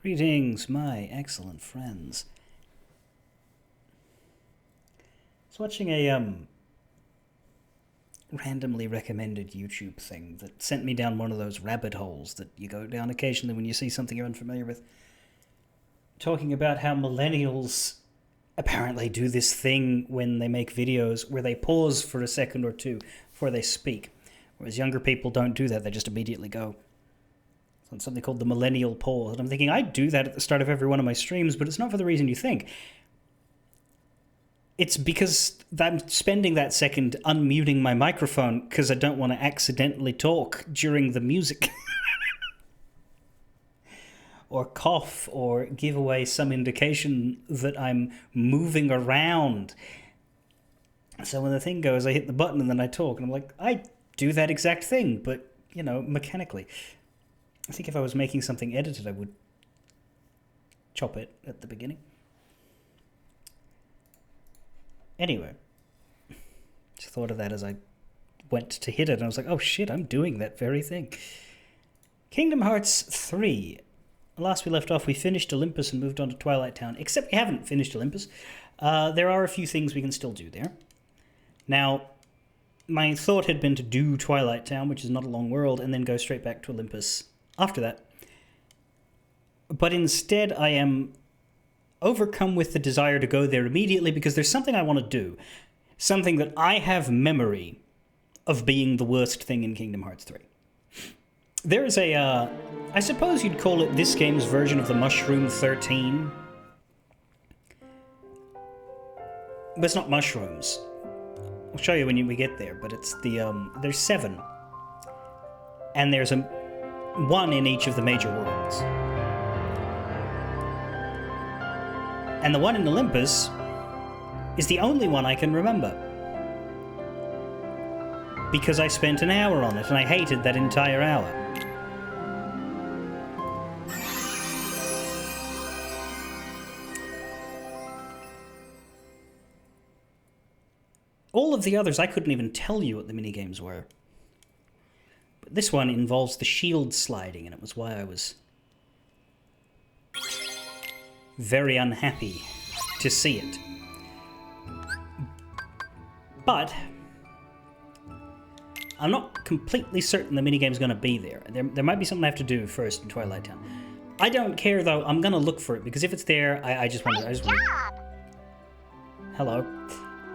Greetings, my excellent friends. I was watching a randomly recommended YouTube thing that sent me down one of those rabbit holes that you go down occasionally when you see something you're unfamiliar with, talking about how millennials apparently do this thing when they make videos where they pause for a second or two before they speak, whereas younger people don't do that. They just immediately go. On something called the millennial pause. And I'm thinking, I do that at the start of every one of my streams, but it's not for the reason you think. It's because I'm spending that second unmuting my microphone because I don't want to accidentally talk during the music. Or cough, or give away some indication that I'm moving around. So when the thing goes, I hit the button and then I talk. And I'm like, I do that exact thing, but, mechanically. I think if I was making something edited, I would chop it at the beginning. Anyway, just thought of that as I went to hit it, and I was like, oh shit, I'm doing that very thing. Kingdom Hearts 3. Last we left off, we finished Olympus and moved on to Twilight Town, except we haven't finished Olympus. There are a few things we can still do there. Now, my thought had been to do Twilight Town, which is not a long world, and then go straight back to Olympus after that. But instead, I am overcome with the desire to go there immediately because there's something I want to do. Something that I have memory of being the worst thing in Kingdom Hearts 3. There is a, I suppose you'd call it this game's version of the Mushroom 13. But it's not mushrooms. I'll show you when we get there, but it's the, there's 7. And there's one in each of the major worlds. And the one in Olympus is the only one I can remember. Because I spent an hour on it, and I hated that entire hour. All of the others, I couldn't even tell you what the minigames were. But this one involves the shield sliding, and it was why I was very unhappy to see it. But I'm not completely certain the minigame's going to be there. There might be something I have to do first in Twilight Town. I don't care, though. I'm going to look for it, because if it's there, I just want to... Hello.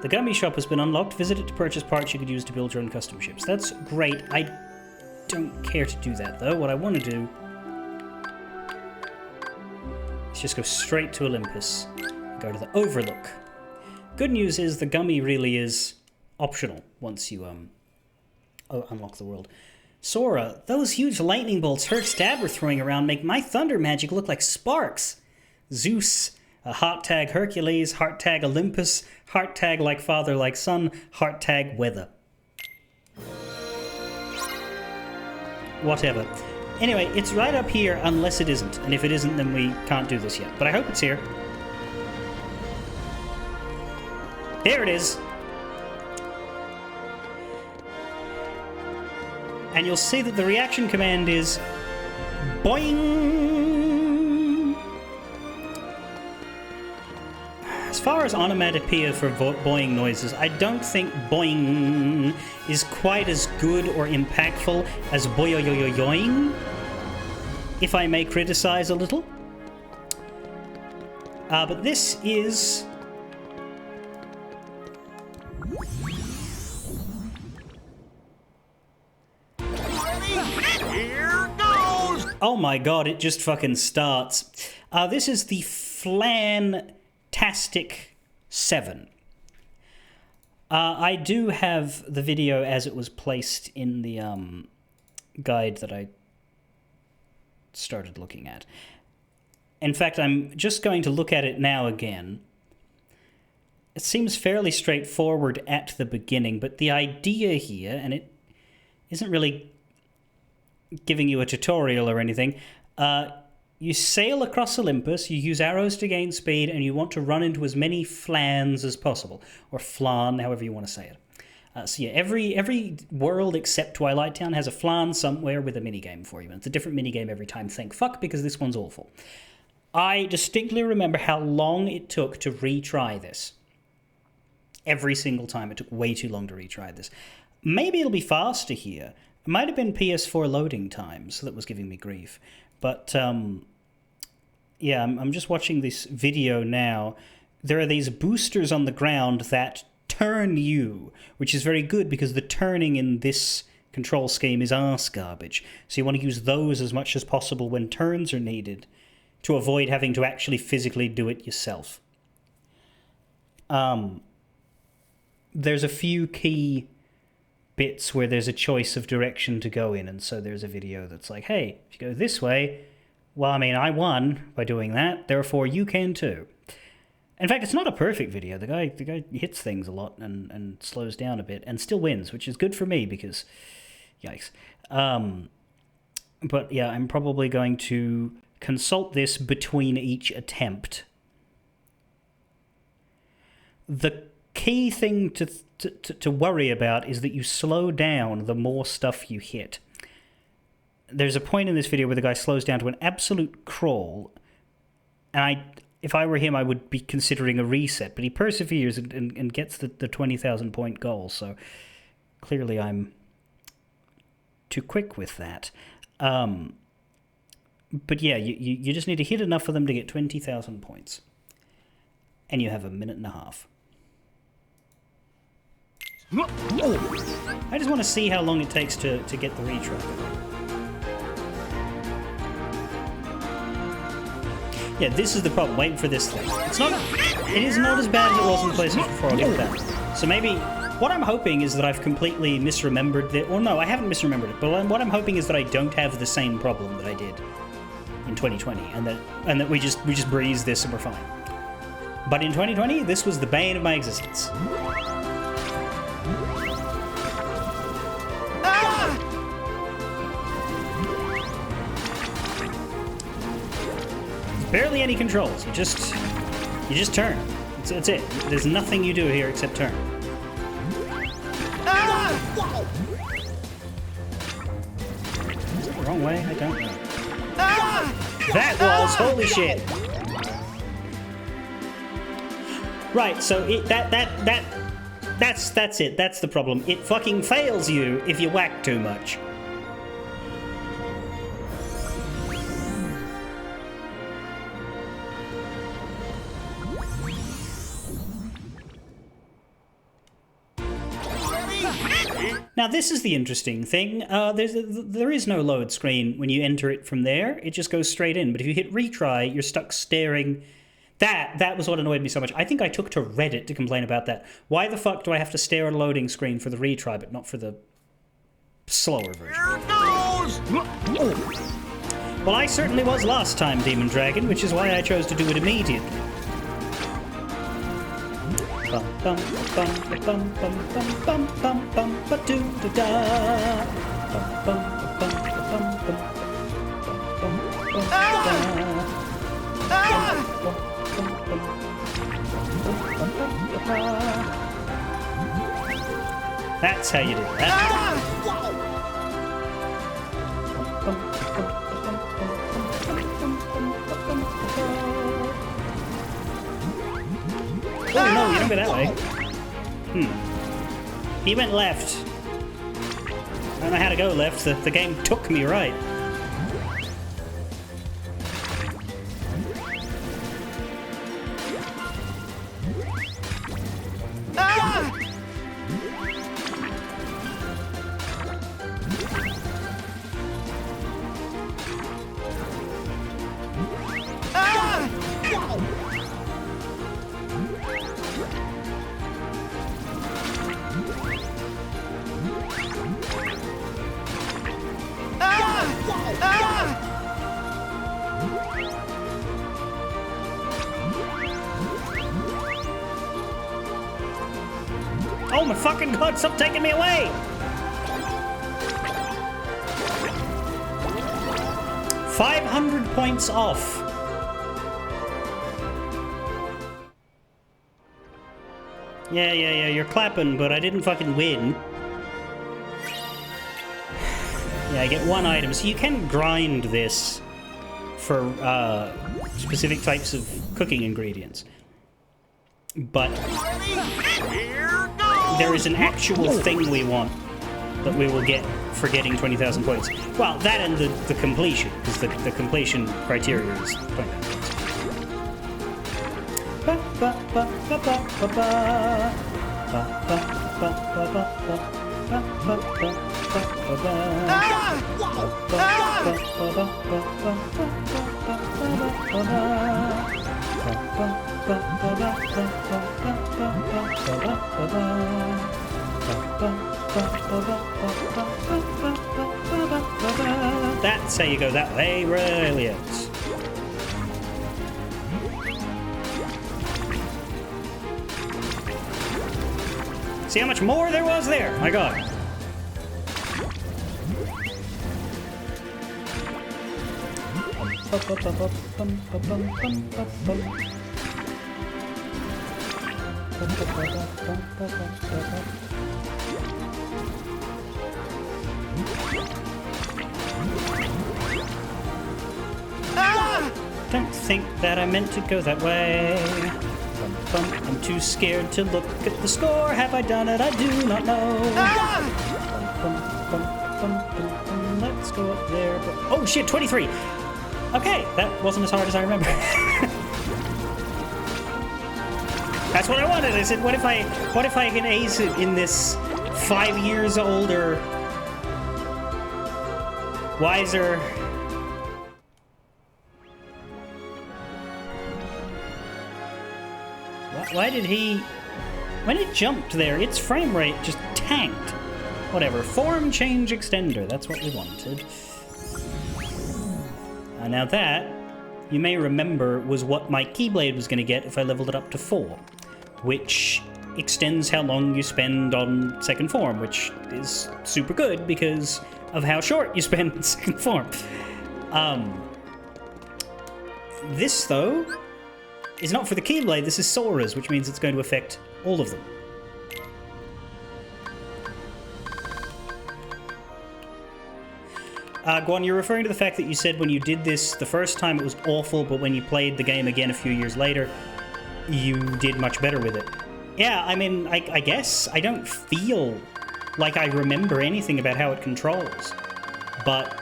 The Gummy Shop has been unlocked. Visit it to purchase parts you could use to build your own custom ships. That's great. I don't care to do that, though. What I want to do is just go straight to Olympus. Go to the Overlook. Good news is the Gummy really is optional once you unlock the world. Sora, those huge lightning bolts Herc Stab were throwing around make my thunder magic look like sparks. Zeus, a heart tag Hercules, heart tag Olympus, heart tag like father like son, heart tag weather. Whatever. Anyway, it's right up here unless it isn't, and if it isn't, then we can't do this yet. But I hope it's here. There it is. And you'll see that the reaction command is boing. As far as onomatopoeia for boing noises, I don't think boing is quite as good or impactful as boyoyoyoyoing, if I may criticize a little. But this is... Here goes! Oh my god, it just fucking starts. This is the Flantastic 7. I do have the video as it was placed in the guide that I started looking at. In fact, I'm just going to look at it now again. It seems fairly straightforward at the beginning, but the idea here, and it isn't really giving you a tutorial or anything, you sail across Olympus, you use arrows to gain speed, and you want to run into as many flans as possible, or flan, however you want to say it. So yeah, every world except Twilight Town has a flan somewhere with a minigame for you, and it's a different minigame every time, thank fuck, because this one's awful. I distinctly remember how long it took to retry this. Every single time. It took way too long to retry this. Maybe it'll be faster here. It might have been PS4 loading times that was giving me grief. But, yeah, I'm just watching this video now. There are these boosters on the ground that turn you, which is very good because the turning in this control scheme is arse garbage. So you want to use those as much as possible when turns are needed to avoid having to actually physically do it yourself. There's a few key bits where there's a choice of direction to go in, and so there's a video that's like, hey, if you go this way, well, I mean, I won by doing that, therefore you can too. In fact, it's not a perfect video. The guy hits things a lot and slows down a bit and still wins, which is good for me because, yikes. But yeah, I'm probably going to consult this between each attempt. The key thing to worry about is that you slow down the more stuff you hit. There's a point in this video where the guy slows down to an absolute crawl, and if I were him, I would be considering a reset, but he perseveres and gets the 20,000 point goal, so clearly I'm too quick with that. But yeah, you just need to hit enough of them to get 20,000 points. And you have a minute and a half. I just want to see how long it takes to get the retry. Yeah, this is the problem, waiting for this thing. It is not as bad as it was in PlayStation 4, I'll give it that. So maybe, what I'm hoping is that I've completely misremembered it, or no, I haven't misremembered it, but what I'm hoping is that I don't have the same problem that I did in 2020, and that we just breeze this and we're fine. But in 2020, this was the bane of my existence. Barely any controls. You just turn. That's it. There's nothing you do here except turn. Is it the wrong way? I don't know. That was holy shit. Right. So that's it. That's the problem. It fucking fails you if you whack too much. Now, this is the interesting thing. There is no load screen when you enter it from there. It just goes straight in. But if you hit retry, you're stuck staring. That was what annoyed me so much. I think I took to Reddit to complain about that. Why the fuck do I have to stare at a loading screen for the retry, but not for the slower version? Here it goes! Well, I certainly was last time, Demon Dragon, which is why I chose to do it immediately. Bum bum bum bum bum bum bum bum ba doo da da. Bum bum bum bum bum bum bum da. That's how you do that. Oh no, you don't go that way. He went left. I don't know how to go left. The game took me right. Oh my fucking god, stop taking me away! 500 points off. Yeah, you're clapping, but I didn't fucking win. Yeah, I get one item, so you can grind this for specific types of cooking ingredients. But there is an actual thing we want that we will get for getting 20,000 points. Well, that and the completion, because the completion criteria is 20,000 points. That's how you go that way, brilliant. See how much more there was there? My god. Don't think that I meant to go that way. I'm too scared to look at the score. Have I done it? I do not know. Let's go up there. Oh shit, 23. Okay, that wasn't as hard as I remember. That's what I wanted. I said, what if I can ace it in this 5 years older, wiser? Why did he... When it jumped there, its frame rate just tanked. Whatever. Form change extender. That's what we wanted. Now that, you may remember, was what my Keyblade was going to get if I leveled it up to 4. Which extends how long you spend on second form, which is super good because of how short you spend in second form. This, though, is not for the Keyblade. This is Sora's, which means it's going to affect all of them. Guan, you're referring to the fact that you said when you did this the first time it was awful, but when you played the game again a few years later, you did much better with it. Yeah, I mean, I guess I don't feel like I remember anything about how it controls, but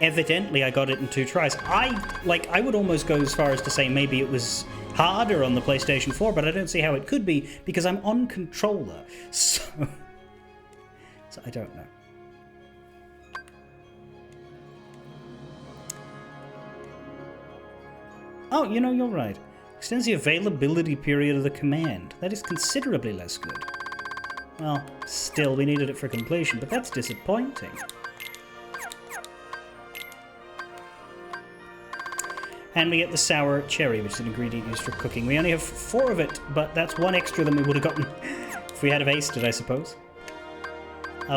evidently I got it in 2 tries. I would almost go as far as to say maybe it was harder on the PlayStation 4, but I don't see how it could be because I'm on controller, so I don't know. Oh, you know, you're right. Extends the availability period of the command. That is considerably less good. Well, still, we needed it for completion, but that's disappointing. And we get the sour cherry, which is an ingredient used for cooking. We only have 4 of it, but that's 1 extra than we would have gotten if we had have aced it, I suppose.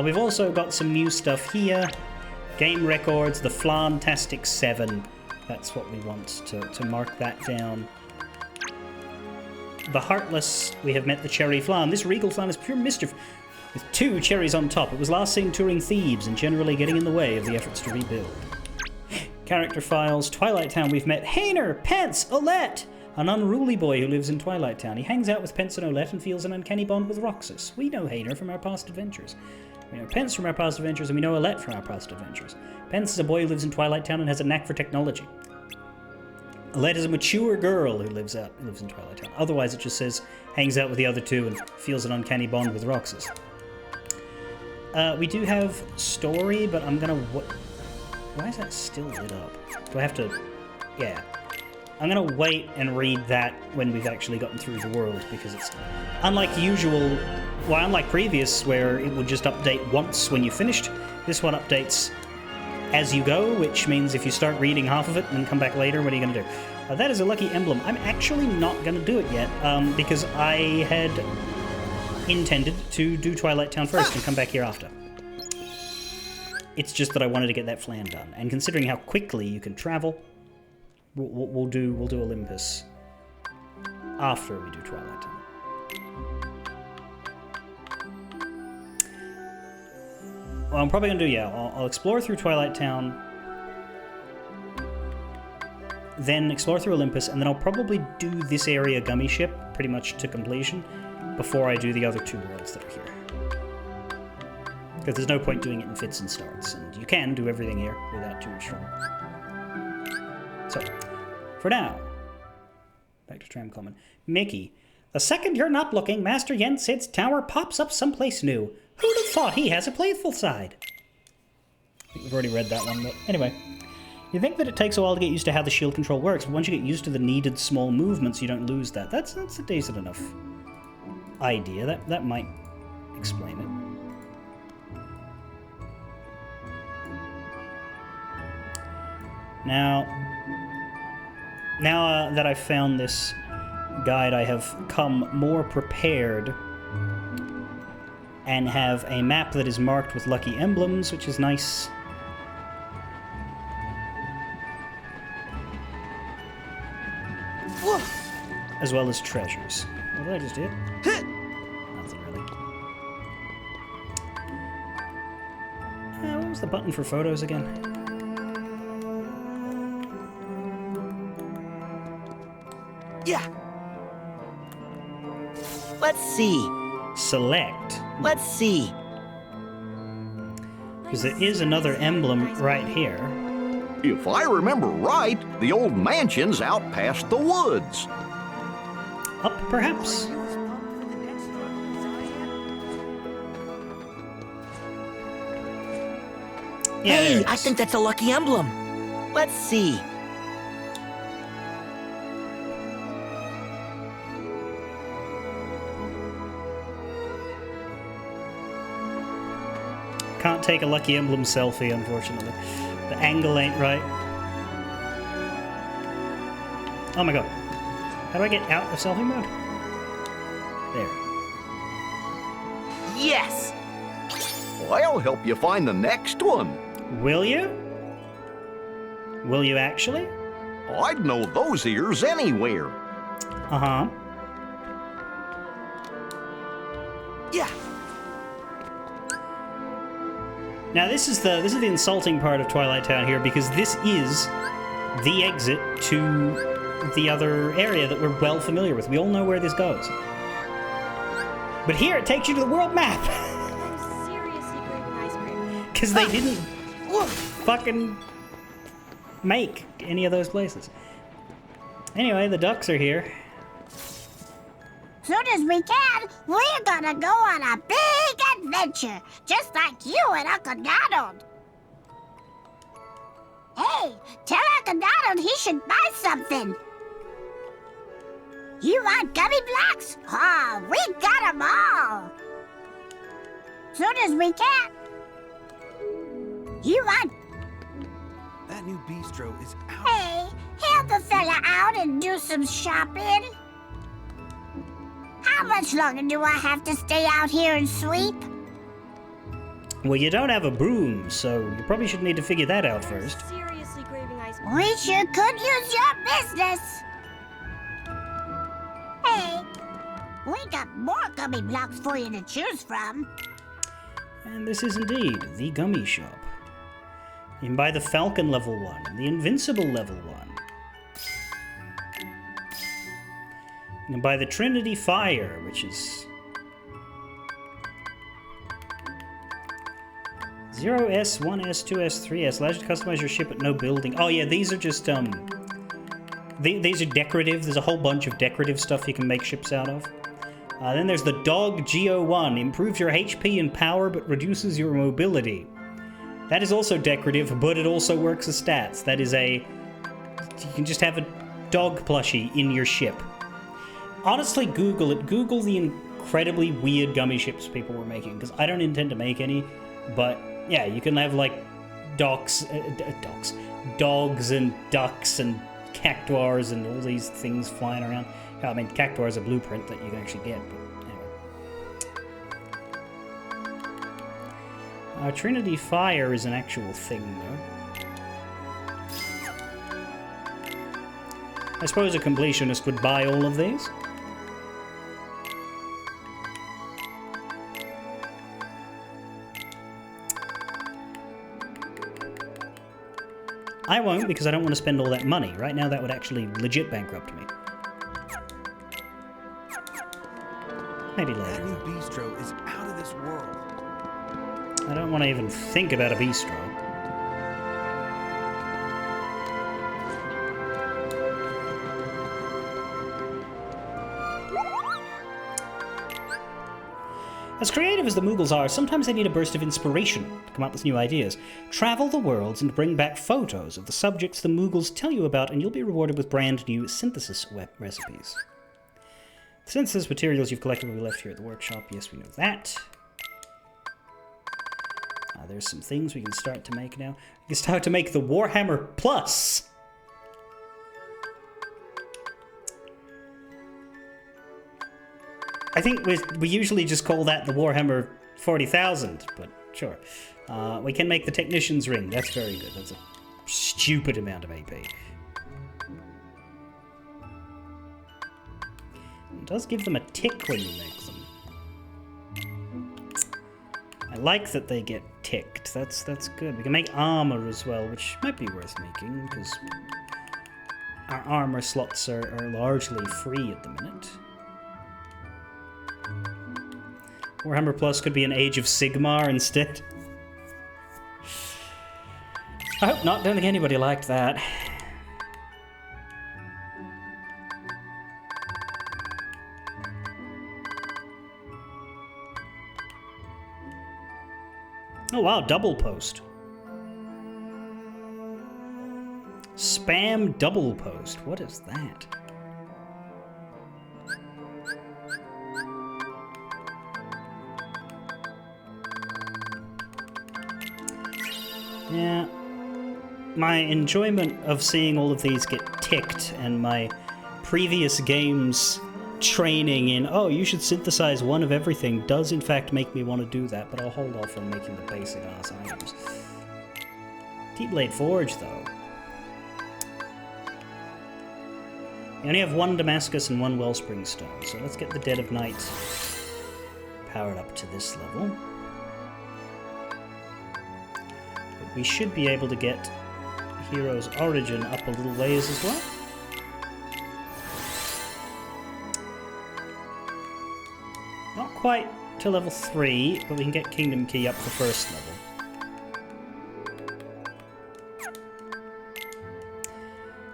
We've also got some new stuff here. Game records, the Flantastic 7. That's what we want to mark that down. The Heartless, we have met the Cherry Flan. This regal flan is pure mischief, with 2 cherries on top. It was last seen touring Thebes and generally getting in the way of the efforts to rebuild. Character files, Twilight Town, we've met Hayner, Pence, Olette, an unruly boy who lives in Twilight Town. He hangs out with Pence and Olette and feels an uncanny bond with Roxas. We know Hayner from our past adventures. We know Pence from our past adventures, and we know Olette from our past adventures. Pence is a boy who lives in Twilight Town and has a knack for technology. Olette is a mature girl who lives in Twilight Town. Otherwise, it just says hangs out with the other 2 and feels an uncanny bond with Roxas. We do have story, but I'm gonna... Why is that still lit up? Do I have to... Yeah. I'm gonna wait and read that when we've actually gotten through the world, because it's... Unlike usual... Well, unlike previous, where it would just update once when you finished, this one updates as you go, which means if you start reading half of it and then come back later, what are you gonna do? That is a lucky emblem. I'm actually not gonna do it yet, because I had intended to do Twilight Town first and come back here after. It's just that I wanted to get that flan done, and considering how quickly you can travel, we'll do Olympus after we do Twilight Town. Well, I'm probably gonna do, yeah, I'll explore through Twilight Town, then explore through Olympus, and then I'll probably do this area Gummy Ship pretty much to completion before I do the other 2 worlds that are here. Because there's no point doing it in fits and starts, and you can do everything here without too much trouble. So, for now, back to Tram Common. Mickey, the second you're not looking, Master Yen Sid's tower pops up someplace new. Who'd have thought he has a playful side? I think we've already read that one, but anyway. You think that it takes a while to get used to how the shield control works, but once you get used to the needed small movements, you don't lose that. That's a decent enough idea. That might explain it. Now that I've found this guide, I have come more prepared and have a map that is marked with lucky emblems, which is nice. As well as treasures. What did I just do? Nothing really. What was the button for photos again? Yeah. Let's see. Select. Let's see. Because there is another emblem right here. If I remember right, the old mansion's out past the woods. Up, perhaps? Yeah, Hey, I think that's a lucky emblem. Let's see. Can't take a lucky emblem selfie, unfortunately. The angle ain't right. Oh my god. How do I get out of selfie mode? There. Yes! Well, I'll help you find the next one. Will you? Will you actually? I'd know those ears anywhere. Uh-huh. Yeah. Now this is the insulting part of Twilight Town here, because this is the exit to the other area that we're well familiar with. We all know where this goes. But here it takes you to the world map. I'm seriously craving ice cream. Because they didn't fucking make any of those places. Anyway, the ducks are here. Soon as we can, we're gonna go on a big adventure, just like you and Uncle Donald. Hey, tell Uncle Donald he should buy something. You want gummy blocks? Oh, we got 'em all. Soon as we can. You want... That new bistro is out. Hey, help a fella out and do some shopping. How much longer do I have to stay out here and sweep? Well, you don't have a broom, so you probably should need to figure that out first. Seriously craving ice cream. We sure could use your business. Hey, we got more gummy blocks for you to choose from. And this is indeed the gummy shop. You can buy the Falcon level 1, and the Invincible level 1. You can buy the Trinity Fire, which is 0S, 1S, 2S, 3S. Allows you to customize your ship but no building. Oh yeah, these are just, these are decorative. There's a whole bunch of decorative stuff you can make ships out of. Then there's the Dog Go1. Improves your HP and power but reduces your mobility. That is also decorative, but it also works as stats. That is a... You can just have a dog plushie in your ship. Honestly, Google it. Google the incredibly weird gummy ships people were making, because I don't intend to make any, but yeah, you can have, like, dogs and ducks and cactuars and all these things flying around. I mean, cactuar is a blueprint that you can actually get, but anyway. Trinity Fire is an actual thing, though. I suppose a completionist would buy all of these. I won't because I don't want to spend all that money. Right now that would actually legit bankrupt me. Maybe That later. new bistro is out of this world. I don't want to even think about a bistro. As creative as the Moogles are, sometimes they need a burst of inspiration to come up with new ideas. Travel the worlds and bring back photos of the subjects the Moogles tell you about, and you'll be rewarded with brand new synthesis recipes. The synthesis materials you've collected will be left here at the workshop. Yes, we know that. There's some things we can start to make now. We can start to make the Warhammer Plus. I think we usually just call that the Warhammer 40,000, but sure. We can make the Technician's Ring. That's very good. That's a stupid amount of AP. It does give them a tick when you make them. I like that they get ticked. That's good. We can make armor as well, which might be worth making, because our armor slots are largely free at the minute. Warhammer Plus could be an Age of Sigmar instead. I hope not. Don't think anybody liked that. Oh wow, double post. Spam double post. What is that? Yeah. My enjoyment of seeing all of these get ticked and my previous games training in, oh, you should synthesize one of everything, does in fact make me want to do that, but I'll hold off on making the basic ass items. T-Blade Forge, though. We only have one Damascus and one Wellspring Stone, so let's get the Dead of Night powered up to this level. But we should be able to get Hero's Origin up a little ways as well. Not quite to level 3, but we can get Kingdom Key up for first level.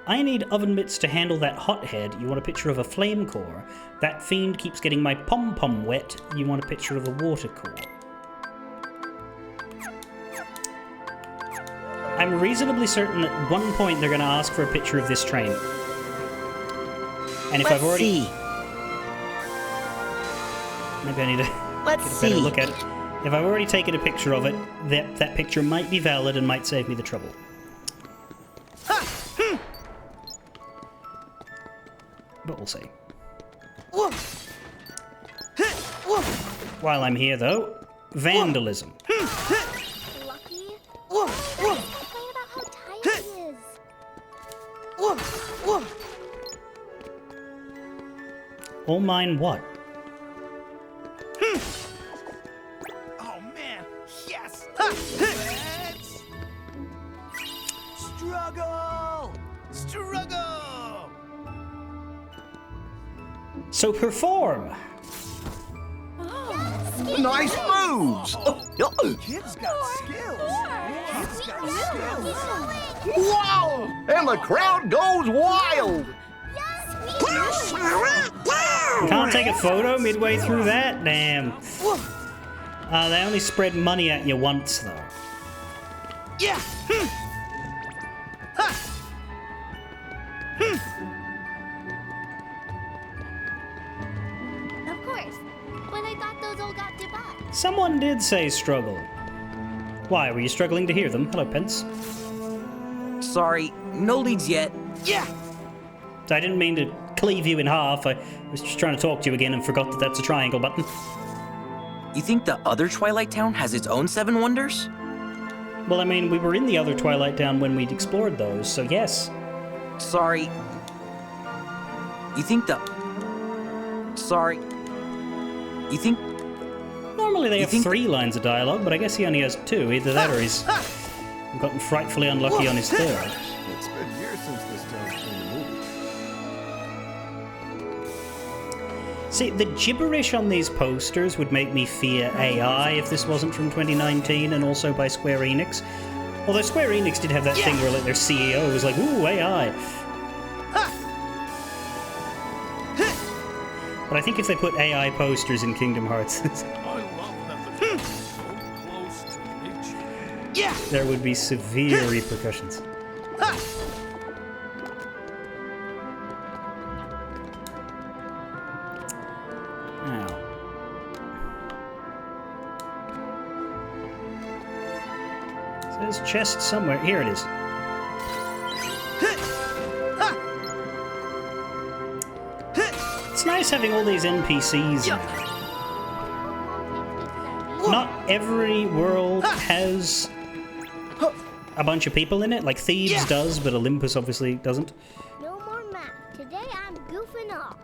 I need oven mitts to handle that hothead. You want a picture of a flame core. That fiend keeps getting my pom-pom wet. You want a picture of a water core. I'm reasonably certain at one point they're going to ask for a picture of this train. And if I've already... see. Maybe I need to Let's get a better see. look at it. If I've already taken a picture of it, that picture might be valid and might save me the trouble. But we'll see. While I'm here, though, vandalism. Lucky? Complain about how tired he is. All mine what? Oh man, yes! Let's struggle! Struggle! So perform! Nice moves! Kid's got skills! Kid's got skills! Whoa! And the crowd goes wild! Can't take a photo midway through that? Damn. They only spread money at you once, though. Yeah! Of course. When I thought those all got debugged. Someone did say struggle. Why, were you struggling to hear them? Hello, Pence. Sorry, no leads yet. Yeah! I didn't mean to cleave you in half. I was just trying to talk to you again and forgot that that's a triangle button. You think the other Twilight Town has its own 7 wonders? Well, I mean, we were in the other Twilight Town when we'd explored those, so yes. Sorry. You think the... Sorry. You think... Normally they You have think- 3 lines of dialogue, but I guess he only has 2. Either that or he's We've gotten frightfully unlucky on his third. It's been years since this town's seen a movie. See, the gibberish on these posters would make me fear AI if this wasn't from 2019 and also by Square Enix. Although Square Enix did have that thing where like their CEO was like, ooh, AI. But I think if they put AI posters in Kingdom Hearts, I love that the town is so close to nature. there would be severe repercussions. Now. There's a chest somewhere. Here it is. It's nice having all these NPCs. Not every world has a bunch of people in it. Like Thebes does, but Olympus obviously doesn't. No more map. Today I'm goofing off.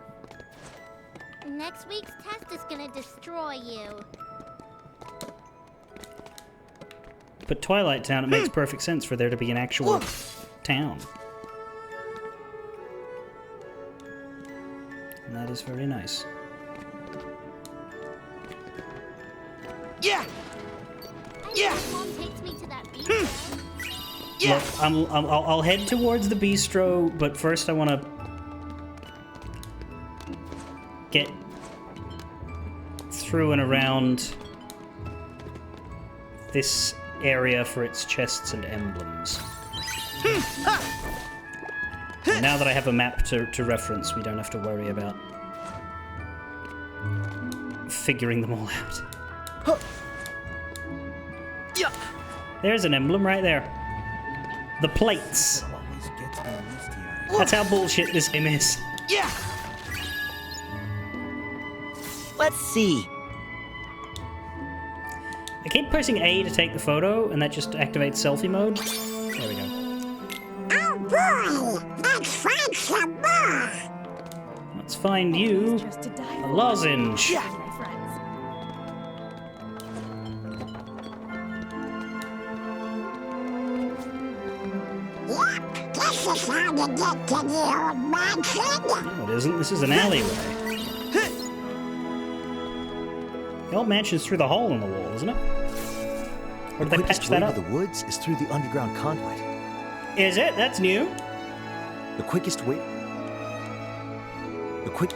Next week's test is gonna destroy you. But Twilight Town, it makes perfect sense for there to be an actual town. And that is very nice. I know Mom takes me to that beach. Look, I'll head towards the bistro, but first I want to get through and around this area for its chests and emblems. And now that I have a map to reference, we don't have to worry about figuring them all out. There's an emblem right there. The plates. Always gets me misty-eyed. That's how bullshit this game is. Let's see. I keep pressing A to take the photo, and that just activates selfie mode. There we go. Oh boy, let's find some more. Let's find you a lozenge. Yep, this is how you get to the old mansion. No, it isn't. This is an alleyway. The old mansion's through the hole in the wall, isn't it? Or did they patch that up? The woods is through the underground conduit. Is it? That's new. The quickest way. The quick.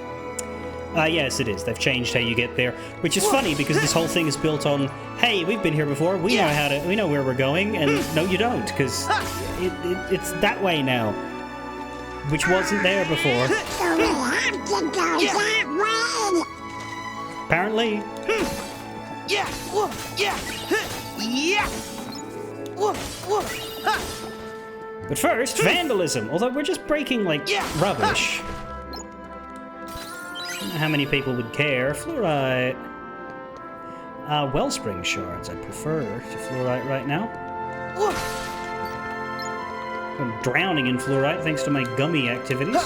Yes, it is. They've changed how you get there, which is funny because this whole thing is built on, hey, we've been here before. We know how to. We know where we're going, and no, you don't, because it's that way now, which wasn't there before. So we have to go that way. Apparently. But first, vandalism. Although we're just breaking, like, rubbish. I don't know how many people would care. Fluorite. Wellspring shards. I prefer to fluorite right now. I'm drowning in fluorite thanks to my gummy activities.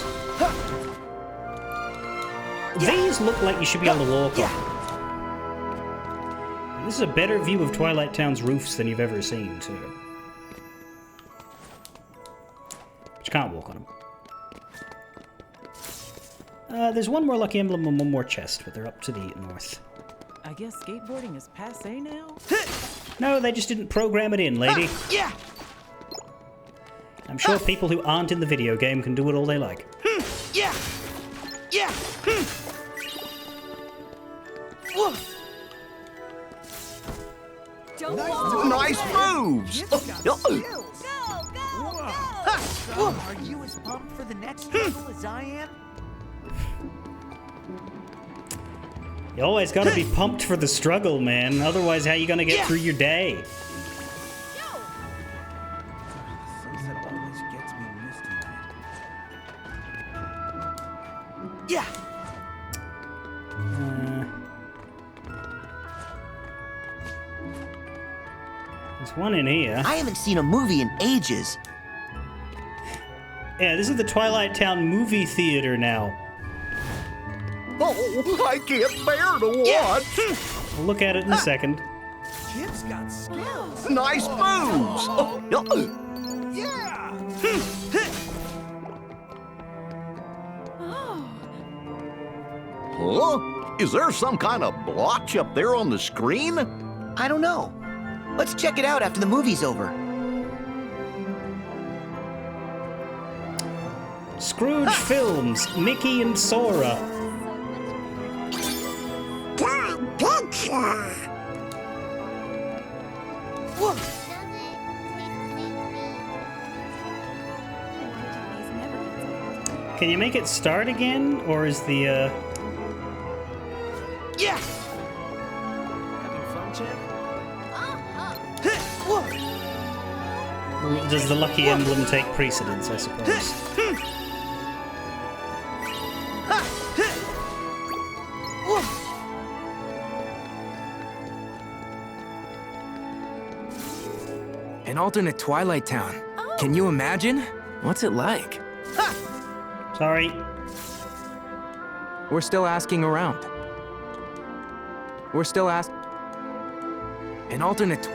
These look like you should be able to walk on. This is a better view of Twilight Town's roofs than you've ever seen, too. But you can't walk on them. There's one more lucky emblem and one more chest, but they're up to the north. I guess skateboarding is passé now? No, they just didn't program it in, lady. I'm sure people who aren't in the video game can do it all they like. Nice moves! Are you as pumped for the next struggle as I am? You always gotta be pumped for the struggle, man. Otherwise, how you gonna get through your day? Sunset always gets me misty-eyed. There's one in here. I haven't seen a movie in ages. Yeah, this is the Twilight Town movie theater now. Oh, I can't bear to watch. We'll look at it in a second. Kid's got skills. Nice moves! Yeah! Huh? Is there some kind of blotch up there on the screen? I don't know. Let's check it out after the movie's over. Scrooge Films, Mickey and Sora. Good picture. Can you make it start again, or is the Yeah! Having fun, champ? does the lucky emblem take precedence? I suppose. An alternate Twilight Town. Can you imagine? What's it like? Sorry. We're still asking around. We're still asking. An alternate.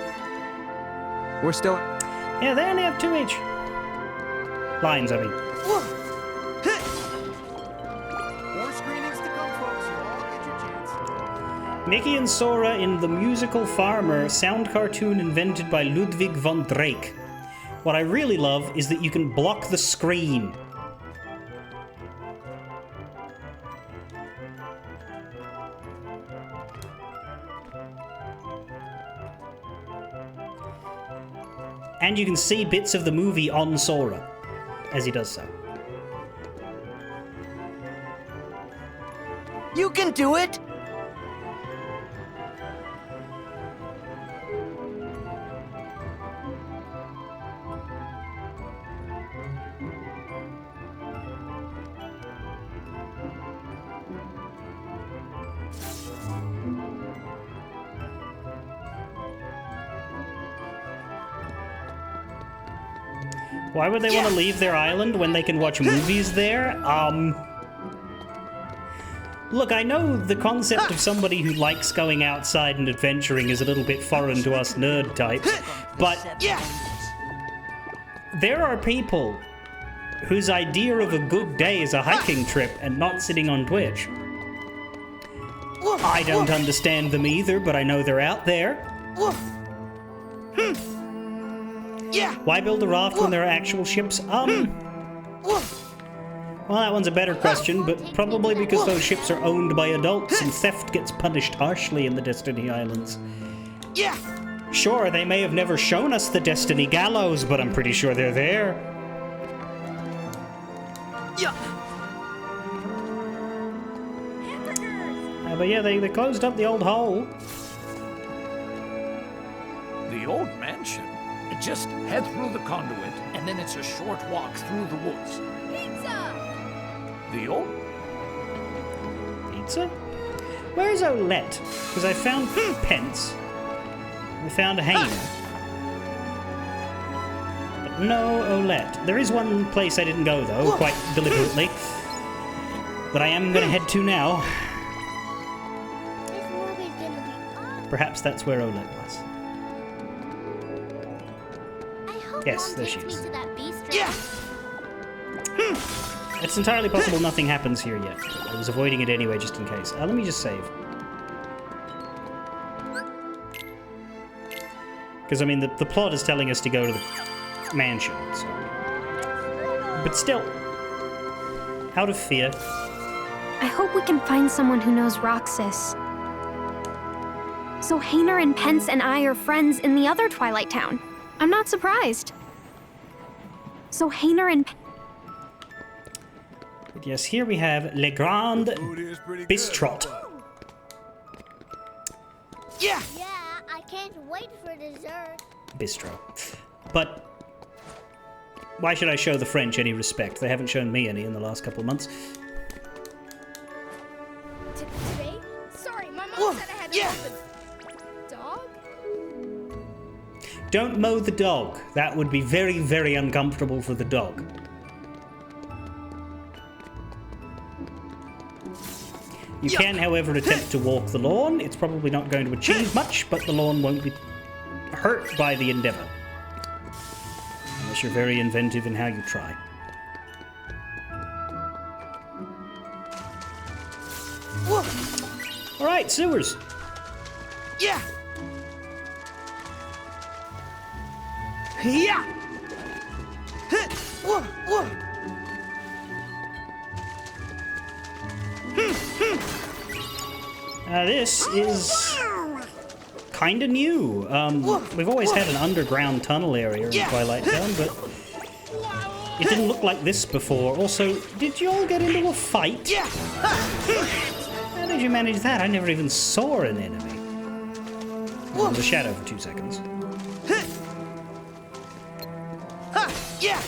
We're still. Yeah, they only have 2 each. Lines, I mean. More screenings to come, folks. You'll all get your chance. Mickey and Sora in The Musical Farmer, sound cartoon invented by Ludwig von Drake. What I really love is that you can block the screen. And you can see bits of the movie on Sora as he does so. You can do it! Why would they want to leave their island when they can watch movies there? Look, I know the concept of somebody who likes going outside and adventuring is a little bit foreign to us nerd types, but there are people whose idea of a good day is a hiking trip and not sitting on Twitch. I don't understand them either, but I know they're out there. Why build a raft when there are actual ships? Well, that one's a better question, but probably because those ships are owned by adults and theft gets punished harshly in the Destiny Islands. Sure, they may have never shown us the Destiny Gallows, but I'm pretty sure they're there. But yeah, they closed up the old hole. The old mansion? Just head through the conduit, and then it's a short walk through the woods. Pizza! The old... Pizza? Where's Olette? Because I found Pence. We found Hayner. But no Olette. There is one place I didn't go, though, quite deliberately. That I am going to head to now. This movie's gonna be awesome. Perhaps that's where Olette was. I hope Yes, Mom there takes she me is. to that bistro. It's entirely possible nothing happens here yet. But I was avoiding it anyway, just in case. Let me just save. Because, I mean, the plot is telling us to go to the mansion, so... But still, out of fear. I hope we can find someone who knows Roxas. So Hayner and Pence and I are friends in the other Twilight Town. I'm not surprised. So Hayner and... But yes, here we have Le Grand Bistrot. Yeah, I can't wait for dessert. Bistro. But why should I show the French any respect? They haven't shown me any in the last couple of months. Today? Sorry, my mom said I had to walk the dog? Don't mow the dog. That would be very, very uncomfortable for the dog. You can, however, attempt to walk the lawn. It's probably not going to achieve much, but the lawn won't be hurt by the endeavor. Unless you're very inventive in how you try. Alright, sewers. Yeah. Yeah. Whoa, whoa. This is kind of new. We've always had an underground tunnel area in Twilight Town, but it didn't look like this before. Also, did you all get into a fight? How did you manage that? I never even saw an enemy. There was a shadow for 2 seconds. Yeah.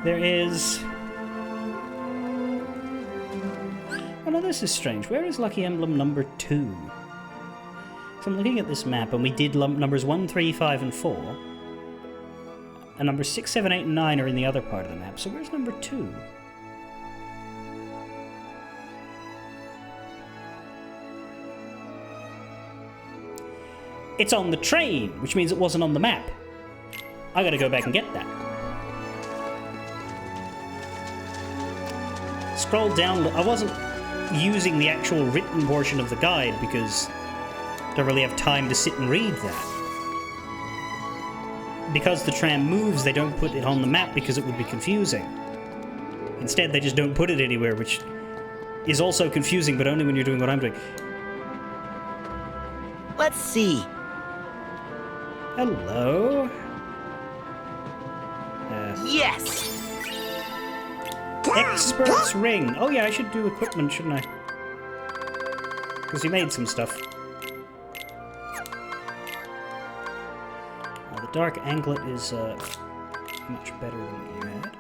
There is... Oh no, this is strange. Where is Lucky Emblem number 2? So I'm looking at this map, and we did numbers 1, 3, 5, and 4. And numbers 6, 7, 8, and 9 are in the other part of the map. So where's number 2? It's on the train, which means it wasn't on the map. I gotta go back and get that. Scroll down. I wasn't using the actual written portion of the guide because I don't really have time to sit and read that. Because the tram moves, they don't put it on the map because it would be confusing. Instead, they just don't put it anywhere, which is also confusing, but only when you're doing what I'm doing. Let's see. Hello? Yes! Expert's ring. Oh yeah, I should do equipment, shouldn't I? Because you made some stuff. The dark anklet is much better than what you had.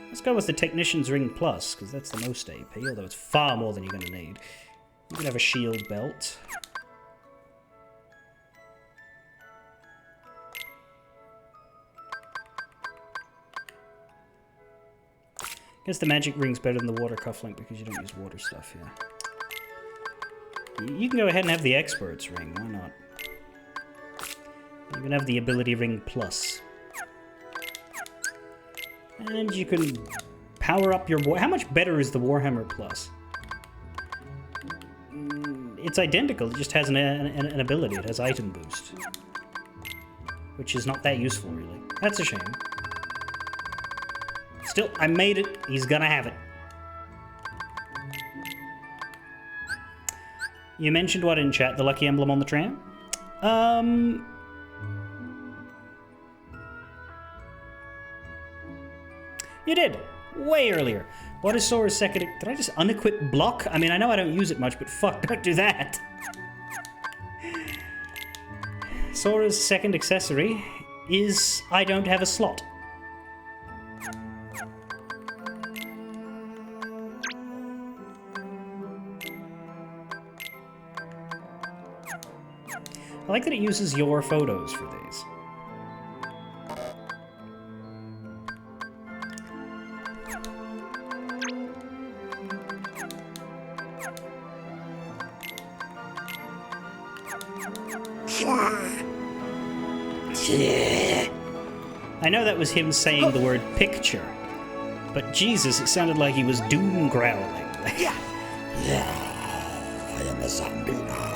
Let's go with the Technician's Ring Plus, because that's the most AP, although it's far more than you're going to need. You can have a shield belt. I guess the magic ring's better than the water cufflink because you don't use water stuff, yeah. You can go ahead and have the Expert's Ring, why not? You can have the Ability Ring Plus. And you can power up your... How much better is the Warhammer Plus? It's identical, it just has an ability, it has item boost. Which is not that useful, really. That's a shame. Still, I made it. He's gonna have it. You mentioned what in chat? The lucky emblem on the tram? You did. Way earlier. What is Sora's second... Did I just unequip block? I mean, I know I don't use it much, but fuck, don't do that. Sora's second accessory is I don't have a slot. I like that it uses your photos for these. I know that was him saying the word picture, but Jesus, it sounded like he was doom growling. Yeah. I am a zombie now.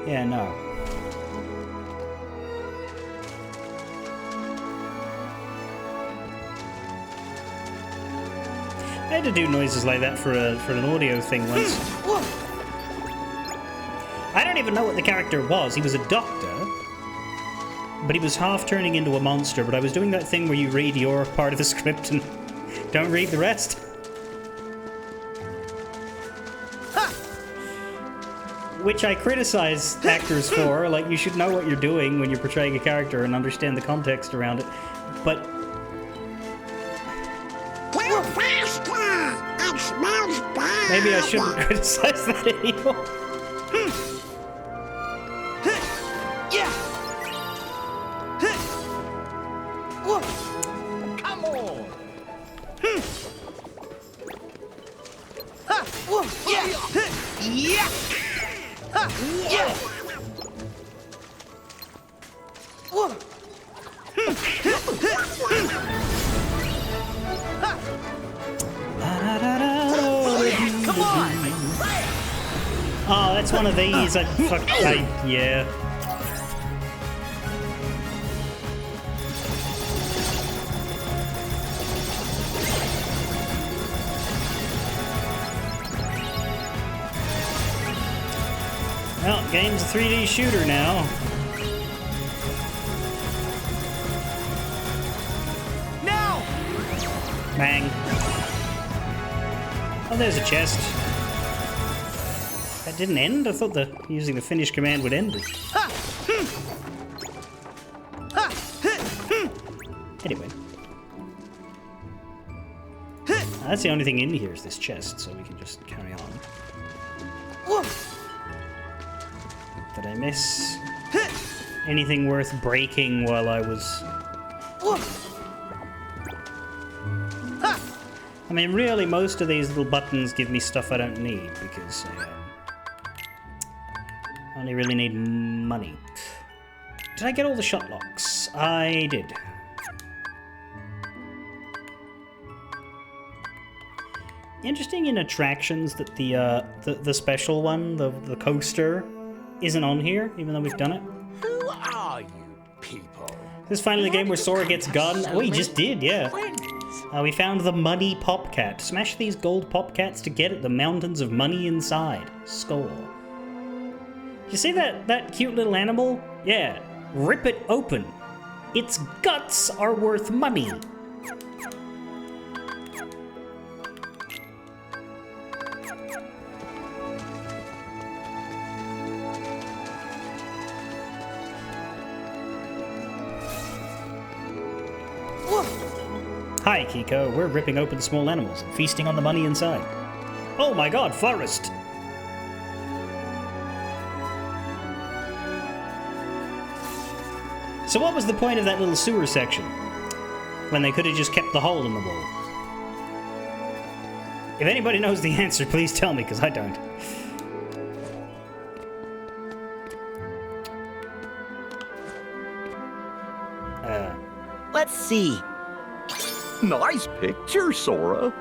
Yeah, no. I had to do noises like that for an audio thing once. I don't even know what the character was. He was a doctor, but he was half turning into a monster. But I was doing that thing where you read your part of the script and don't read the rest. Which I criticize actors for. Like, you should know what you're doing when you're portraying a character and understand the context around it. But... Go faster! It smells bad! maybe I shouldn't criticize that anymore. Yeah. Come on. Come on! Oh, that's one of these. Yeah. Well, game's a 3D shooter now. Now! Bang. Oh, there's a chest. That didn't end? I thought using the finish command would end it. Anyway. That's the only thing in here is this chest, so we can just carry on. Did I miss anything worth breaking while I was... I mean, really, most of these little buttons give me stuff I don't need, because I only really need money. Did I get all the shot locks? I did. Interesting in attractions that the special one, the coaster, isn't on here, even though we've done it. Who are you people? This is finally the game where Sora gets gun. Oh, he just did, yeah. We found the money popcat. Smash these gold popcats to get at the mountains of money inside. Score. You see that cute little animal? Yeah. Rip it open. Its guts are worth money. Hi, Kiko. We're ripping open small animals and feasting on the money inside. Oh my god, forest! So what was the point of that little sewer section? When they could have just kept the hole in the wall? If anybody knows the answer, please tell me, because I don't. Let's see. Nice picture, Sora.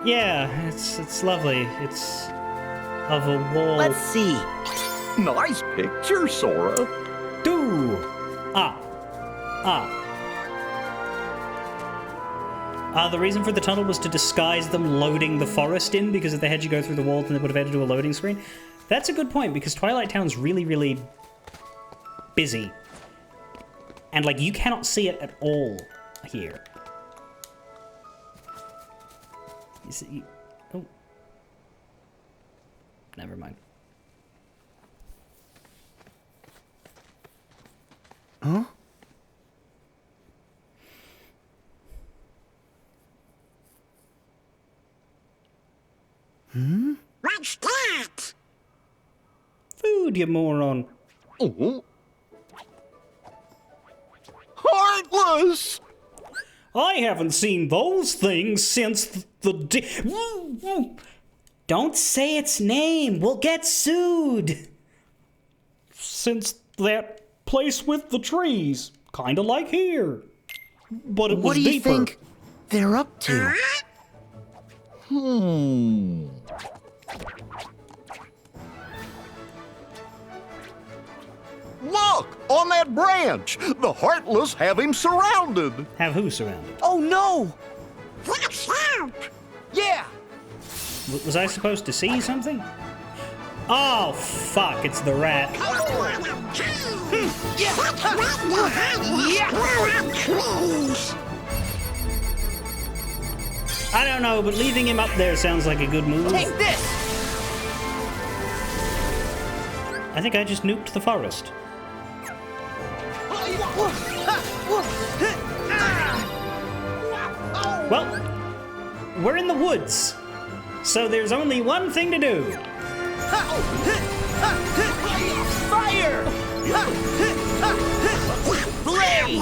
Yeah, it's lovely. It's of a wall. Let's see. Nice picture, Sora. Do. The reason for the tunnel was to disguise them loading the forest in, because if they had you go through the wall, then they would have had to do a loading screen. That's a good point, because Twilight Town's really, really busy. And, like, you cannot see it at all here. You see... Oh. Never mind. Huh? Hmm? What's that? Food, you moron. Oh. Heartless! I haven't seen those things since the Don't say its name. We'll get sued. Since that place with the trees. Kinda like here. But it was deeper. What do you think they're up to? Look! On that branch! The Heartless have him surrounded! Have who surrounded? Oh no! Watch out! Yeah! Was I supposed to see something? Oh, fuck, it's the rat. I don't know, but leaving him up there sounds like a good move. Take this! I think I just nuked the forest. Well, we're in the woods, so there's only one thing to do. Fire! Blaze!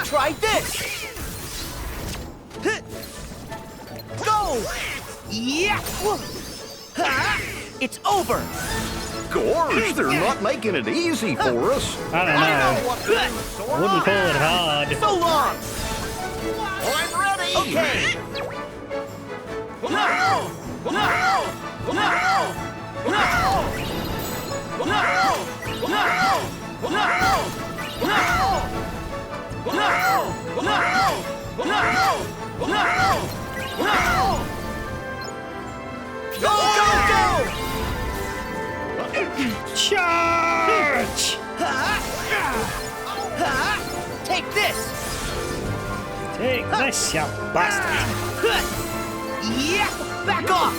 Try this! Yeah! It's over! Gosh, they're not making it easy for us. I don't know. I wouldn't call it hard. So long! I'm ready. Okay! Go, go, go! Charge! Take this! Take this, you bastard! Yeah! Back off!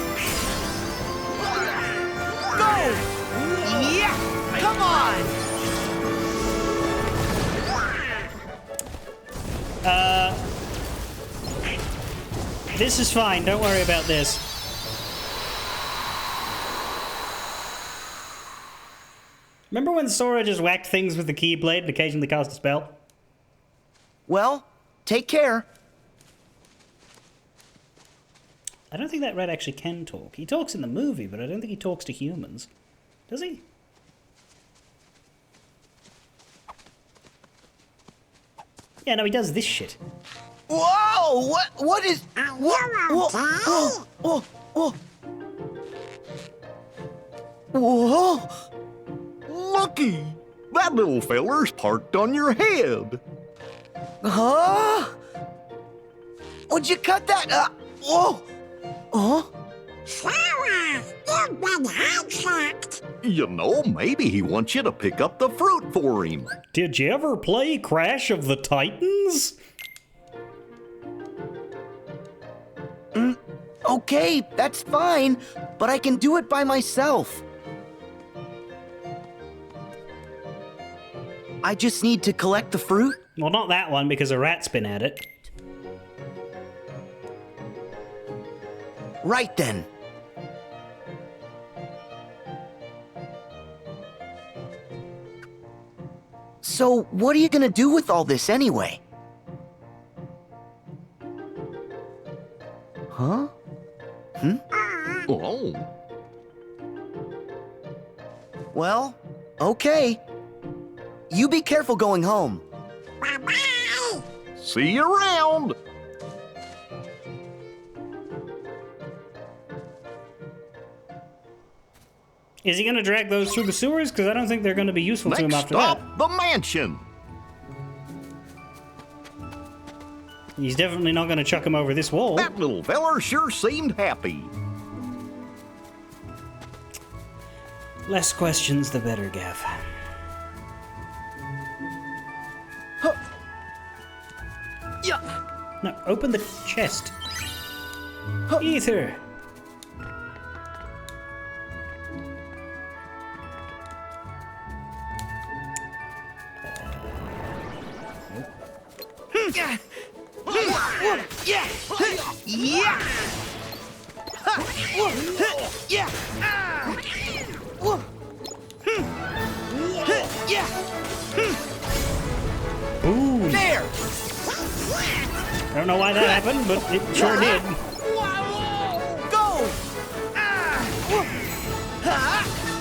Go! Yeah! Come on! This is fine. Don't worry about this. Remember when Sora just whacked things with the Keyblade and occasionally cast a spell? Well, take care. I don't think that rat actually can talk. He talks in the movie, but I don't think he talks to humans. Does he? Yeah, no, he does this shit. Whoa! What is... Whoa! Whoa! Lucky, that little feller's parked on your head. Huh? Would you cut that? Whoa! Huh? Sarah, you've been handshaked. You know, maybe he wants you to pick up the fruit for him. Did you ever play Crash of the Titans? Okay, that's fine, but I can do it by myself. I just need to collect the fruit. Well, not that one, because a rat's been at it. Right then. So, what are you gonna do with all this anyway? Huh? Oh. Well, okay. You be careful going home. Bye-bye. See you around. Is he going to drag those through the sewers? Because I don't think they're going to be useful to him Next after that. stop, the mansion. He's definitely not going to chuck him over this wall. That little feller sure seemed happy. Less questions, the better, Gav. Yeah. No, open the chest. Ether. Yeah. Yeah. Yeah. Yeah. Ooh. There. I don't know why that happened, but it sure did. Go.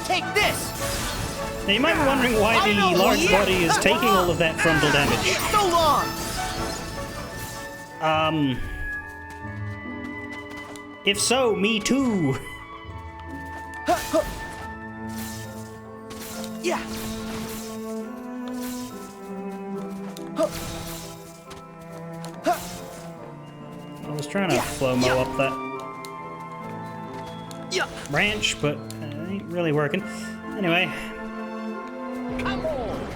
Take this. Now you might be wondering why the large body is taking all of that frontal damage. So long. If so, me too. Yeah. I was trying to flow-mo up that branch, but it ain't really working. Anyway. Come on.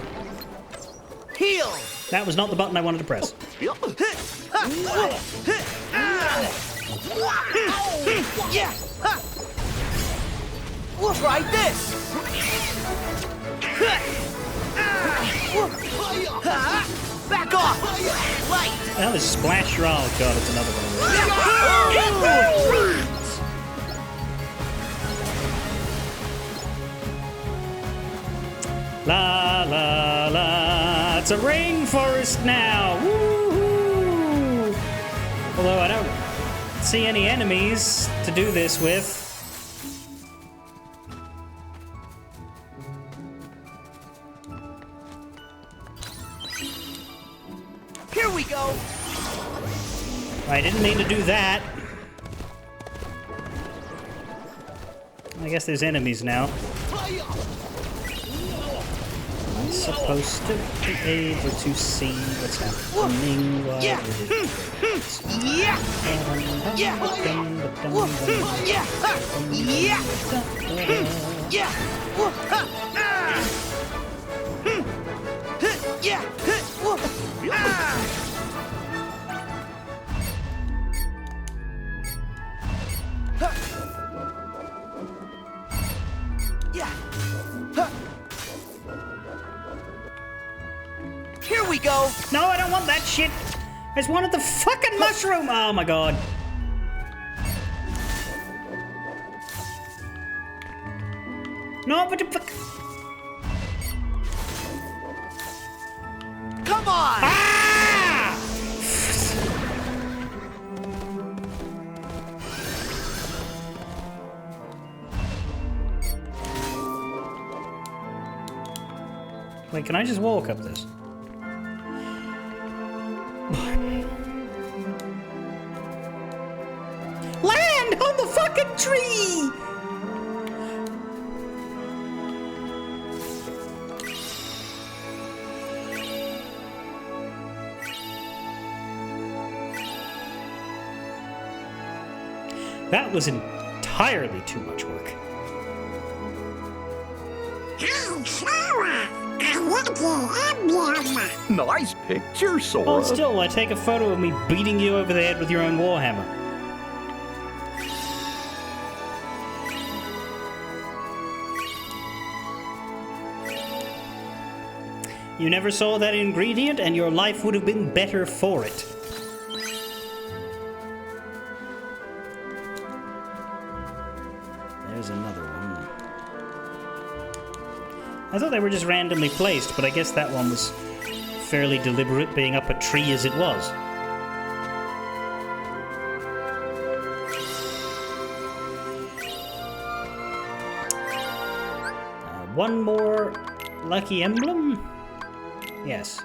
Heal. That was not the button I wanted to press. Yeah. Try this. Back off. Light. Well, this splash. Oh god, it's another one. La la la. It's a rainforest now. Woo-hoo. Although I don't see any enemies to do this with. Here we go. I didn't mean to do that. I guess there's enemies now. I'm supposed to be able to see what's happening while Yeah. Yeah. Here we go. No, I don't want that shit. I just wanted the fucking mushroom. Oh my god. No, but the fuck. Come on. Ah! Wait, can I just walk up this? Land on the fucking tree! That was entirely too much work. Hey, Sora! I want your emblem! Nice picture, Sora. Hold still while I take a photo of me beating you over the head with your own warhammer. You never saw that ingredient, and your life would have been better for it. There's another one. I thought they were just randomly placed, but I guess that one was fairly deliberate, being up a tree as it was. One more lucky emblem? Yes.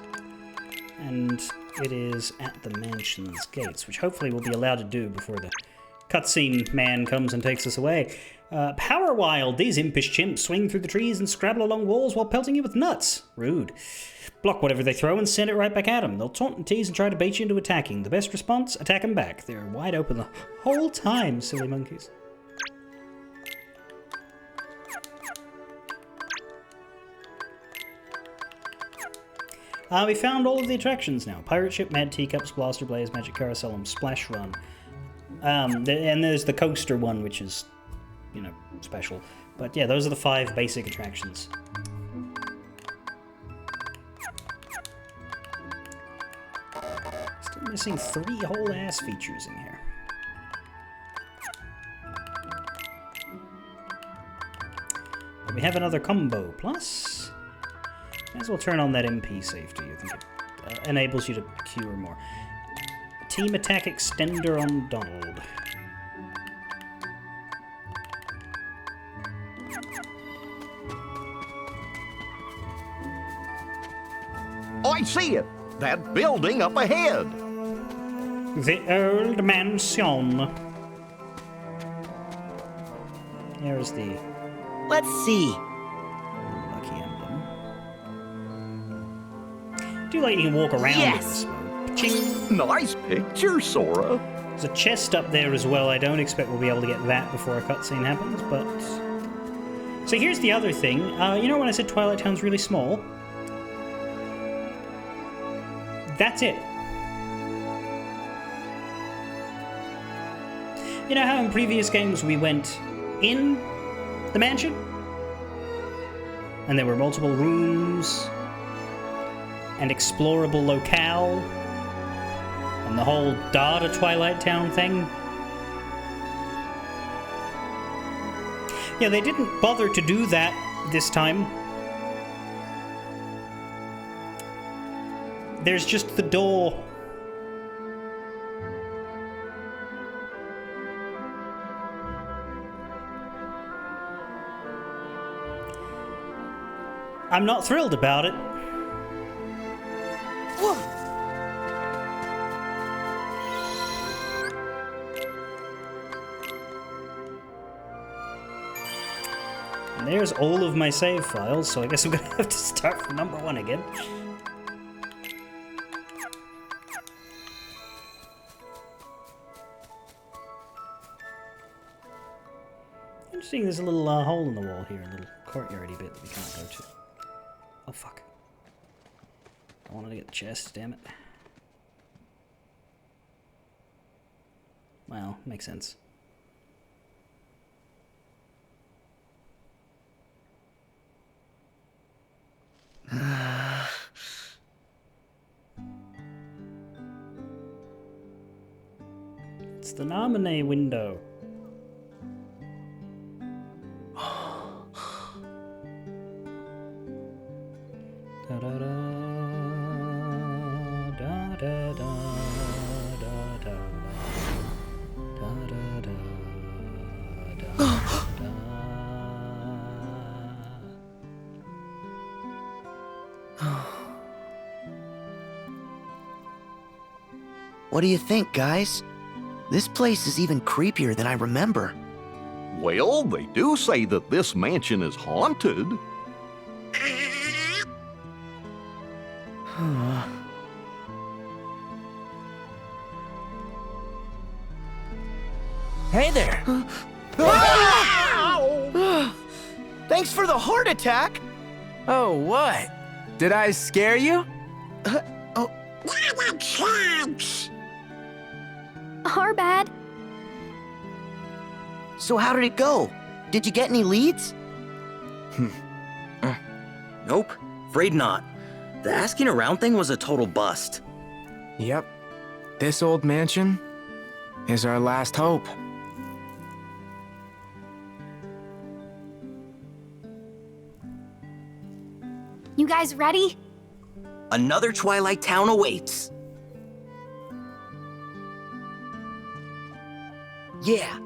And it is at the mansion's gates, which hopefully we'll be allowed to do before the cutscene man comes and takes us away. Power Wild. These impish chimps swing through the trees and scrabble along walls while pelting you with nuts. Rude. Block whatever they throw and send it right back at them. They'll taunt and tease and try to bait you into attacking. The best response? Attack them back. They're wide open the whole time, silly monkeys. We found all of the attractions now. Pirate Ship, Mad Teacups, Blaster Blaze, Magic Carousel, and Splash Run. And there's the coaster one, which is, you know, special. But yeah, those are the 5 basic attractions. Still missing 3 whole ass features in here. But we have another combo. Plus, might as well turn on that MP safety. I think it enables you to cure more. Team Attack Extender on Donald. I see it. That building up ahead. The old mansion. There's the... Let's see. Lucky emblem. Do you like you can walk around Yes. with this? Nice picture, Sora. There's a chest up there as well. I don't expect we'll be able to get that before a cutscene happens, but... So here's the other thing. You know when I said Twilight Town's really small? That's it. You know how in previous games we went in the mansion? And there were multiple rooms and explorable locale and the whole Data Twilight Town thing? Yeah, they didn't bother to do that this time. There's just the door. I'm not thrilled about it. And there's all of my save files, so I guess I'm gonna have to start from number 1 again. Interesting, there's a little hole in the wall here, a little courtyardy bit that we can't go to. Oh fuck. I wanted to get the chest, damn it. Well, makes sense. It's the nominee window. Da da da da da da da da da da da. What do you think, guys? This place is even creepier than I remember. Well, they do say that this mansion is haunted. Hey there! Thanks for the heart attack! Oh, what? Did I scare you? Our bad. So how did it go? Did you get any leads? Nope, afraid not. The asking around thing was a total bust. Yep. This old mansion is our last hope. You guys ready? Another Twilight Town awaits. Yeah.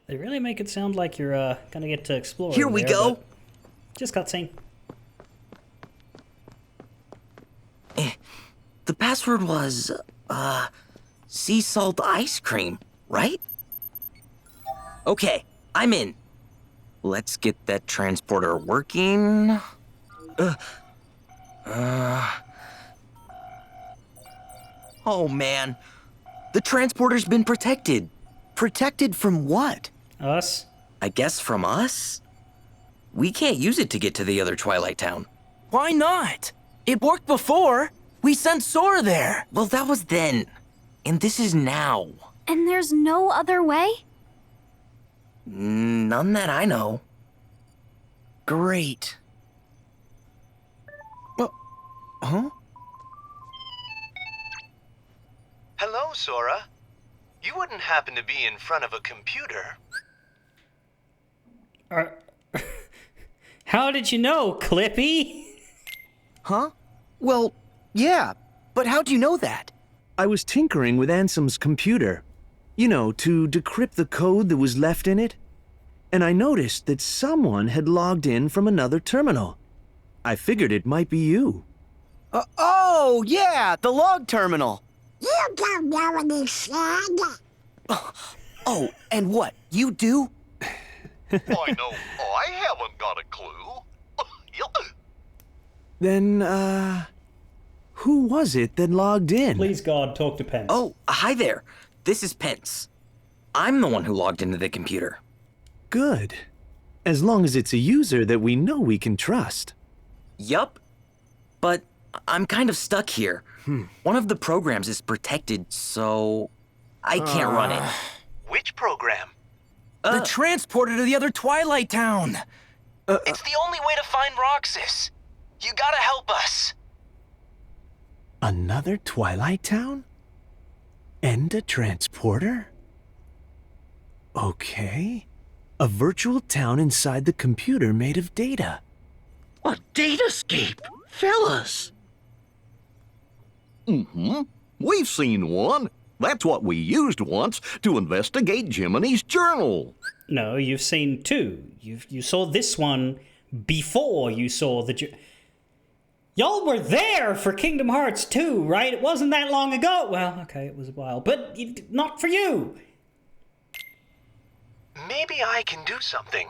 They really make it sound like you're gonna get to explore. Here we go. Just cutscene. The password was, sea salt ice cream, right? Okay, I'm in. Let's get that transporter working. Oh man, the transporter's been protected. Protected from what? Us? I guess from us? We can't use it to get to the other Twilight Town. Why not? It worked before. We sent Sora there. Well, that was then. And this is now. And there's no other way? None that I know. Great. Huh? Hello, Sora. You wouldn't happen to be in front of a computer. How did you know, Clippy? Huh? Well, yeah, but how'd you know that? I was tinkering with Ansem's computer. You know, to decrypt the code that was left in it. And I noticed that someone had logged in from another terminal. I figured it might be you. Oh, yeah, the log terminal. You don't know anything. Oh, and what? You do? I know I haven't got a clue. Then, who was it that logged in? Please, God, talk to Pence. Oh, hi there. This is Pence. I'm the one who logged into the computer. Good. As long as it's a user that we know we can trust. Yup. But I'm kind of stuck here. One of the programs is protected, so I can't run it. Which program? The transporter to the other Twilight Town. It's the only way to find Roxas. You gotta help us. Another Twilight Town? And a transporter? Okay. A virtual town inside the computer made of data. A datascape? Fellas. Mm-hmm. We've seen one. That's what we used once to investigate Jiminy's journal. No, you've seen two. You saw this one before you saw the... Y'all were there for Kingdom Hearts 2, right? It wasn't that long ago. Well, okay, it was a while, but not for you. Maybe I can do something.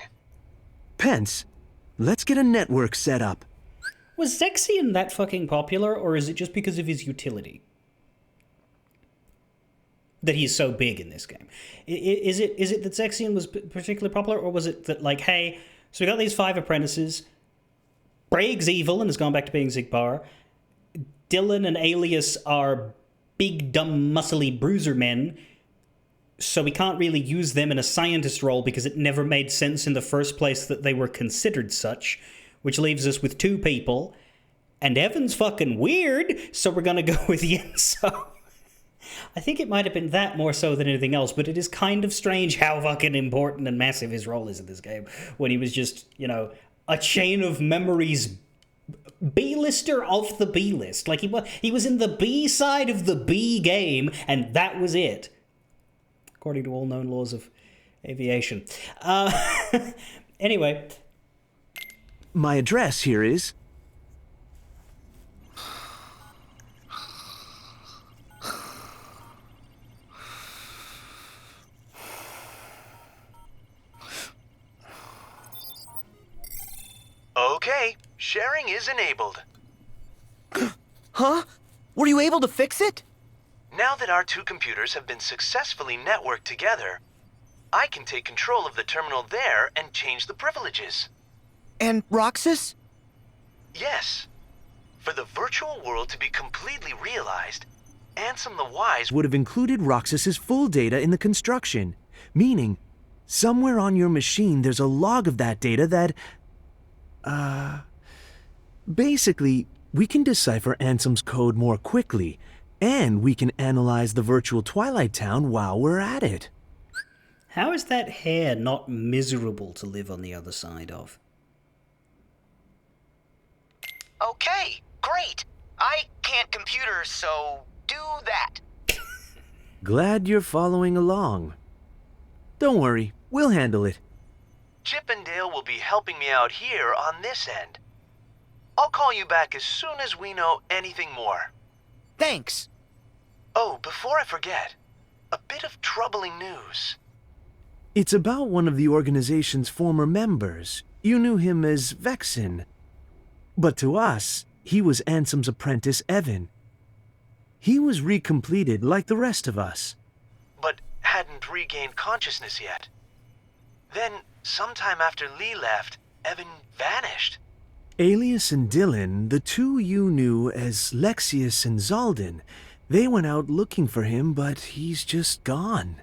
Pence, let's get a network set up. Was Zexion that fucking popular, or is it just because of his utility that he's so big in this game? Is it that Zexion was particularly popular, or was it that, like, hey, so we got these 5 apprentices, Braig's evil and has gone back to being Xigbar, Dylan and Alias are big, dumb, muscly bruiser men, so we can't really use them in a scientist role because it never made sense in the first place that they were considered such, which leaves us with 2 people, and Evan's fucking weird, so we're gonna go with Yenso. I think it might have been that more so than anything else, but it is kind of strange how fucking important and massive his role is in this game, when he was just, you know, a chain of memories B-lister of the B-list. Like, he was in the B side of the B game, and that was it. According to all known laws of aviation. Anyway. My address here is... Okay, sharing is enabled. Huh? Were you able to fix it? Now that our 2 computers have been successfully networked together, I can take control of the terminal there and change the privileges. And Roxas? Yes. For the virtual world to be completely realized, Ansem the Wise would have included Roxas's full data in the construction, meaning somewhere on your machine there's a log of that data that... Basically, we can decipher Ansem's code more quickly, and we can analyze the virtual Twilight Town while we're at it. How is that hair not miserable to live on the other side of? Okay, great. I can't computer, so do that. Glad you're following along. Don't worry, we'll handle it. Chip and Dale will be helping me out here on this end. I'll call you back as soon as we know anything more. Thanks. Oh, before I forget, a bit of troubling news. It's about one of the organization's former members. You knew him as Vexen. But to us, he was Ansem's apprentice, Evan. He was recompleted like the rest of us. But hadn't regained consciousness yet. Then, sometime after Lee left, Evan vanished. Alias and Dylan, the 2 you knew as Lexius and Zaldin, they went out looking for him, but he's just gone.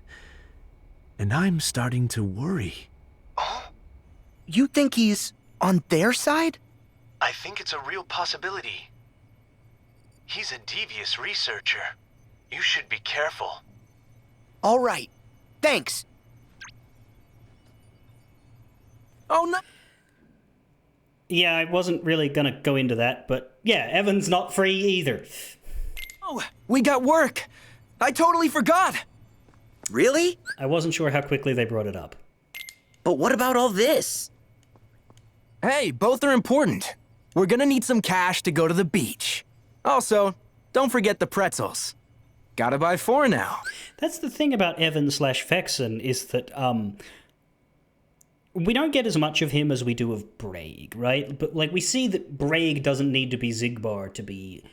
And I'm starting to worry. Oh? You think he's on their side? I think it's a real possibility. He's a devious researcher. You should be careful. All right. Thanks. Oh, no. Yeah, I wasn't really gonna go into that, but yeah, Evan's not free either. Oh, we got work. I totally forgot. Really? I wasn't sure how quickly they brought it up. But what about all this? Hey, both are important. We're gonna need some cash to go to the beach. Also, don't forget the pretzels. Gotta buy 4 now. That's the thing about Evan/Vexen, is that, we don't get as much of him as we do of Braig, right? But, like, we see that Braig doesn't need to be Xigbar to be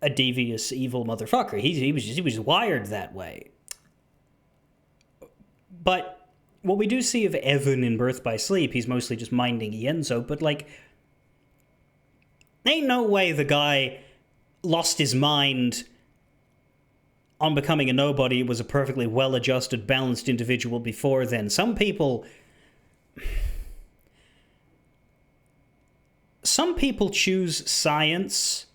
a devious, evil motherfucker. He was wired that way. But what we do see of Evan in Birth by Sleep, he's mostly just minding Yenso, but, like, ain't no way the guy lost his mind on becoming a nobody, was a perfectly well-adjusted, balanced individual before then. Some people choose science,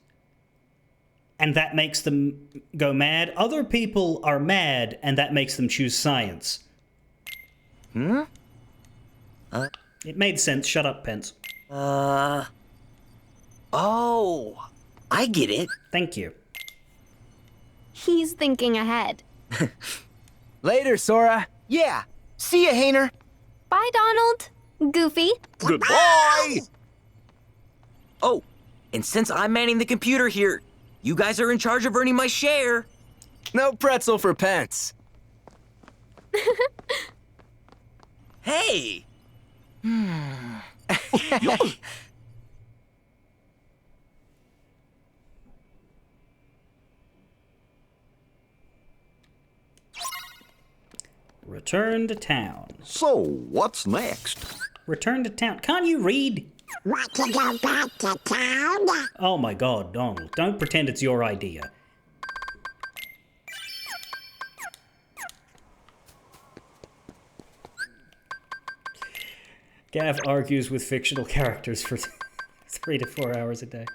and that makes them go mad. Other people are mad, and that makes them choose science. Hmm? It made sense. Shut up, Pence. Oh, I get it. Thank you. He's thinking ahead. Later, Sora. Yeah. See ya, Hayner. Bye, Donald. Goofy. Goodbye! Oh, and since I'm manning the computer here, you guys are in charge of earning my share. No pretzel for pence. Hey! Return to town. So, what's next? Return to town. Can't you read? Want to go back to town? Oh my god, Donald. Don't pretend it's your idea. Gav argues with fictional characters for 3 to 4 hours a day.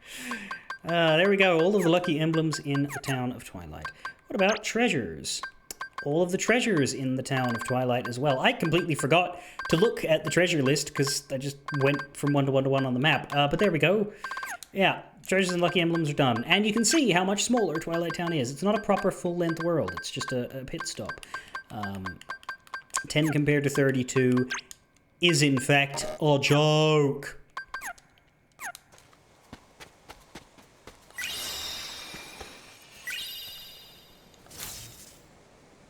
There we go. All of the lucky emblems in the town of Twilight. What about treasures? All of the treasures in the town of Twilight as well. I completely forgot to look at the treasure list because I just went from 1 to 1 to 1 on the map. But there we go. Yeah, treasures and lucky emblems are done. And you can see how much smaller Twilight Town is. It's not a proper full-length world. It's just a pit stop. 10 compared to 32 is in fact a joke.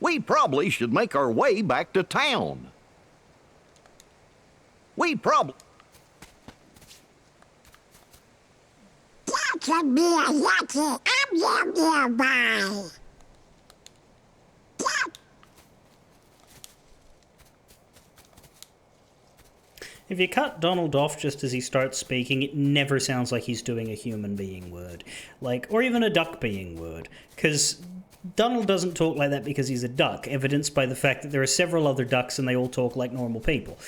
We probably should make our way back to town. That should be a lucky emblem nearby. If you cut Donald off just as he starts speaking, it never sounds like he's doing a human being word. Like, or even a duck being word. Because Donald doesn't talk like that because he's a duck, evidenced by the fact that there are several other ducks and they all talk like normal people.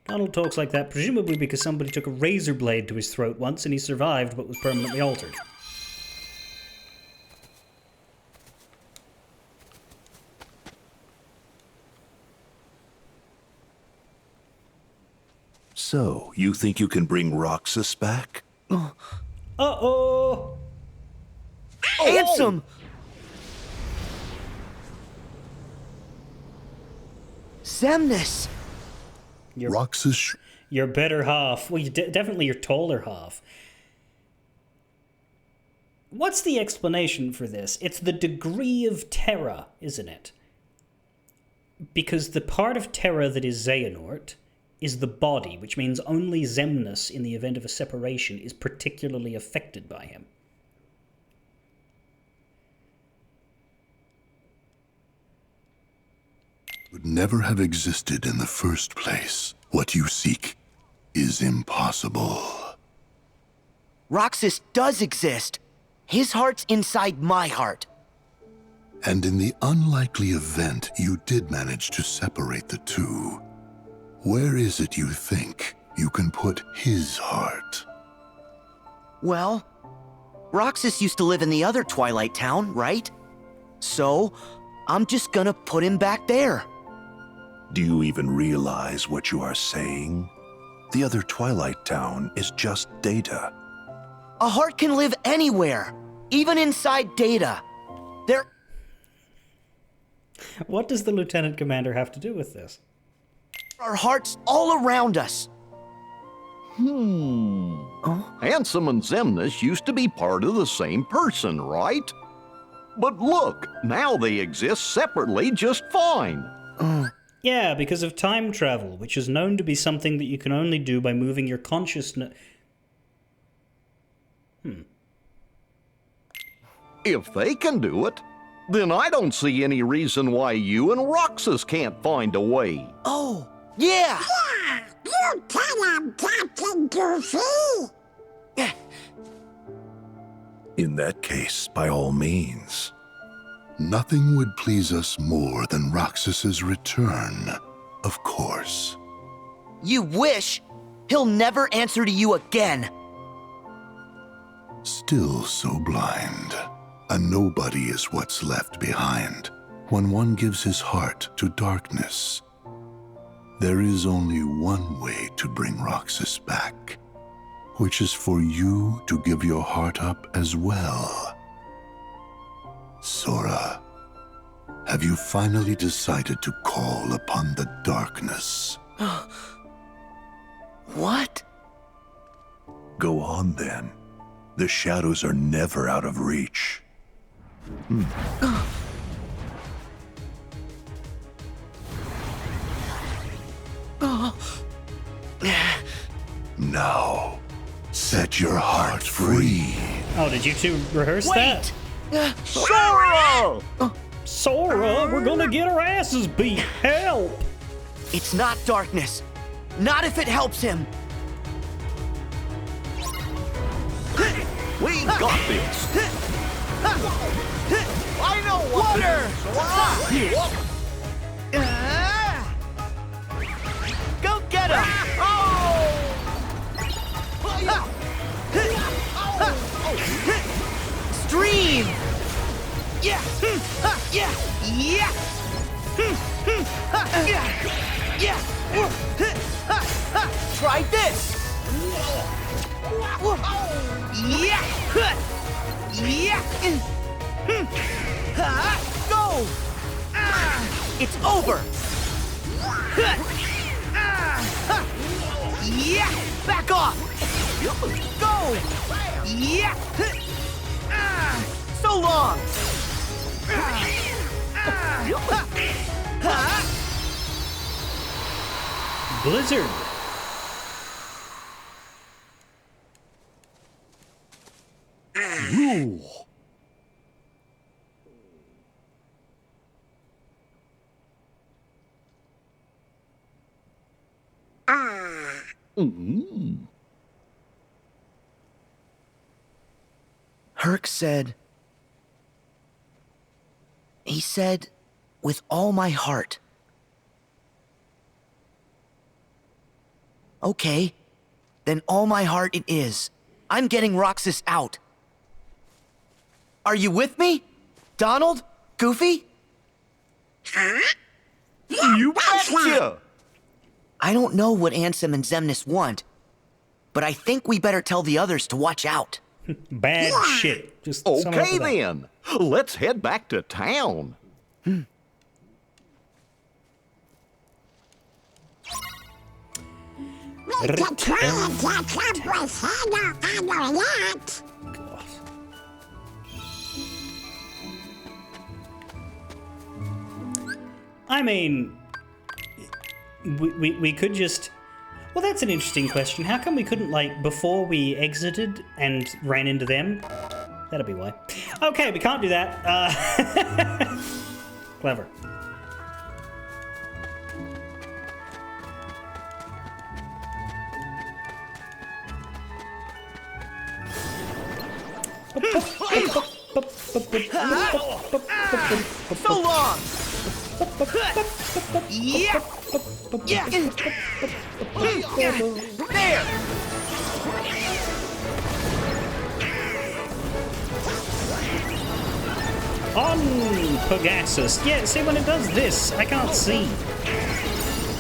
Donald talks like that presumably because somebody took a razor blade to his throat once and he survived but was permanently altered. So, you think you can bring Roxas back? Uh-oh! Ansem! Xemnas! Roxas? Your better half. Well, definitely your taller half. What's the explanation for this? It's the degree of Terra, isn't it? Because the part of Terra that is Xehanort is the body, which means only Xemnas, in the event of a separation, is particularly affected by him. Would never have existed in the first place. What you seek is impossible. Roxas does exist. His heart's inside my heart. And in the unlikely event you did manage to separate the two, where is it you think you can put his heart? Well, Roxas used to live in the other Twilight Town, right? So, I'm just gonna put him back there. Do you even realize what you are saying? The other Twilight Town is just data. A heart can live anywhere, even inside data. There... What does the Lieutenant Commander have to do with this? Our hearts all around us. Ansem and Xemnas used to be part of the same person, right? But look, now they exist separately just fine. Yeah, because of time travel, which is known to be something that you can only do by moving your consciousness... If they can do it, then I don't see any reason why you and Roxas can't find a way. Oh, yeah! Yeah, you tell him, Captain Goofy! In that case, by all means. Nothing would please us more than Roxas's return, of course. You wish? He'll never answer to you again. Still so blind. A nobody is what's left behind when one gives his heart to darkness. There is only one way to bring Roxas back, which is for you to give your heart up as well. Sora, have you finally decided to call upon the darkness? What? Go on then. The shadows are never out of reach. Now, set your heart free. Oh, did you two rehearse that? Sora! Sora, we're gonna get our asses beat. Help! It's not darkness. Not if it helps him. We got this. I know water. Go get him! Stream! Yeah! Yeah! Yeah! Yeah! Try this! Yeah! Yeah! Go! It's over! Yeah! Back off! Go! Yeah! So long! Blizzard. Ooh. Herc said... He said, with all my heart. Okay, then all my heart it is. I'm getting Roxas out. Are you with me? Donald? Goofy? You betcha! I don't know what Ansem and Xemnas want, but I think we better tell the others to watch out. Bad shit. Just sum it up Okay with that. then, let's head back to town. We could try and catch up with Hannah and Ornette. I mean, we could just... Well, that's an interesting question. How come we couldn't, like, before we exited and ran into them? That'll be why. Okay, we can't do that. Clever. So long! Yeah! Yeah! There! On Pegasus. Yeah, see, when it does this, I can't see.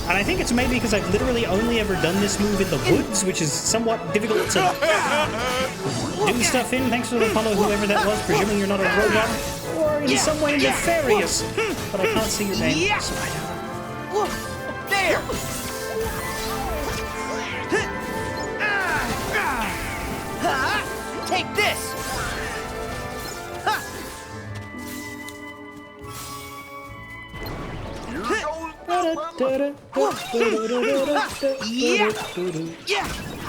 And I think it's maybe because I've literally only ever done this move in the woods, which is somewhat difficult to do stuff in, thanks to the follow whoever that was, presuming you're not a robot, or in some way nefarious. But I can't see your name, so I don't. There! Take this!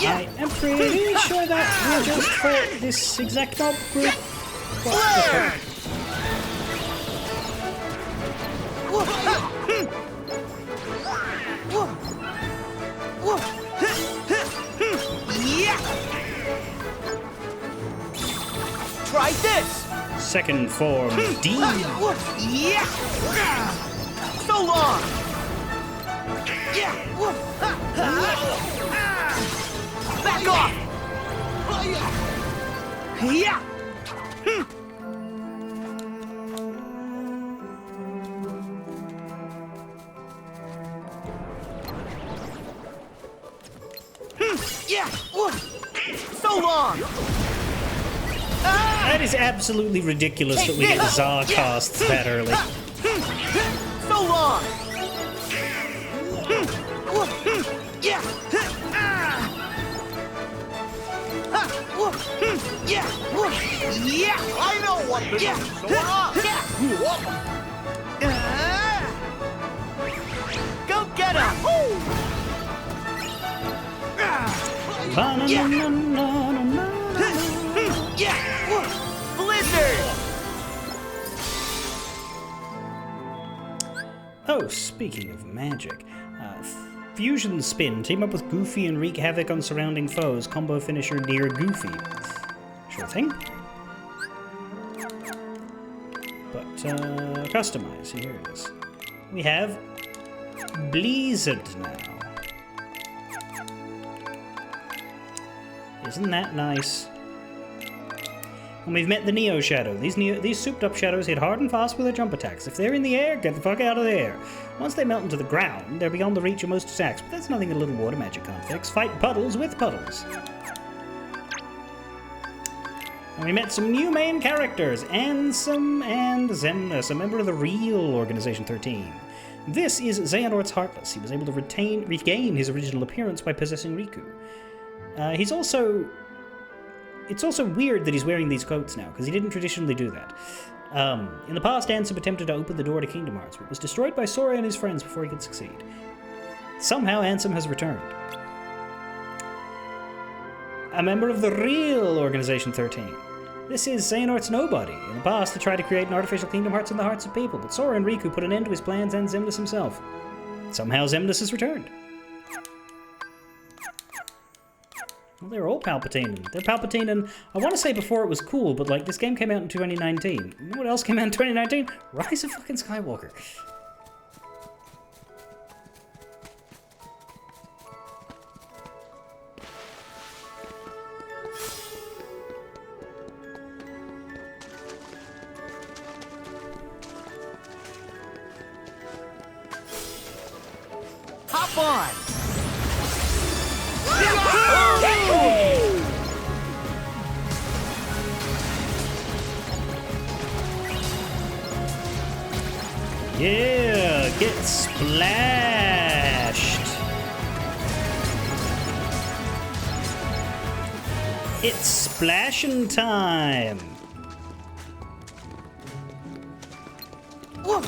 I am pretty sure that we'll just for this exact mob group. Try this! Second form D. Yeah! So long! Yeah! Back off! Yeah! long! That is absolutely ridiculous that we get Zarcasts that early. So long! Yeah! Yeah! Yeah! I know what to do! Go get him! Blizzard! Oh, speaking of magic, Fusion Spin. Team up with Goofy and wreak havoc on surrounding foes. Combo finisher near Goofy. Sure thing. But, customize. Here it is. We have Blizzard now. Isn't that nice? And we've met the Neo Shadow. These souped-up shadows hit hard and fast with their jump attacks. If they're in the air, get the fuck out of the air. Once they melt into the ground, they're beyond the reach of most attacks, but that's nothing a little water magic can't fix. Fight puddles with puddles. And we met some new main characters, Ansem and Xemnas, a member of the real Organization 13. This is Xehanort's Heartless. He was able to regain his original appearance by possessing Riku. It's also weird that he's wearing these coats now, because he didn't traditionally do that. In the past, Ansem attempted to open the door to Kingdom Hearts, but was destroyed by Sora and his friends before he could succeed. Somehow, Ansem has returned. A member of the real Organization 13. This is Xehanort's Nobody. In the past, he tried to create an artificial Kingdom Hearts in the hearts of people, but Sora and Riku put an end to his plans and Xemnas himself. Somehow, Xemnas has returned. Well, they're all Palpatine. They're Palpatine, and I want to say before it was cool, but like this game came out in 2019. You know what else came out in 2019? Rise of fucking Skywalker. Hop on! Yeah, get splashed. It's splashing time. Well,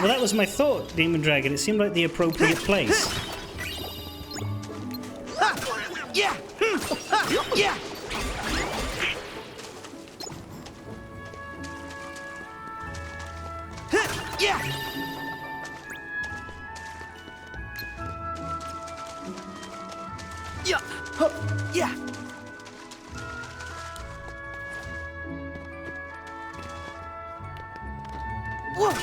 Well, that was my thought, Demon Dragon. It seemed like the appropriate place. Yeah! Yeah! Yeah! Yeah! Yeah! Whoa!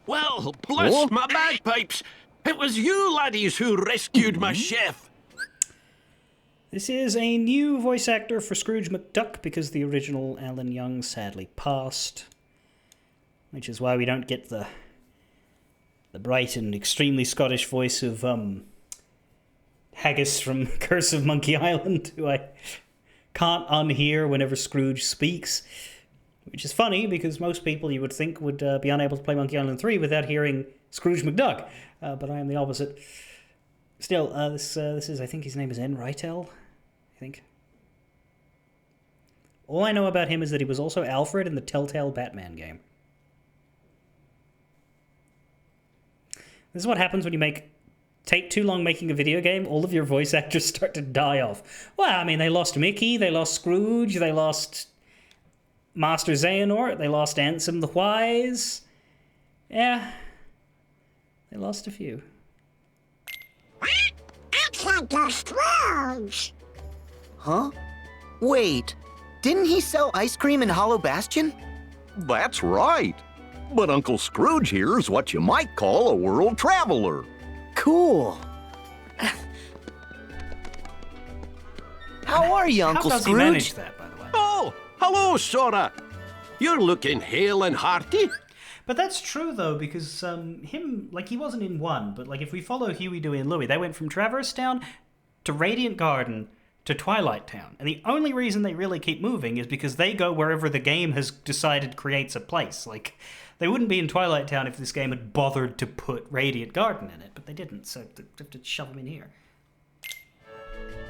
Well, bless my bagpipes! It was you laddies who rescued my chef. This is a new voice actor for Scrooge McDuck because the original Alan Young sadly passed. Which is why we don't get the bright and extremely Scottish voice of Haggis from Curse of Monkey Island, who I can't unhear whenever Scrooge speaks. Which is funny, because most people you would think would be unable to play Monkey Island 3 without hearing Scrooge McDuck. But I am the opposite. Still, this is, I think his name is N. Rytel, I think. All I know about him is that he was also Alfred in the Telltale Batman game. This is what happens when you take too long making a video game. All of your voice actors start to die off. Well, I mean, they lost Mickey, they lost Scrooge, they lost Master Xehanort, they lost Ansem the Wise. Yeah, they lost a few. I can't go Scrooge. Huh? Wait, didn't he sell ice cream in Hollow Bastion? That's right. But Uncle Scrooge here is what you might call a world traveler. Cool. How are you, Uncle How does Scrooge? he manage that, by the way? Oh, hello, Sora. You're looking hale and hearty. But that's true, though, because he wasn't in 1, but, like, if we follow Huey, Dewey, and Louie, they went from Traverse Town to Radiant Garden to Twilight Town. And the only reason they really keep moving is because they go wherever the game has decided creates a place. Like, they wouldn't be in Twilight Town if this game had bothered to put Radiant Garden in it, but they didn't, so they have to shove them in here.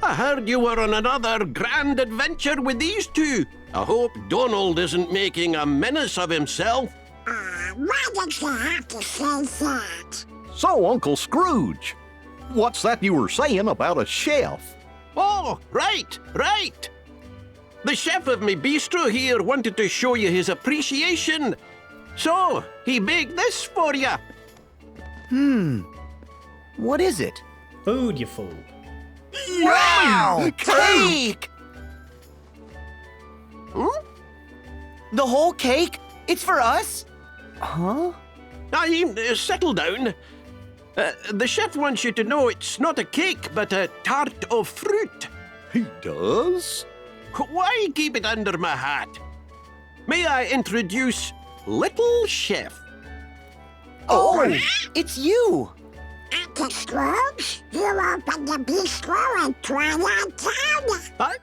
I heard you were on another grand adventure with these two. I hope Donald isn't making a menace of himself. Why did you have to say that? So, Uncle Scrooge, what's that you were saying about a chef? Oh, right. The chef of my bistro here wanted to show you his appreciation. So, he baked this for you. What is it? Food, you fool. Wow! Cake! The whole cake? It's for us? Huh? Settle down. The chef wants you to know it's not a cake, but a tart of fruit. He does? Why keep it under my hat? May I introduce Little Chef? Oh, it's you! Uncle Scrooge, you opened the bistro in Twilight Town.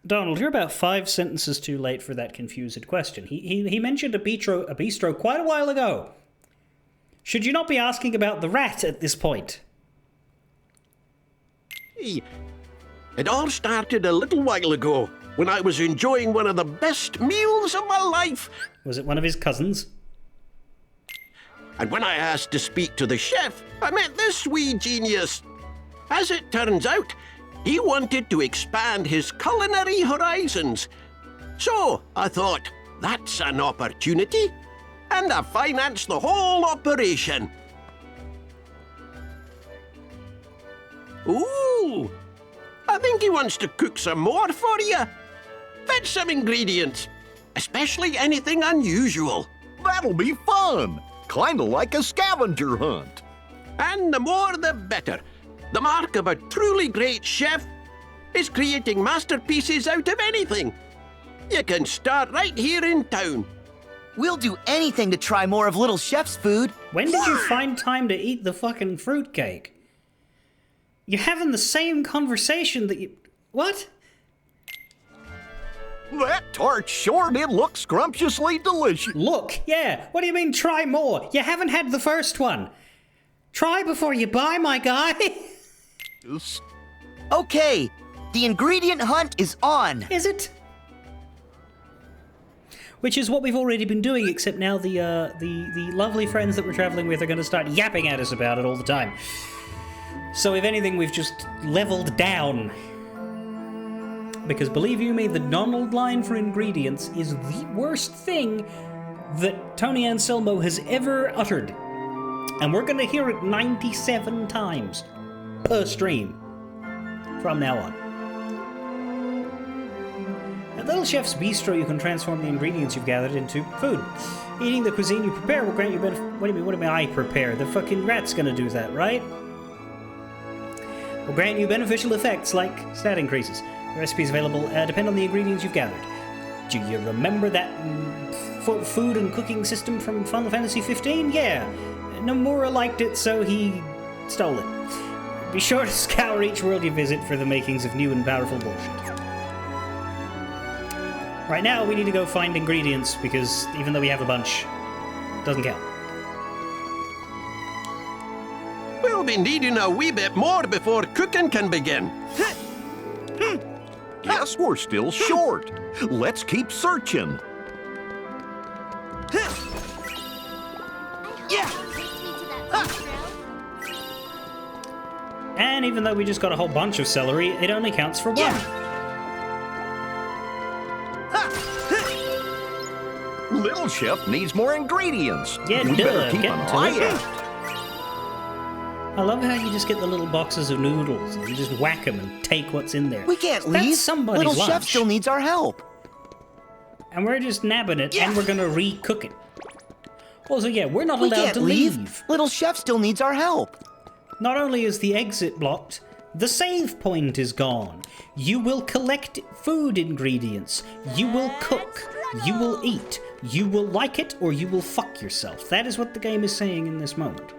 Donald, you're about 5 sentences too late for that confused question. He mentioned a bistro quite a while ago. Should you not be asking about the rat at this point? It all started a little while ago when I was enjoying one of the best meals of my life. Was it one of his cousins? And when I asked to speak to the chef, I met this wee genius. As it turns out, he wanted to expand his culinary horizons. So I thought, that's an opportunity. And I financed the whole operation. Ooh, I think he wants to cook some more for you. Fetch some ingredients, especially anything unusual. That'll be fun. Kinda like a scavenger hunt. And the more the better. The mark of a truly great chef is creating masterpieces out of anything. You can start right here in town. We'll do anything to try more of Little Chef's food. When did you find time to eat the fucking fruitcake? You're having the same conversation that you... What? That tart sure did look scrumptiously delicious. Look, yeah. What do you mean try more? You haven't had the first one. Try before you buy, my guy. Okay, the ingredient hunt is on. Is it? Which is what we've already been doing, except now the lovely friends that we're traveling with are going to start yapping at us about it all the time. So if anything, we've just leveled down. Because believe you me, the Donald line for ingredients is the worst thing that Tony Anselmo has ever uttered. And we're going to hear it 97 times per stream from now on. At Little Chef's Bistro, you can transform the ingredients you've gathered into food. Eating the cuisine you prepare will grant you What do you mean I prepare? The fucking rat's gonna do that, right? Will grant you beneficial effects like stat increases. The recipes available depend on the ingredients you've gathered. Do you remember that food and cooking system from Final Fantasy 15? Yeah. Nomura liked it, so he stole it. Be sure to scour each world you visit for the makings of new and powerful bullshit. Right now, we need to go find ingredients, because even though we have a bunch, it doesn't count. We'll be needing a wee bit more before cooking can begin. Guess we're still short. Let's keep searching. And even though we just got a whole bunch of celery, it only counts for one. Little Chef needs more ingredients. Yeah, we better keep an eye out. I love how you just get the little boxes of noodles and you just whack them and take what's in there. We can't That's leave. somebody's Little lunch. Chef still needs our help. And we're just nabbing it and we're gonna re-cook it. Also, yeah, we're not We allowed can't to leave. Little Chef still needs our help. Not only is the exit blocked, the save point is gone. You will collect food ingredients. You will cook. You will eat. You will like it or you will fuck yourself. That is what the game is saying in this moment.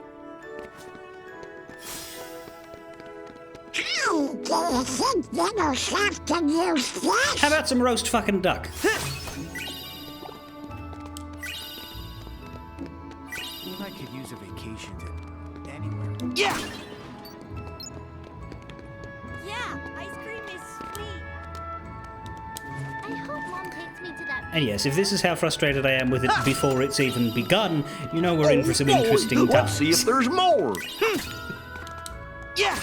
Do you think little chef can use fish? How about some roast fucking duck? I could use a vacation to anywhere. Yeah! Yeah, ice cream is sweet. I hope Mom takes me to that. And yes, if this is how frustrated I am with it before it's even begun, you know we're in for some interesting times. Let's see if there's more. Yeah!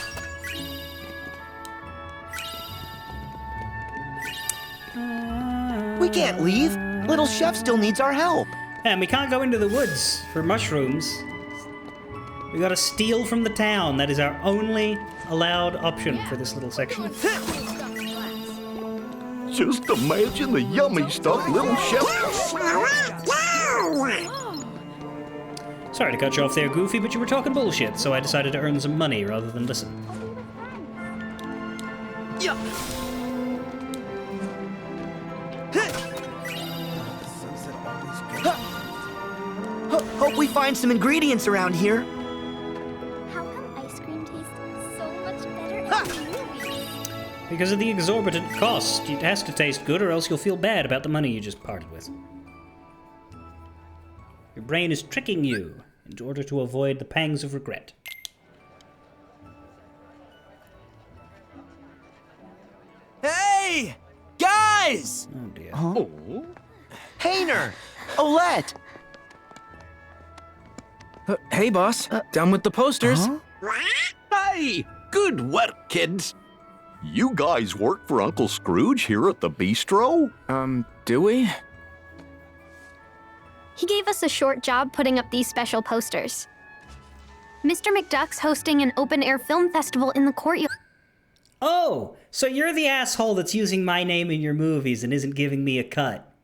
We can't leave. Little Chef still needs our help. And we can't go into the woods for mushrooms. We gotta steal from the town. That is our only allowed option for this little section. Just imagine the yummy stuff Little Chef... Sorry to cut you off there, Goofy, but you were talking bullshit, so I decided to earn some money rather than listen. Yeah! Hope we find some ingredients around here. How come ice cream tastes so much better in the movies? Because of the exorbitant cost. It has to taste good or else you'll feel bad about the money you just parted with. Your brain is tricking you in order to avoid the pangs of regret. Hey! Guys! Oh dear. Oh. Hayner! Olette! Hey, boss. Done with the posters. Hey, good work, kids. You guys work for Uncle Scrooge here at the bistro? Do we? He gave us a short job putting up these special posters. Mr. McDuck's hosting an open-air film festival in the courtyard. Oh, so you're the asshole that's using my name in your movies and isn't giving me a cut.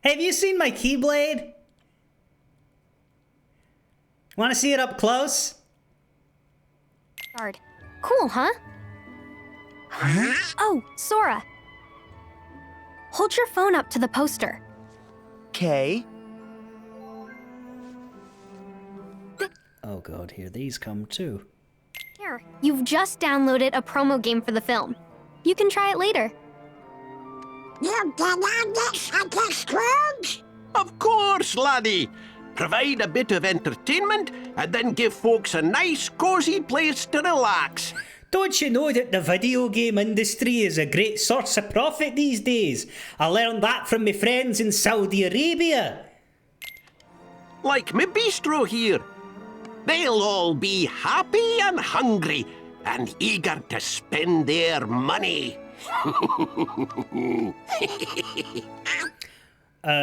Hey, have you seen my Keyblade? Want to see it up close? Cool, huh? Oh, Sora. Hold your phone up to the poster. Okay. Oh god, here these come too. Here, you've just downloaded a promo game for the film. You can try it later. You did this, Uncle Scrooge? Of course, laddie. Provide a bit of entertainment and then give folks a nice, cozy place to relax. Don't you know that the video game industry is a great source of profit these days? I learned that from my friends in Saudi Arabia. Like my bistro here. They'll all be happy and hungry and eager to spend their money.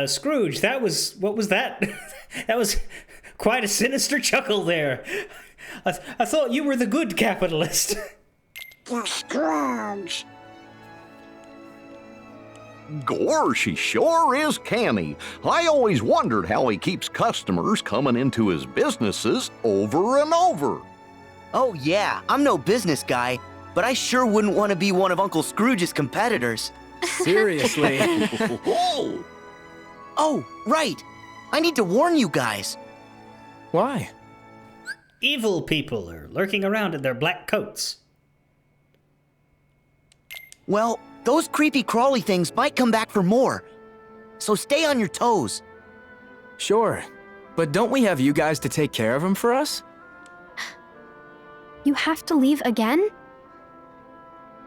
Scrooge, what was that? That was quite a sinister chuckle there. I thought you were the good capitalist. The Scrooge. Gorsh, he sure is canny. I always wondered how he keeps customers coming into his businesses over and over. Oh yeah, I'm no business guy, but I sure wouldn't want to be one of Uncle Scrooge's competitors. Seriously. Oh, right. I need to warn you guys. Why? Evil people are lurking around in their black coats. Well, those creepy crawly things might come back for more. So stay on your toes. Sure. But don't we have you guys to take care of them for us? You have to leave again?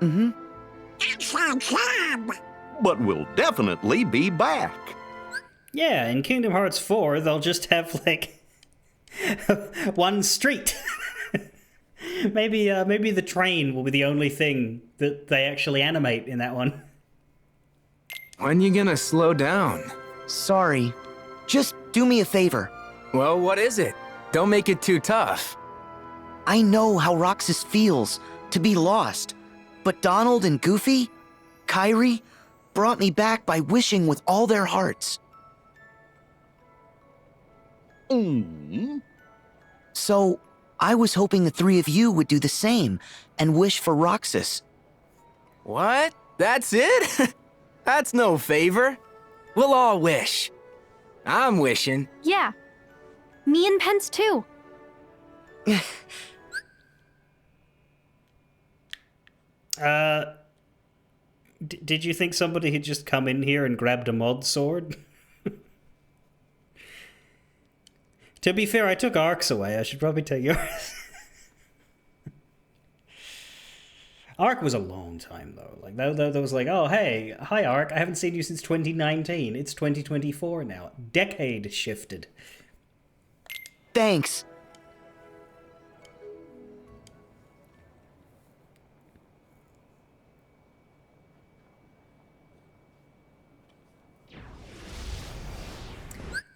Mm-hmm. That's our job. But we'll definitely be back. Yeah, in Kingdom Hearts 4, they'll just have, like, one street. Maybe the train will be the only thing that they actually animate in that one. When you gonna slow down? Sorry. Just do me a favor. Well, what is it? Don't make it too tough. I know how Roxas feels to be lost, but Donald and Goofy, Kairi, brought me back by wishing with all their hearts. So, I was hoping the three of you would do the same and wish for Roxas. What? That's it? That's no favor. We'll all wish. I'm wishing. Yeah. Me and Pence, too. Did you think somebody had just come in here and grabbed a mod sword? To be fair, I took Ark's away. I should probably take yours. Ark was a long time, though. Like, that was like, oh, hey, hi, Ark. I haven't seen you since 2019. It's 2024 now. Decade shifted. Thanks.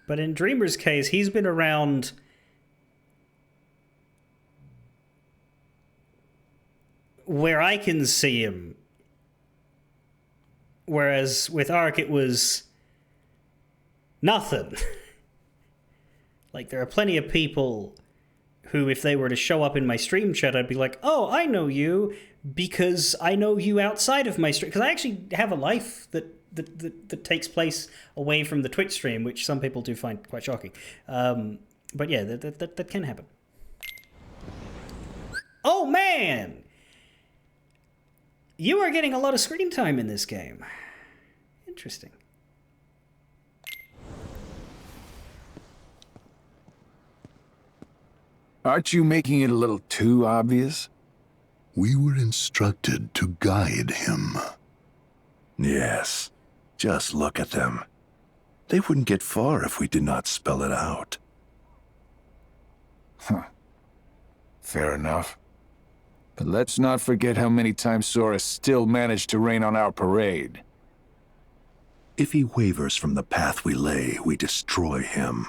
But in Dreamer's case, he's been around where I can see him. Whereas with Ark, it was nothing. Like, there are plenty of people who, if they were to show up in my stream chat, I'd be like, oh, I know you because I know you outside of my stream. Because I actually have a life that takes place away from the Twitch stream, which some people do find quite shocking. But yeah, that can happen. Oh, man! You are getting a lot of screen time in this game. Interesting. Aren't you making it a little too obvious? We were instructed to guide him. Yes. Just look at them. They wouldn't get far if we did not spell it out. Huh. Fair enough. But let's not forget how many times Sora still managed to rain on our parade. If he wavers from the path we lay, we destroy him.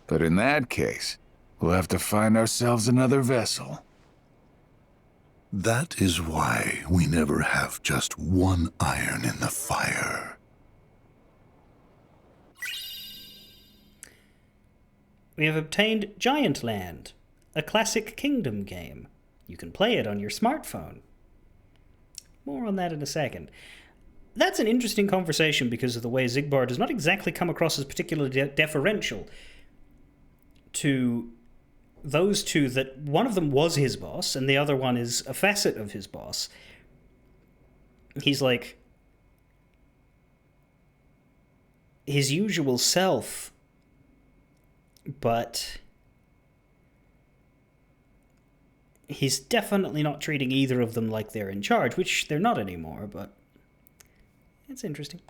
But in that case, we'll have to find ourselves another vessel. That is why we never have just one iron in the fire. We have obtained Giant Land, a classic Kingdom game. You can play it on your smartphone. More on that in a second. That's an interesting conversation because of the way Xigbar does not exactly come across as particularly deferential to those two, that one of them was his boss and the other one is a facet of his boss. He's like his usual self, but he's definitely not treating either of them like they're in charge, which they're not anymore, but it's interesting.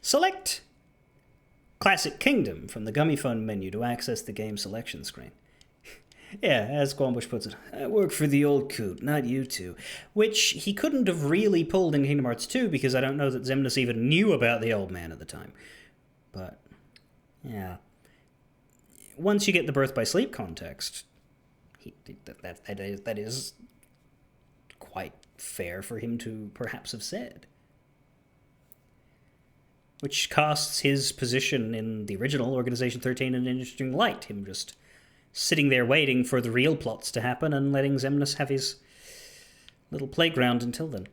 Select Classic Kingdom from the Gummy Phone menu to access the game selection screen. Yeah, as Gwambush puts it, I work for the old coot, not you two. Which he couldn't have really pulled in Kingdom Hearts 2 because I don't know that Xemnas even knew about the old man at the time. But, yeah. Once you get the Birth by Sleep context, that is quite fair for him to perhaps have said. Which casts his position in the original Organization 13 in an interesting light. Him just sitting there waiting for the real plots to happen and letting Xemnas have his little playground until then.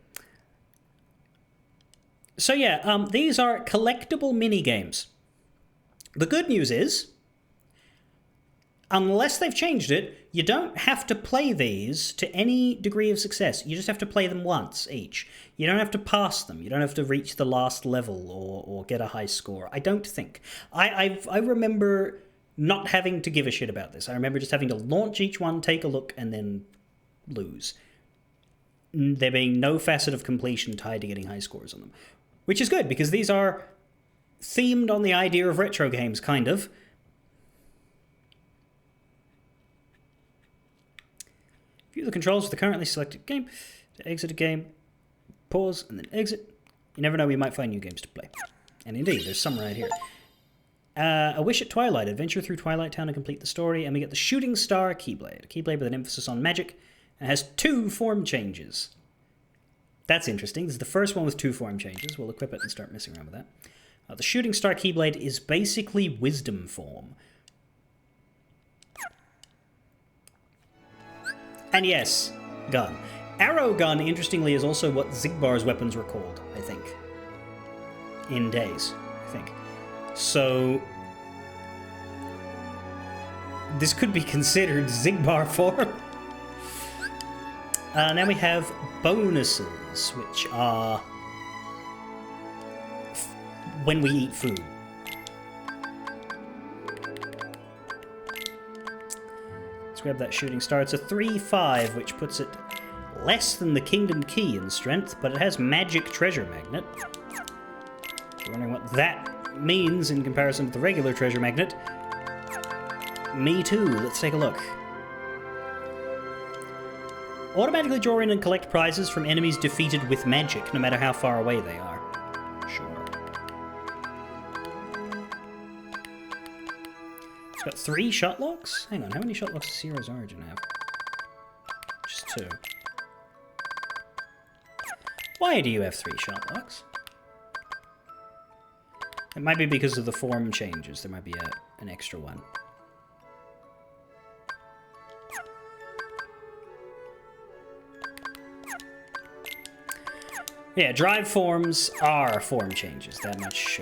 So yeah, these are collectible mini-games. The good news is, unless they've changed it, you don't have to play these to any degree of success. You just have to play them once each. You don't have to pass them. You don't have to reach the last level or get a high score. I don't think. I remember not having to give a shit about this. I remember just having to launch each one, take a look, and then lose. There being no facet of completion tied to getting high scores on them. Which is good, because these are themed on the idea of retro games, kind of. View the controls of the currently selected game. To exit a game, pause, and then exit. You never know, we might find new games to play. And indeed, there's some right here. A Wish at Twilight. Adventure through Twilight Town and complete the story. And we get the Shooting Star Keyblade. A Keyblade with an emphasis on magic. And it has 2 form changes. That's interesting. This is the first one with 2 form changes. We'll equip it and start messing around with that. The Shooting Star Keyblade is basically Wisdom form. And yes, gun. Arrow gun, interestingly, is also what Xigbar's weapons were called, I think. In Days, I think. So this could be considered Xigbar form. Now we have bonuses, which are when we eat food. Let's grab that shooting star. It's a 3-5, which puts it less than the Kingdom Key in strength, but it has magic treasure magnet. If you're wondering what that means in comparison to the regular treasure magnet, me too. Let's take a look. Automatically draw in and collect prizes from enemies defeated with magic, no matter how far away they are. Sure. It's got 3 shot locks? Hang on, how many shot locks does Hero's Origin have? Just 2. Why do you have 3 shot locks? It might be because of the form changes. There might be an extra one. Yeah, drive forms are form changes. That much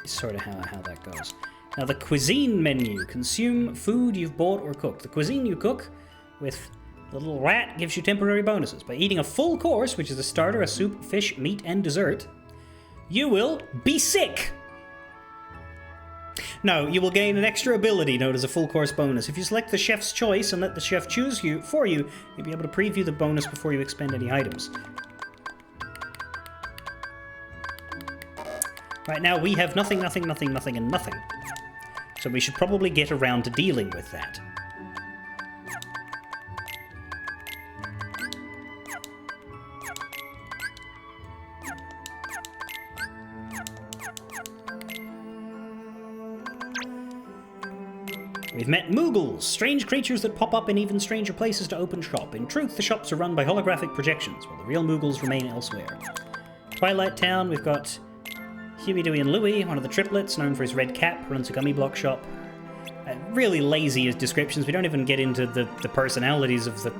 is sort of how that goes. Now the cuisine menu. Consume food you've bought or cooked. The cuisine you cook with the little rat gives you temporary bonuses. By eating a full course, which is a starter, a soup, fish, meat, and dessert, you will be sick. No, you will gain an extra ability known as a full course bonus. If you select the chef's choice and let the chef choose for you, you'll be able to preview the bonus before you expend any items. Right now we have nothing, nothing, nothing, nothing, and nothing. So we should probably get around to dealing with that. We've met Moogles, strange creatures that pop up in even stranger places to open shop. In truth, the shops are run by holographic projections, while the real Moogles remain elsewhere. Twilight Town, we've got Huey, Dewey, and Louie, one of the triplets, known for his red cap, runs a gummy block shop. Really lazy as descriptions. We don't even get into the personalities of the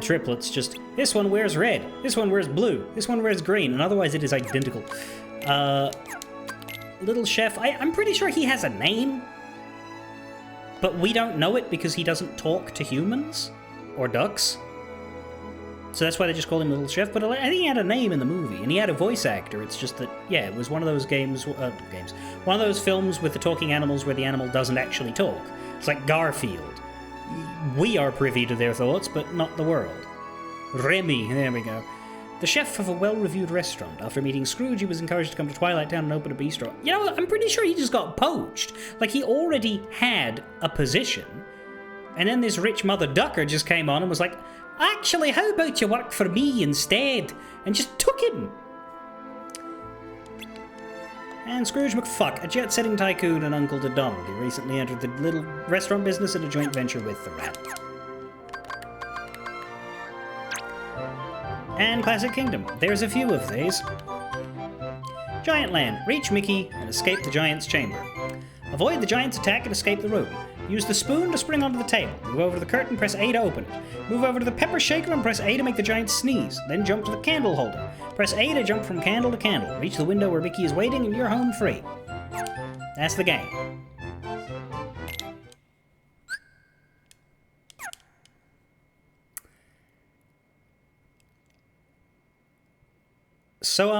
triplets. Just, this one wears red, this one wears blue, this one wears green, and otherwise it is identical. Little Chef, I'm pretty sure he has a name. But we don't know it because he doesn't talk to humans or ducks. So that's why they just call him Little Chef. But I think he had a name in the movie, and he had a voice actor. It's just that, yeah, it was one of those one of those films with the talking animals where the animal doesn't actually talk. It's like Garfield. We are privy to their thoughts, but not the world. Remy, there we go. The chef of a well-reviewed restaurant. After meeting Scrooge, he was encouraged to come to Twilight Town and open a bistro. You know, I'm pretty sure he just got poached. Like, he already had a position, and then this rich mother ducker just came on and was like, actually, how about you work for me instead? And just took him. And Scrooge McFuck, a jet-setting tycoon and uncle to Donald. He recently entered the little restaurant business in a joint venture with the rat. And Classic Kingdom. There's a few of these. Giant Land. Reach Mickey and escape the Giant's chamber. Avoid the Giant's attack and escape the room. Use the spoon to spring onto the table. Move over to the curtain, press A to open it. Move over to the pepper shaker and press A to make the Giant sneeze. Then jump to the candle holder. Press A to jump from candle to candle. Reach the window where Mickey is waiting and you're home free. That's the game. So,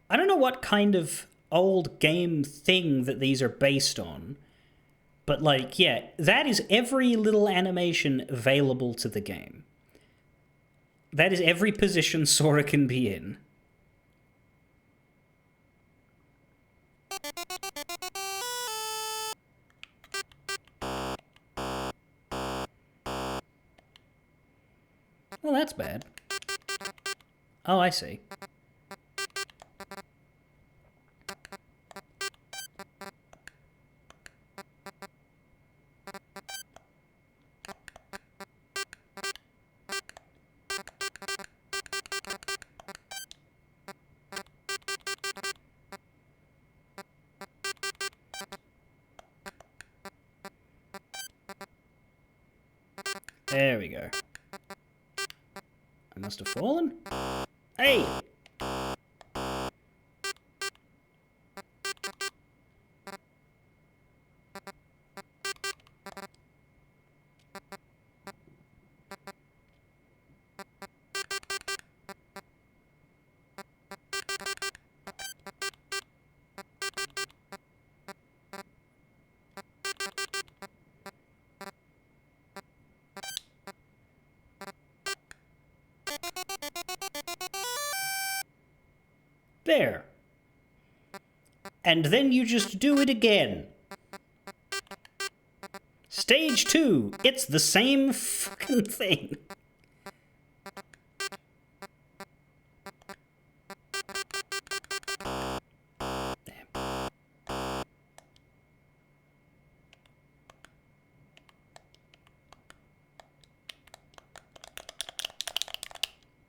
I don't know what kind of old game thing that these are based on, but, like, yeah, that is every little animation available to the game. That is every position Sora can be in. Well, that's bad. Oh, I see. There we go. I must have fallen. Hey! There. And then you just do it again. Stage 2. It's the same fucking thing.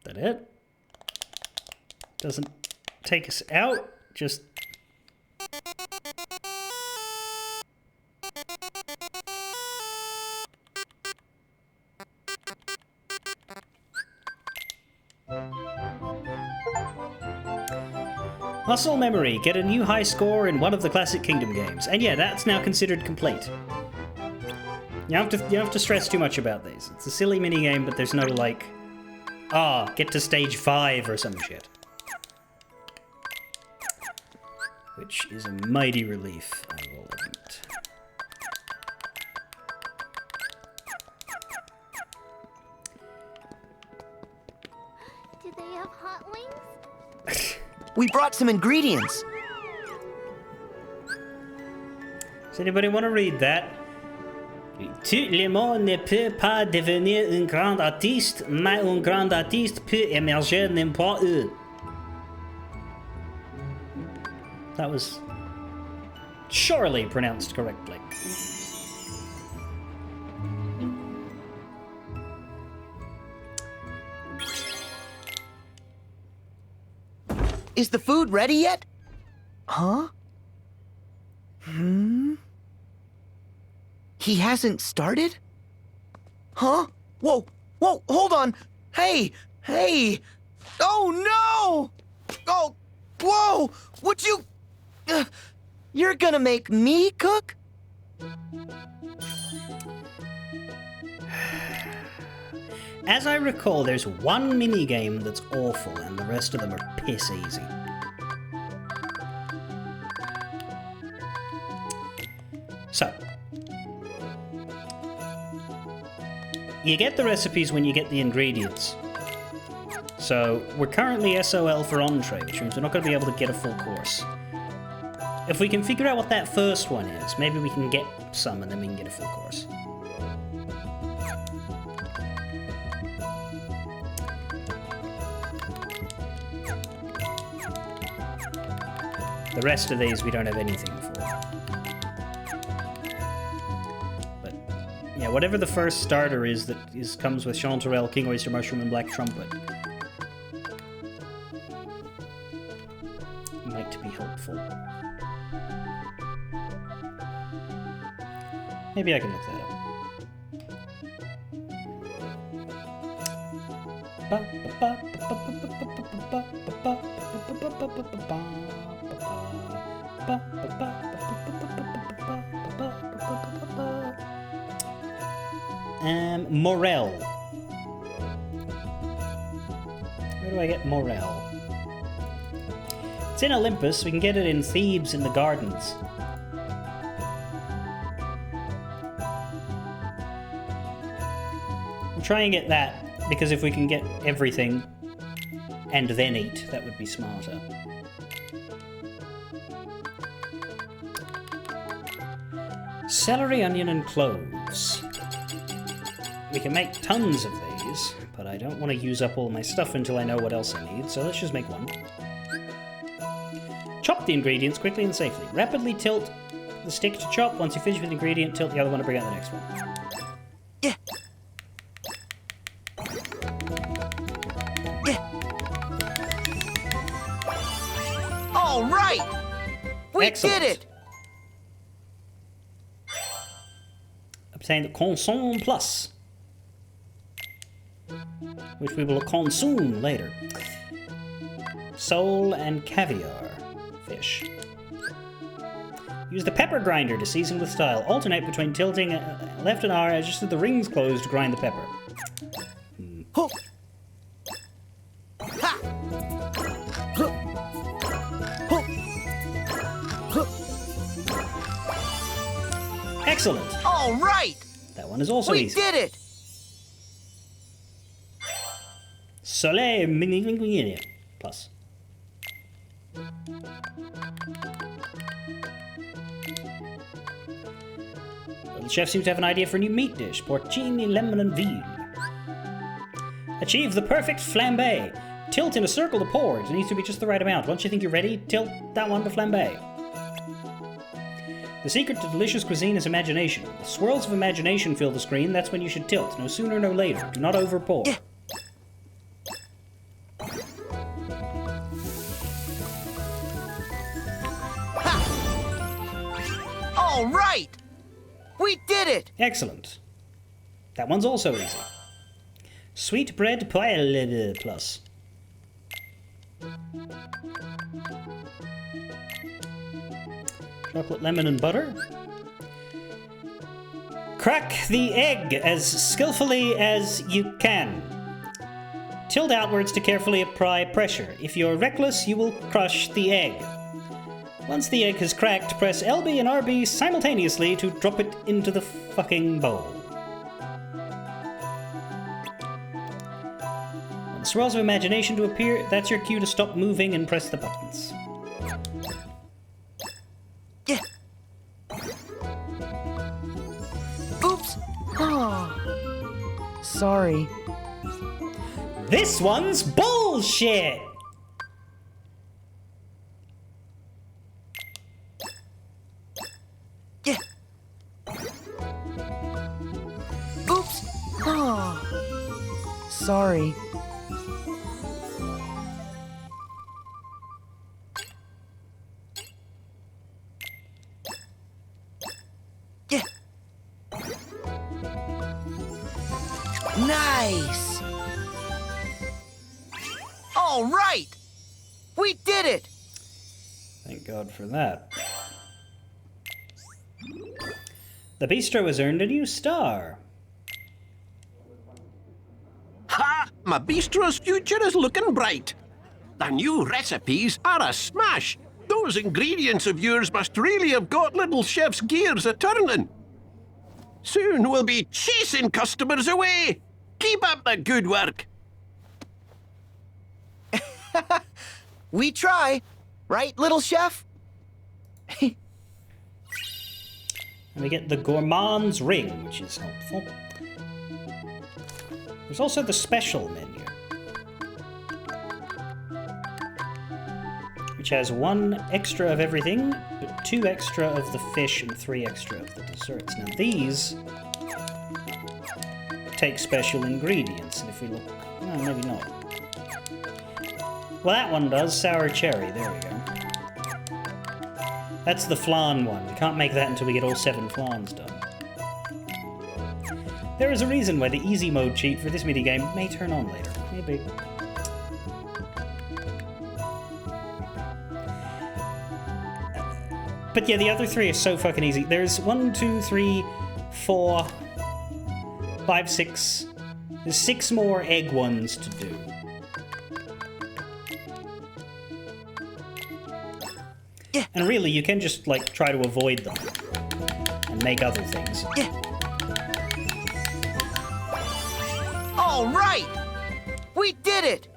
That it? Doesn't take us out, just... Muscle memory. Get a new high score in one of the classic Kingdom games. And yeah, that's now considered complete. You don't have to stress too much about these. It's a silly minigame, but there's no, like... get to stage 5 or some shit. Which is a mighty relief, I will admit. Do they have hot wings? We brought some ingredients. Does anybody want to read that? Tout le monde ne peut pas devenir un grand artiste, mais un grand artiste peut émerger n'importe où. That was surely pronounced correctly. Is the food ready yet? Huh? He hasn't started? Huh? Whoa, whoa, hold on! Hey, hey! Oh no! Oh, whoa! Would you... you're gonna make me cook? As I recall, there's one minigame that's awful and the rest of them are piss easy. So, you get the recipes when you get the ingredients. So, we're currently SOL for entree, which means we're not going to be able to get a full course. If we can figure out what that first one is, maybe we can get some and then we can get a full course. The rest of these we don't have anything for. But yeah, whatever the first starter is that comes with Chanterelle, King Oyster Mushroom, and Black Trumpet might be helpful. Maybe I can look that up. Morel. Where do I get Morel? It's in Olympus. We can get it in Thebes in the gardens. We'll try and get that, because if we can get everything and then eat, that would be smarter. Celery, onion, and cloves. We can make tons of these, but I don't want to use up all my stuff until I know what else I need, so let's just make one. Chop the ingredients quickly and safely. Rapidly tilt the stick to chop. Once you finish with the ingredient, tilt the other one to bring out the next one. Yeah. Yeah. All right! We Excellent. did it! Obtain the Consomme Plus. which we will consume later. Sole and caviar fish. Use the pepper grinder to season with style. Alternate between tilting left and R just as the rings close to grind the pepper. Excellent. All right. That one is also we easy. We did it. Soleil plus. The chef seems to have an idea for a new meat dish. Porcini, lemon, and veal. Achieve the perfect flambe. Tilt in a circle to pour. It needs to be just the right amount. Once you think you're ready, tilt that one to flambe. The secret to delicious cuisine is imagination. The swirls of imagination fill the screen. That's when you should tilt. No sooner, no later. Do not over pour. Yeah. All right! We did it! Excellent. That one's also easy. Sweet bread poêle plus. Chocolate, lemon, and butter. Crack the egg as skillfully as you can. Tilt outwards to carefully apply pressure. If you're reckless, you will crush the egg. Once the egg has cracked, press LB and RB simultaneously to drop it into the fucking bowl. When the swirls of imagination to appear, that's your cue to stop moving and press the buttons. Yeah. Oops. Oh. Sorry. This one's bullshit! Yeah. Oops. Oh. Sorry. Yeah. Nice. All right. We did it. Thank God for that. The bistro has earned a new star. Ha! My bistro's future is looking bright. The new recipes are a smash. Those ingredients of yours must really have got little chef's gears a-turning. Soon we'll be chasing customers away. Keep up the good work. We try. Right, little chef? And we get the Gourmand's Ring, which is helpful. There's also the special menu, which has 1 extra of everything, but 2 extra of the fish and 3 extra of the desserts. Now these take special ingredients, and if we look... Oh, maybe not. Well, that one does. Sour cherry. There we go. That's the flan one. We can't make that until we get all 7 flans done. There is a reason why the easy mode cheat for this minigame may turn on later. Maybe. But yeah, the other 3 are so fucking easy. There's 1, 2, 3, 4, 5, 6. There's 6 more egg ones to do. Yeah. And really, you can just, like, try to avoid them and make other things. Yeah. All right! We did it!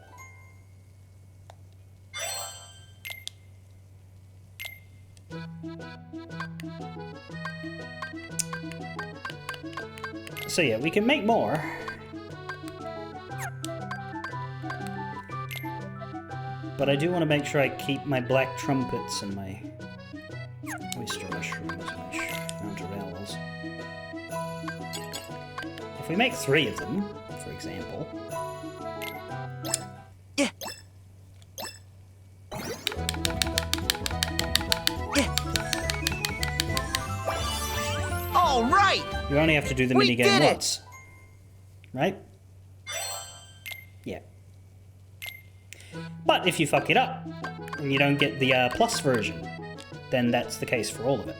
So yeah, we can make more. But I do want to make sure I keep my black trumpets and my oyster mushrooms and my mountarells. If we make 3 of them, for example... Yeah. Yeah. All right! You only have to do the minigame once. Right? Yeah. But if you fuck it up, and you don't get the plus version, then that's the case for all of it.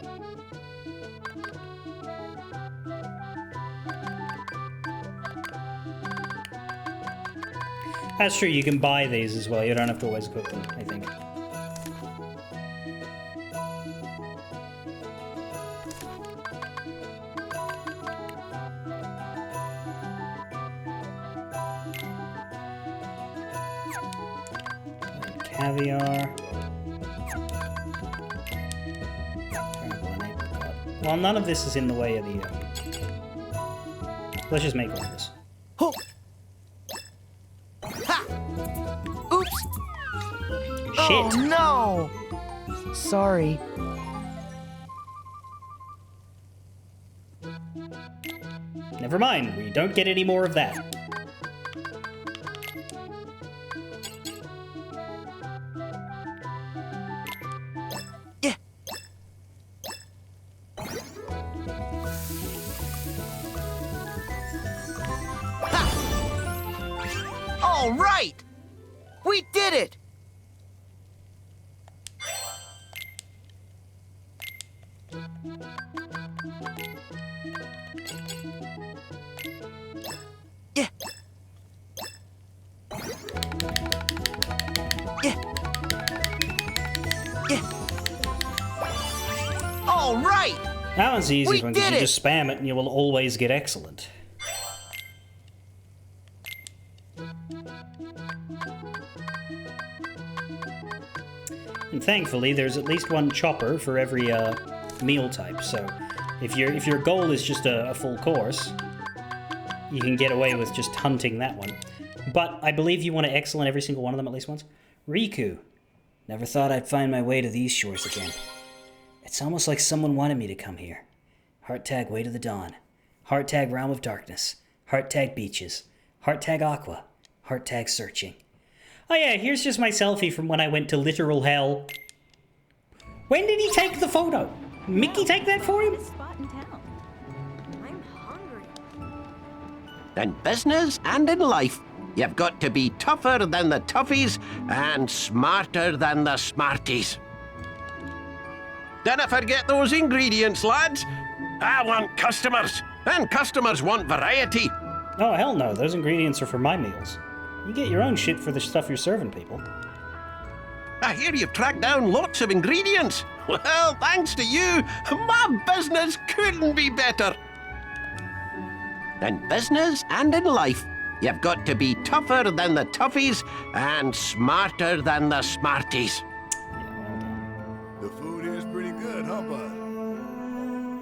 That's true, you can buy these as well, you don't have to always cook them, I think. Caviar. Well, none of this is in the way of the... Let's just make all of this. Oh. Ha! Oops! Shit! Oh, no! Sorry. Never mind, we don't get any more of that. All right! We did it! Yeah. Yeah. Yeah. All right! That one's the easiest one, because did you it! just spam it and you will always get excellent. And thankfully, there's at least one chopper for every meal type, so if your goal is just a full course, you can get away with just hunting that one. But I believe you want to excellent every single one of them at least once. Riku. Never thought I'd find my way to these shores again. It's almost like someone wanted me to come here. Heart tag Way to the Dawn. Heart tag Realm of Darkness. Heart tag Beaches. Heart tag Aqua. Heart tag Searching. Oh yeah, here's just my selfie from when I went to literal hell. When did he take the photo? Mickey take that for him? In business and in life, you've got to be tougher than the toughies and smarter than the smarties. Don't forget those ingredients, lads. I want customers, and customers want variety. Oh, hell no. Those ingredients are for my meals. You get your own shit for the stuff you're serving people. I hear you've tracked down lots of ingredients. Well, thanks to you, my business couldn't be better. In business and in life, you've got to be tougher than the toughies and smarter than the smarties. The food here's pretty good, huh, bud?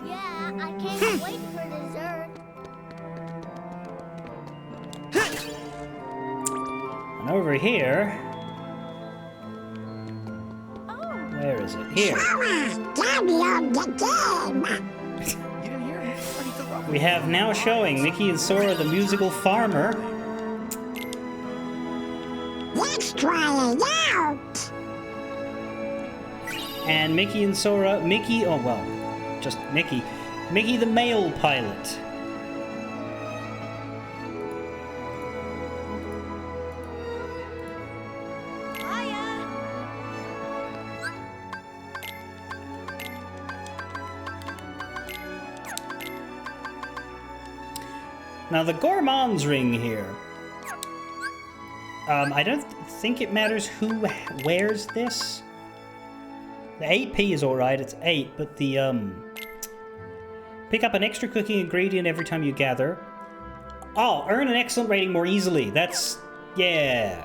Yeah, I can't wait for dessert. And over here... Where is it? Here. We have now showing Mickey and Sora the musical farmer. Let's try it out. And Mickey and Sora... Mickey... Oh, well. Just Mickey. Mickey the male pilot. Now, the Gourmand's ring here. I don't think it matters who wears this. The 8p is alright, it's 8, but the, pick up an extra cooking ingredient every time you gather. Oh, earn an excellent rating more easily. That's... yeah.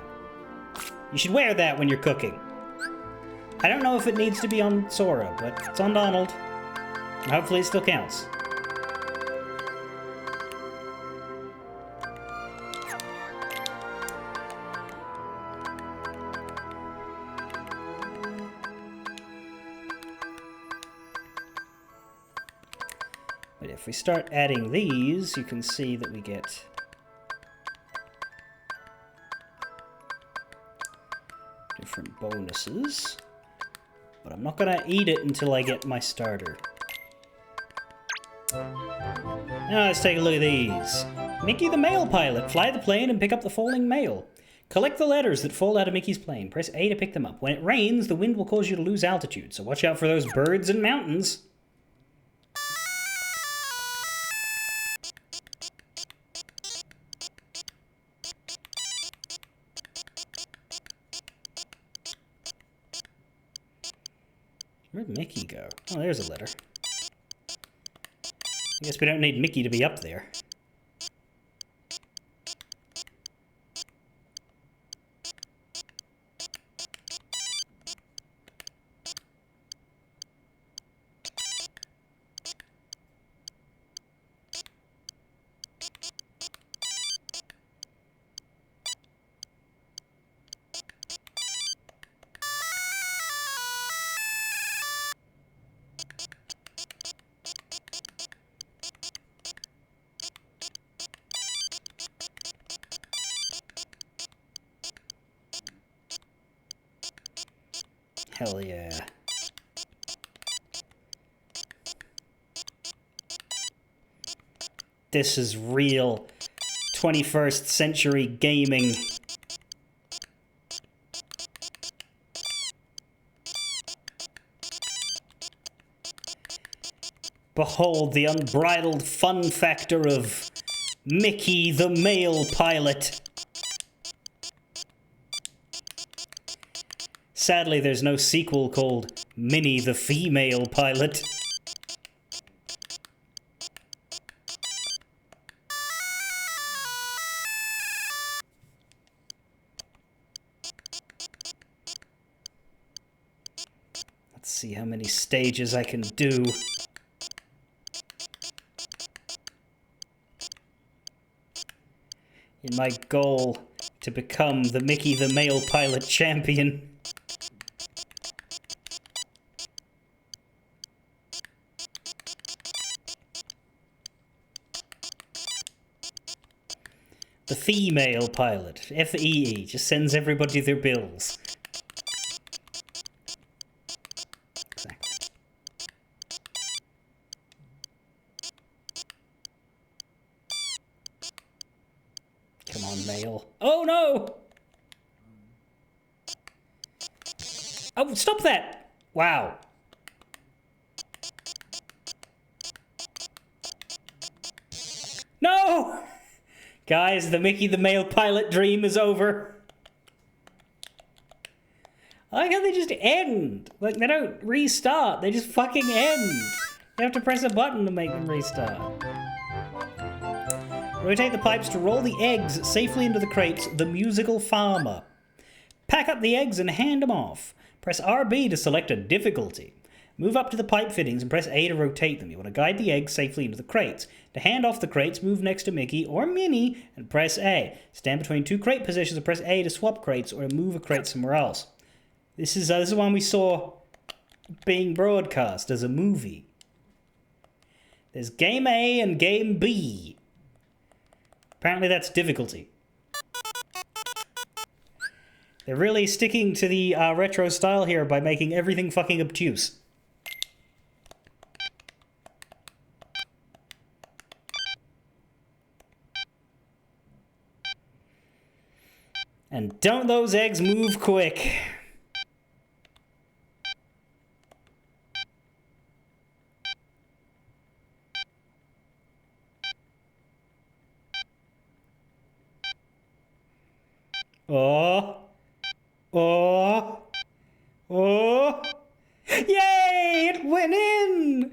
You should wear that when you're cooking. I don't know if it needs to be on Sora, but it's on Donald. And hopefully it still counts. But if we start adding these, you can see that we get different bonuses. But I'm not gonna eat it until I get my starter. Now let's take a look at these. Mickey the Mail Pilot. Fly the plane and pick up the falling mail. Collect the letters that fall out of Mickey's plane. Press A to pick them up. When it rains, the wind will cause you to lose altitude, so watch out for those birds and mountains. Where'd Mickey go? Oh, there's a letter. I guess we don't need Mickey to be up there. Hell yeah. This is real 21st century gaming. Behold the unbridled fun factor of Mickey the Mail Pilot. Sadly, there's no sequel called Minnie the Female Pilot. Let's see how many stages I can do. In my goal to become the Mickey the Mail Pilot champion. The female pilot, F-E-E, just sends everybody their bills. Exactly. Come on, mail. Oh no! Oh, stop that! Wow. No! Guys, the Mickey the Mail Pilot dream is over. I like how they just end. Like, they don't restart. They just fucking end. You have to press a button to make them restart. Rotate the pipes to roll the eggs safely into the crates. The musical farmer. Pack up the eggs and hand them off. Press RB to select a difficulty. Move up to the pipe fittings and press A to rotate them. You want to guide the eggs safely into the crates. To hand off the crates, move next to Mickey or Minnie and press A. Stand between two crate positions and press A to swap crates or move a crate somewhere else. This is one we saw being broadcast as a movie. There's Game A and Game B. Apparently that's difficulty. They're really sticking to the retro style here by making everything fucking obtuse. And don't those eggs move quick. Oh. Oh. Oh. Yay! It went in!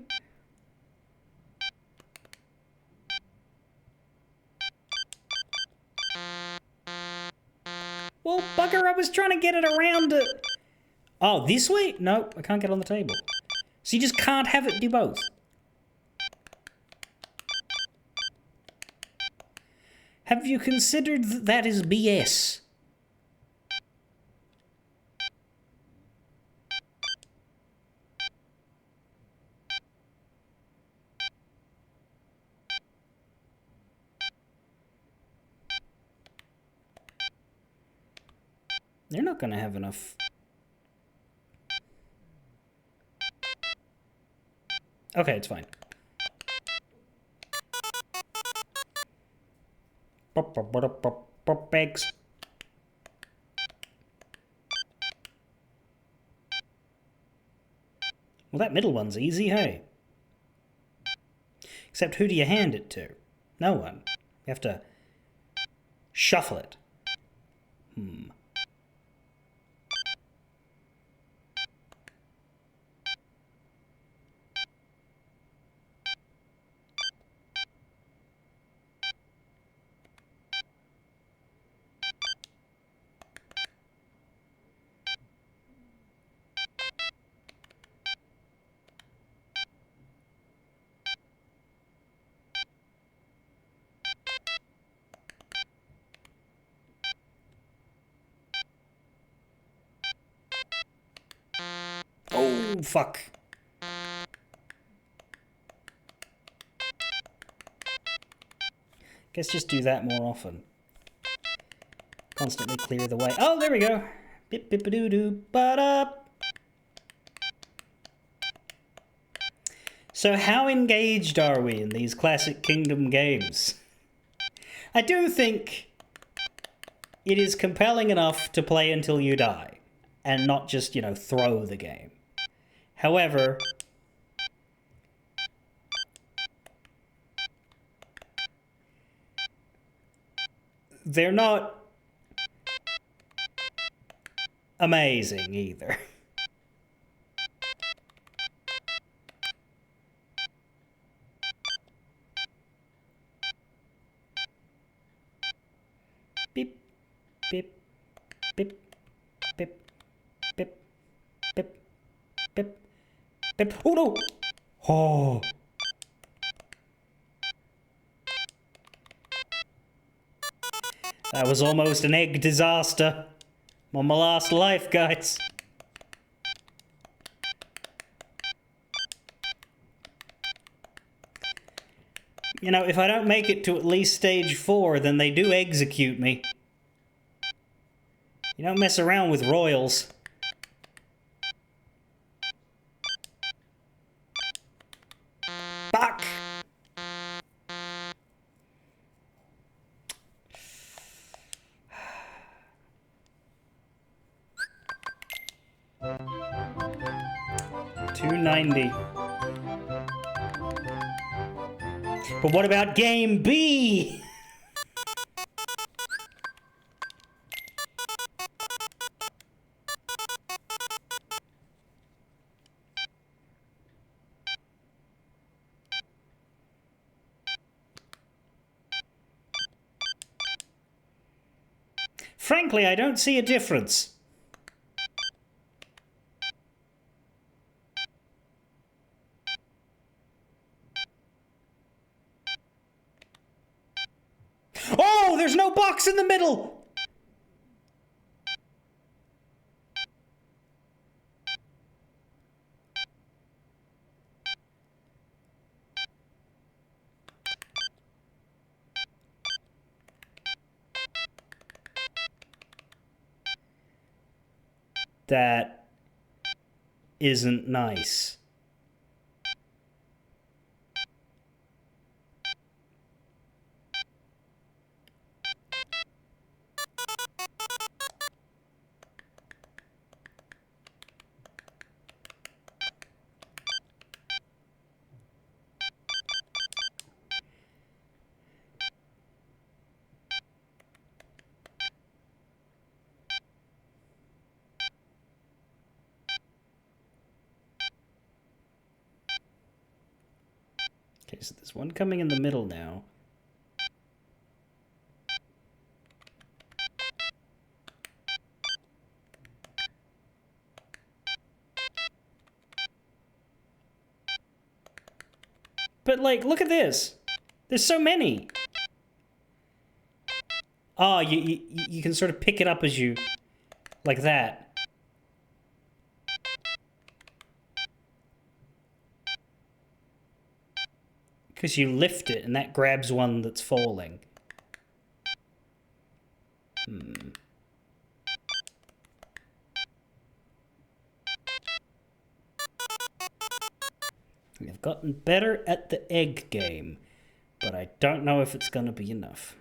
Well, bugger, I was trying to get it around it. Oh, this way? No, I can't get on the table. So you just can't have it do both. Have you considered that is BS? They're not gonna have enough. Okay, it's fine. Eggs. Well, that middle one's easy, hey? Except who do you hand it to? No one. You have to shuffle it. Oh, fuck. Guess just do that more often. Constantly clear the way. Oh, there we go. Bip bip doo doo ba da. So how engaged are we in these classic Kingdom games? I do think it is compelling enough to play until you die, and not just, you know, throw the game. However, they're not amazing either. Beep, beep, beep, beep, beep, beep, beep, beep. Oh no! Oh! That was almost an egg disaster. I'm on my last life, guys. You know, if I don't make it to at least stage 4, then they do execute me. You don't mess around with royals. Fuck! $2.90. But what about Game B? Frankly, I don't see a difference. Oh, there's no box in the middle! That isn't nice. Okay, so there's one coming in the middle now. But, like, look at this. There's so many. Oh, you can sort of pick it up as you... like that. Because you lift it, and that grabs one that's falling. We've gotten better at the egg game, but I don't know if it's going to be enough.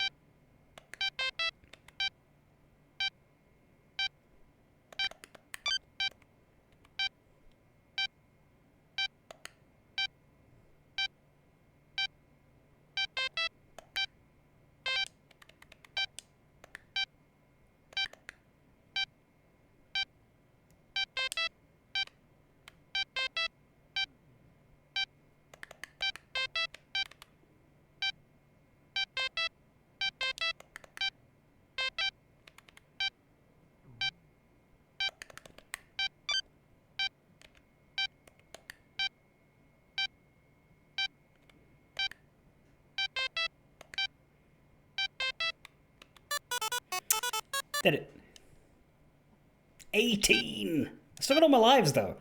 Did it. 18! I still got all my lives, though.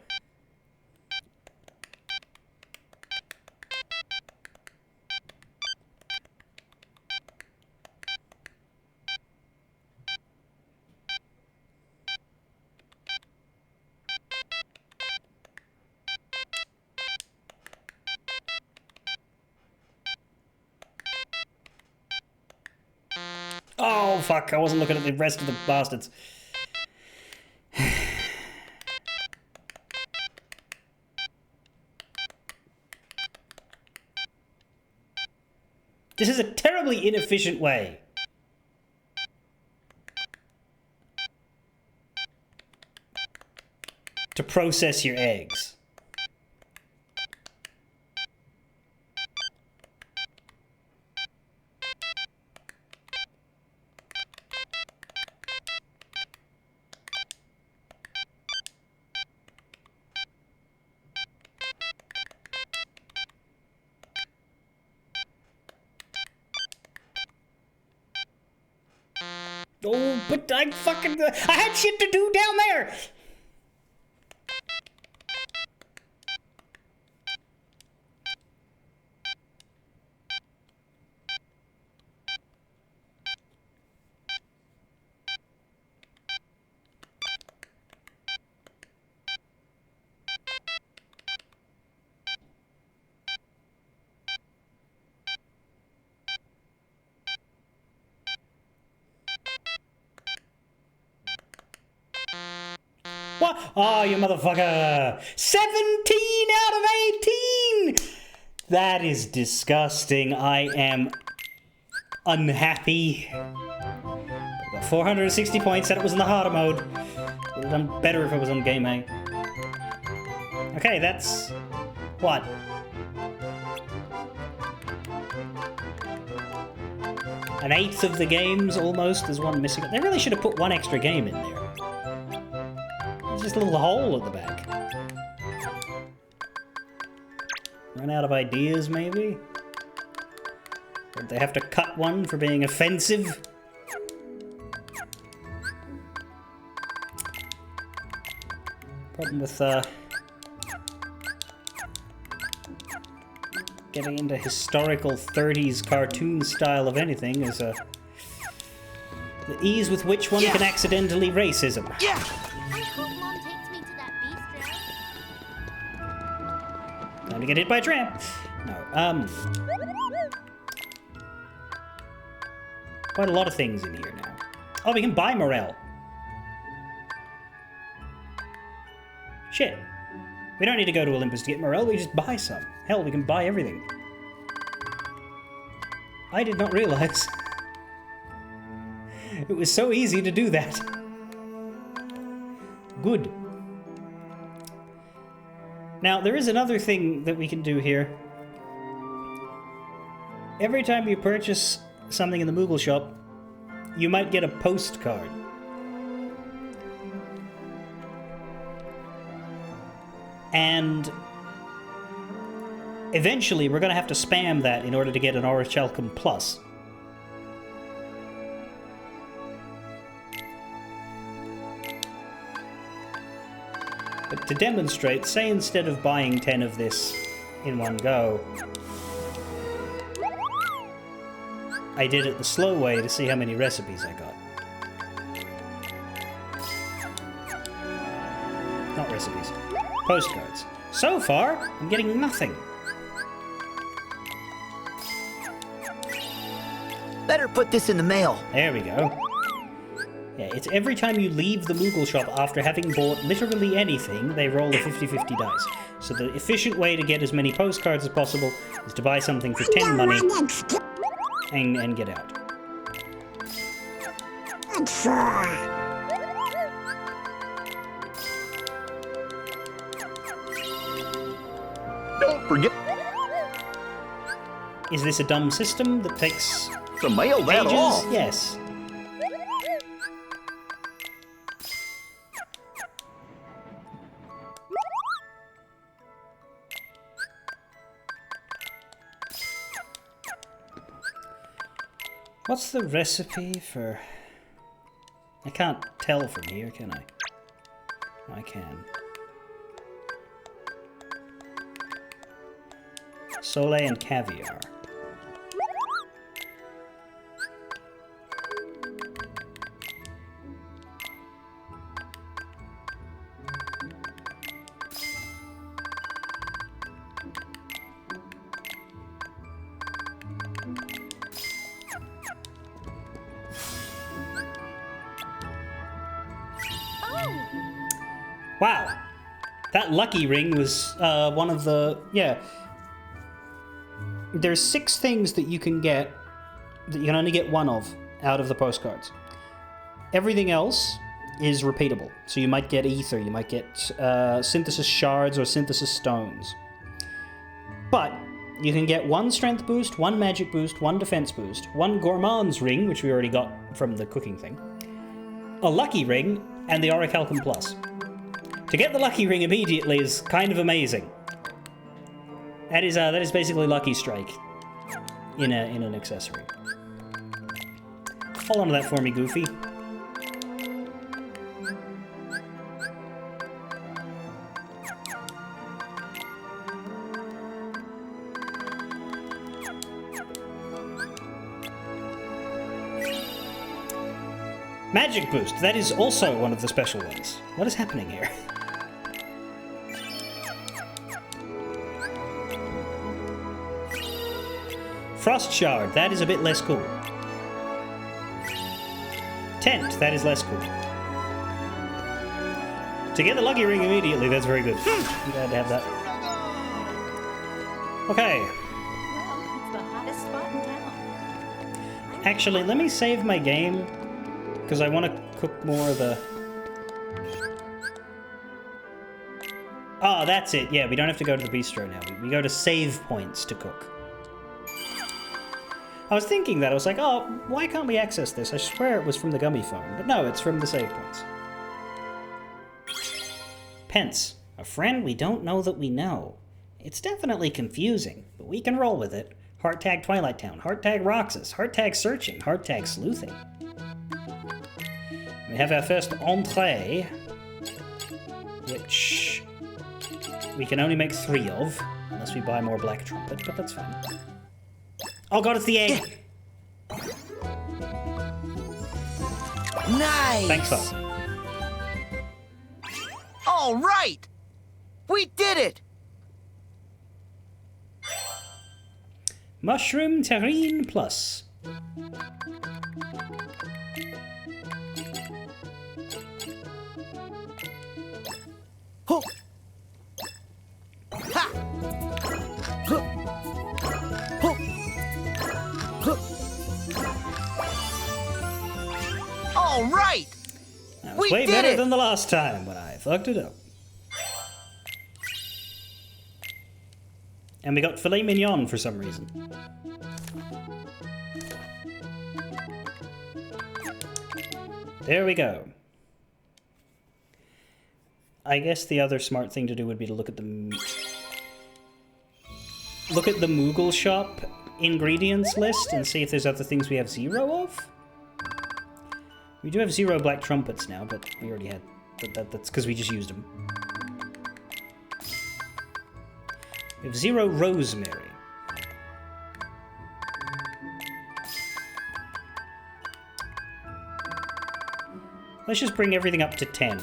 Oh, fuck. I wasn't looking at the rest of the bastards. This is a terribly inefficient way to process your eggs. Oh, but I had shit to do down there! What? Oh, you motherfucker! 17 out of 18! That is disgusting. I am unhappy. Got 460 points, said it was in the harder mode. Would have done better if it was on Game A. Okay, that's... what? An eighth of the games, almost. There's one missing. They really should have put one extra game in there. There's just a little hole at the back. Run out of ideas, maybe? Did they have to cut one for being offensive? Problem with, getting into historical 30s cartoon style of anything is, the ease with which one can accidentally racism. I hope Mom takes me to that bistro. Time to get hit by a tram. No, quite a lot of things in here now. Oh, we can buy Morel. Shit. We don't need to go to Olympus to get Morel, we just buy some. Hell, we can buy everything. I did not realize it was so easy to do that. Good. Now, there is another thing that we can do here. Every time you purchase something in the Moogle shop, you might get a postcard. And eventually we're going to have to spam that in order to get an Orichalcum Plus. But to demonstrate, say instead of buying 10 of this in one go, I did it the slow way to see how many recipes I got. Not recipes. Postcards. So far, I'm getting nothing. Better put this in the mail. There we go. Yeah, it's every time you leave the Moogle shop after having bought literally anything, they roll a 50-50 dice. So the efficient way to get as many postcards as possible is to buy something for 10 money and get out. Don't forget Is this a dumb system that takes to mail that ages? off. Yes. What's the recipe for... I can't tell from here, can I? I can. Sole and caviar. Wow, that lucky ring was one of the, yeah. There's 6 things that you can get, that you can only get one of out of the postcards. Everything else is repeatable. So you might get ether, you might get synthesis shards or synthesis stones. But you can get 1 strength boost, 1 magic boost, 1 defense boost, 1 gourmand's ring, which we already got from the cooking thing, a lucky ring, and the Orichalcum Plus. To get the lucky ring immediately is kind of amazing. That is basically Lucky Strike in an accessory. Hold on to that for me, Goofy. Magic boost. That is also one of the special ones. What is happening here? Frost Shard, that is a bit less cool. Tent, that is less cool. To get the lucky ring immediately, that's very good. I'm glad to have that. Okay. It's the hottest spot in town. Actually, let me save my game, because I want to cook more of the... Oh, that's it. Yeah, we don't have to go to the bistro now. We go to save points to cook. I was thinking that. I was like, oh, why can't we access this? I swear it was from the gummy phone. But no, it's from the save points. Pence. A friend we don't know that we know. It's definitely confusing, but we can roll with it. Heart tag Twilight Town. Heart tag Roxas. Heart tag Searching. Heart tag Sleuthing. We have our first entree, which we can only make 3 of, unless we buy more Black Trumpet, but that's fine. Oh god, it's the egg! Nice! Thanks, though. All right! We did it! Mushroom Terrine Plus. Oh. Ha! Huh. Oh. All right! That was way better than the last time when I fucked it up. And we got filet mignon for some reason. There we go. I guess the other smart thing to do would be to look at the Moogle Shop ingredients list and see if there's other things we have 0 of. We do have 0 Black Trumpets now, but we already had. That's because we just used them. We have 0 Rosemary. Let's just bring everything up to 10.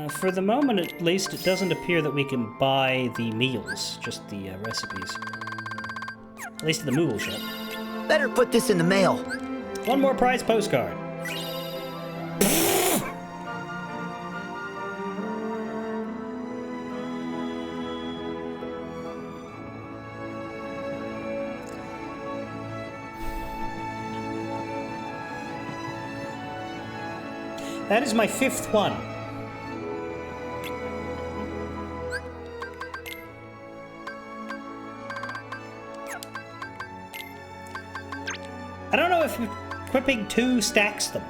For the moment, at least, it doesn't appear that we can buy the meals, just the recipes. At least at the Moogle Shop. Better put this in the mail. 1 more prize postcard. That is my 5th one. I don't know if equipping 2 stacks them.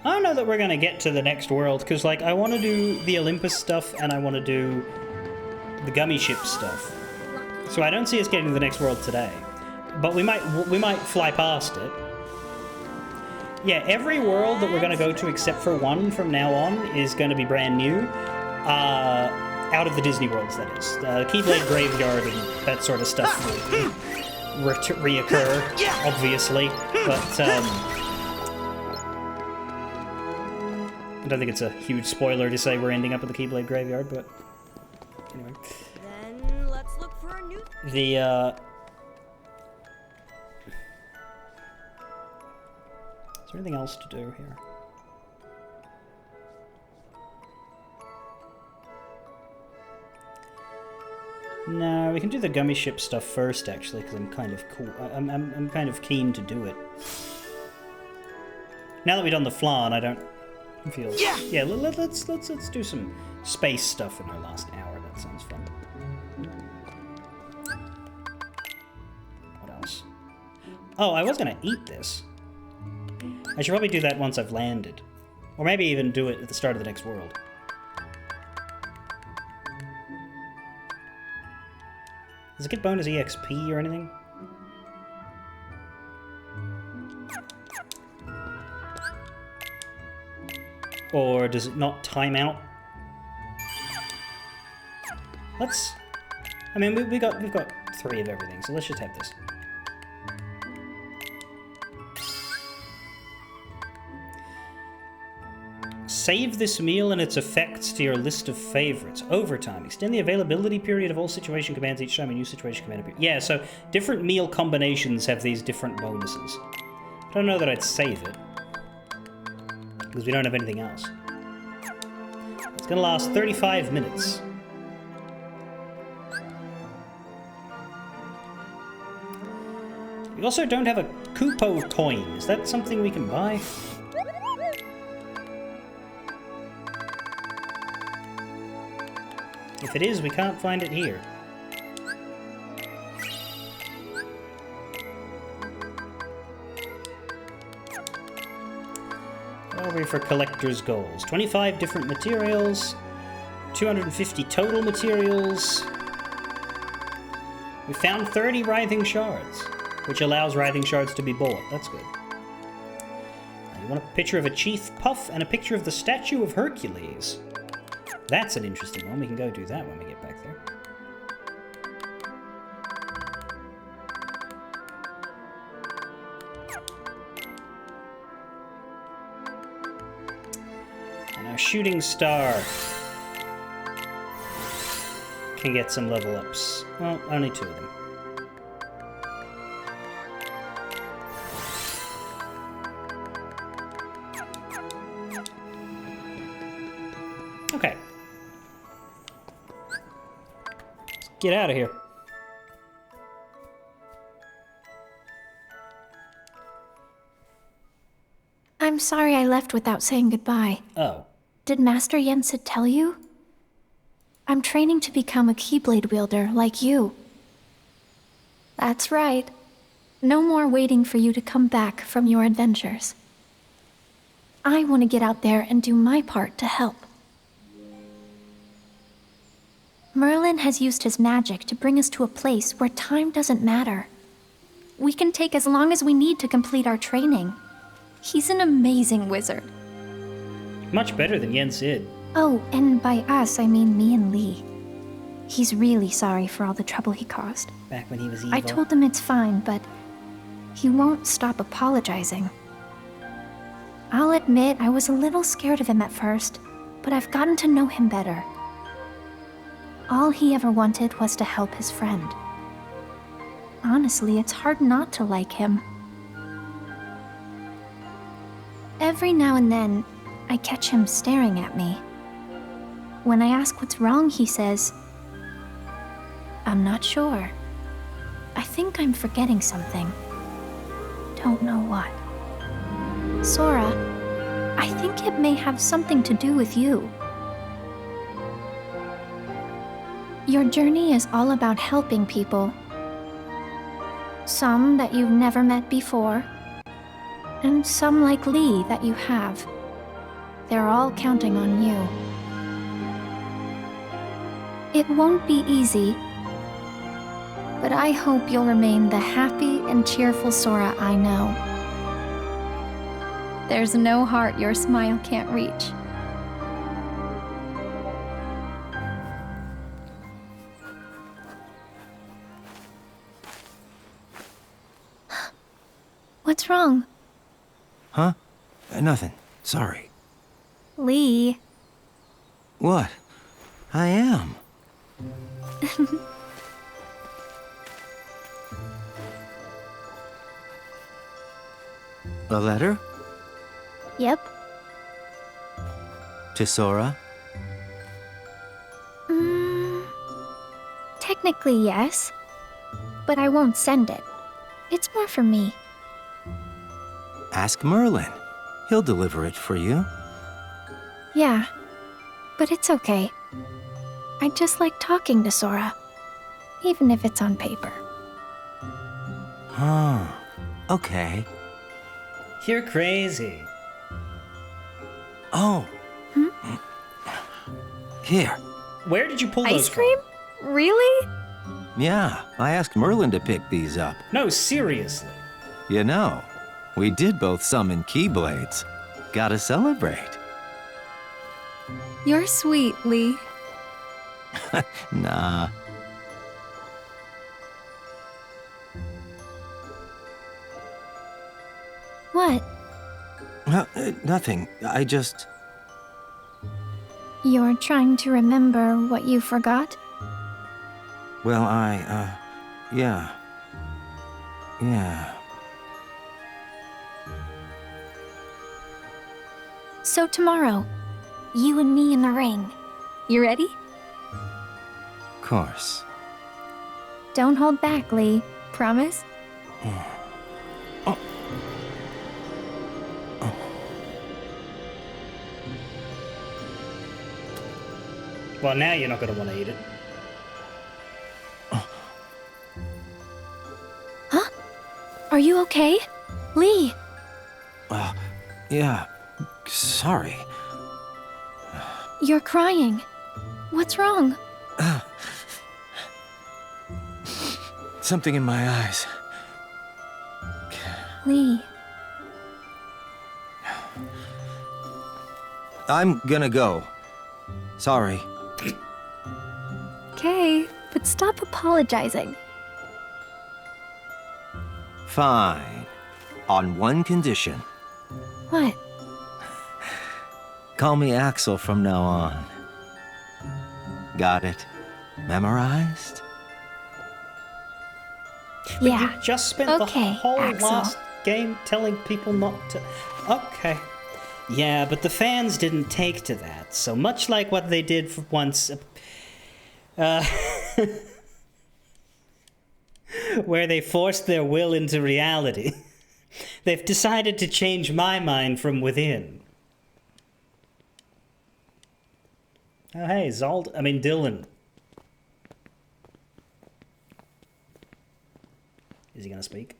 I don't know that we're gonna get to the next world, because, like, I want to do the Olympus stuff and I want to do the gummy ship stuff. So I don't see us getting to the next world today. But we might fly past it. Yeah, every world that we're gonna go to except for one from now on is gonna be brand new. Out of the Disney worlds, that is. Keyblade Graveyard and that sort of stuff will reoccur, obviously. But, I don't think it's a huge spoiler to say we're ending up at the Keyblade Graveyard, but anyway. Then let's look for a new. Is there anything else to do here? No, we can do the gummy ship stuff first, actually, because I'm kind of cool. I'm kind of keen to do it. Now that we've done the flan, I don't feel. Yeah. Let's do some space stuff in our last hour. That sounds fun. What else? Oh, I was gonna eat this. I should probably do that once I've landed, or maybe even do it at the start of the next world. Does it get bonus EXP or anything? Or does it not time out? Let's... I mean, we've got 3 of everything, so let's just have this. Save this meal and its effects to your list of favorites. Overtime. Extend the availability period of all situation commands each time a new situation command appears. Yeah, so different meal combinations have these different bonuses. I don't know that I'd save it, because we don't have anything else. It's gonna last 35 minutes. We also don't have a Koopo coin. Is that something we can buy? If it is, we can't find it here. What are we for collector's goals? 25 different materials, 250 total materials. We found 30 writhing shards, which allows writhing shards to be bought. That's good. You want a picture of a Chief Puff and a picture of the statue of Hercules. That's an interesting one. We can go do that when we get back there. And our shooting star can get some level ups. Well, only 2 of them. Okay. Get out of here. I'm sorry I left without saying goodbye. Oh. Did Master Yensid tell you? I'm training to become a Keyblade wielder like you. That's right. No more waiting for you to come back from your adventures. I want to get out there and do my part to help. Merlin has used his magic to bring us to a place where time doesn't matter. We can take as long as we need to complete our training. He's an amazing wizard. Much better than Yensid. Oh, and by us, I mean me and Lee. He's really sorry for all the trouble he caused. Back when he was evil. I told him it's fine, but he won't stop apologizing. I'll admit I was a little scared of him at first, but I've gotten to know him better. All he ever wanted was to help his friend. Honestly, it's hard not to like him. Every now and then, I catch him staring at me. When I ask what's wrong, he says, "I'm not sure. I think I'm forgetting something. Don't know what." Sora, I think it may have something to do with you. Your journey is all about helping people. Some that you've never met before, and some like Lee that you have. They're all counting on you. It won't be easy, but I hope you'll remain the happy and cheerful Sora I know. There's no heart your smile can't reach. What's wrong? Huh? Nothing. Sorry. Lee. What? I am. A letter? Yep. To Sora? Technically, yes. But I won't send it. It's more for me. Ask Merlin. He'll deliver it for you. Yeah, but it's okay. I just like talking to Sora, even if it's on paper. Huh. Okay. You're crazy. Oh. Here. Where did you pull those Ice cream? Really? Yeah, I asked Merlin to pick these up. No, seriously. You know, we did both summon Keyblades. Gotta celebrate. You're sweet, Lee. Nah. What? Nothing. I just... You're trying to remember what you forgot? Well, yeah. So tomorrow, you and me in the ring. You ready? Of course. Don't hold back, Lee. Promise? Well, now you're not going to want to eat it. Huh? Are you okay? Lee! Yeah. Sorry. You're crying. What's wrong? Something in my eyes. Lee. I'm gonna go. Sorry. Okay, but stop apologizing. Fine. On one condition. What? Call me Axel from now on. Got it? Memorized? Yeah. You just spent the whole last game telling people not to... Okay. Yeah, but the fans didn't take to that, so much like what they did for once... where they forced their will into reality. They've decided to change my mind from within. Oh, hey, Dylan. Is he gonna speak?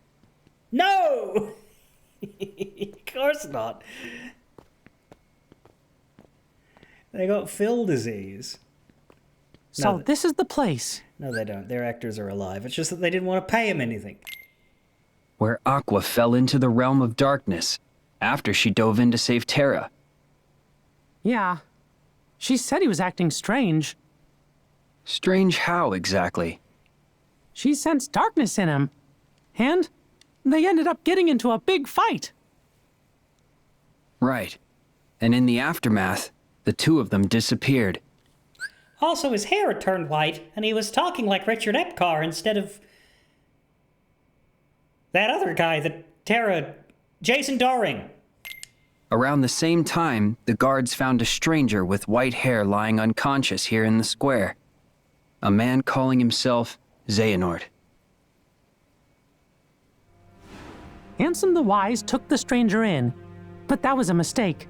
No! Of course not. They got Phil disease. So this is the place. No, they don't. Their actors are alive. It's just that they didn't want to pay him anything. Where Aqua fell into the realm of darkness after she dove in to save Terra. Yeah. She said he was acting strange. Strange how, exactly? She sensed darkness in him. And they ended up getting into a big fight. Right. And in the aftermath, the two of them disappeared. Also, his hair had turned white, and he was talking like Richard Epcar instead of... that other guy, Jason Doring. Around the same time, the guards found a stranger with white hair lying unconscious here in the square. A man calling himself Xehanort. Ansem the Wise took the stranger in, but that was a mistake.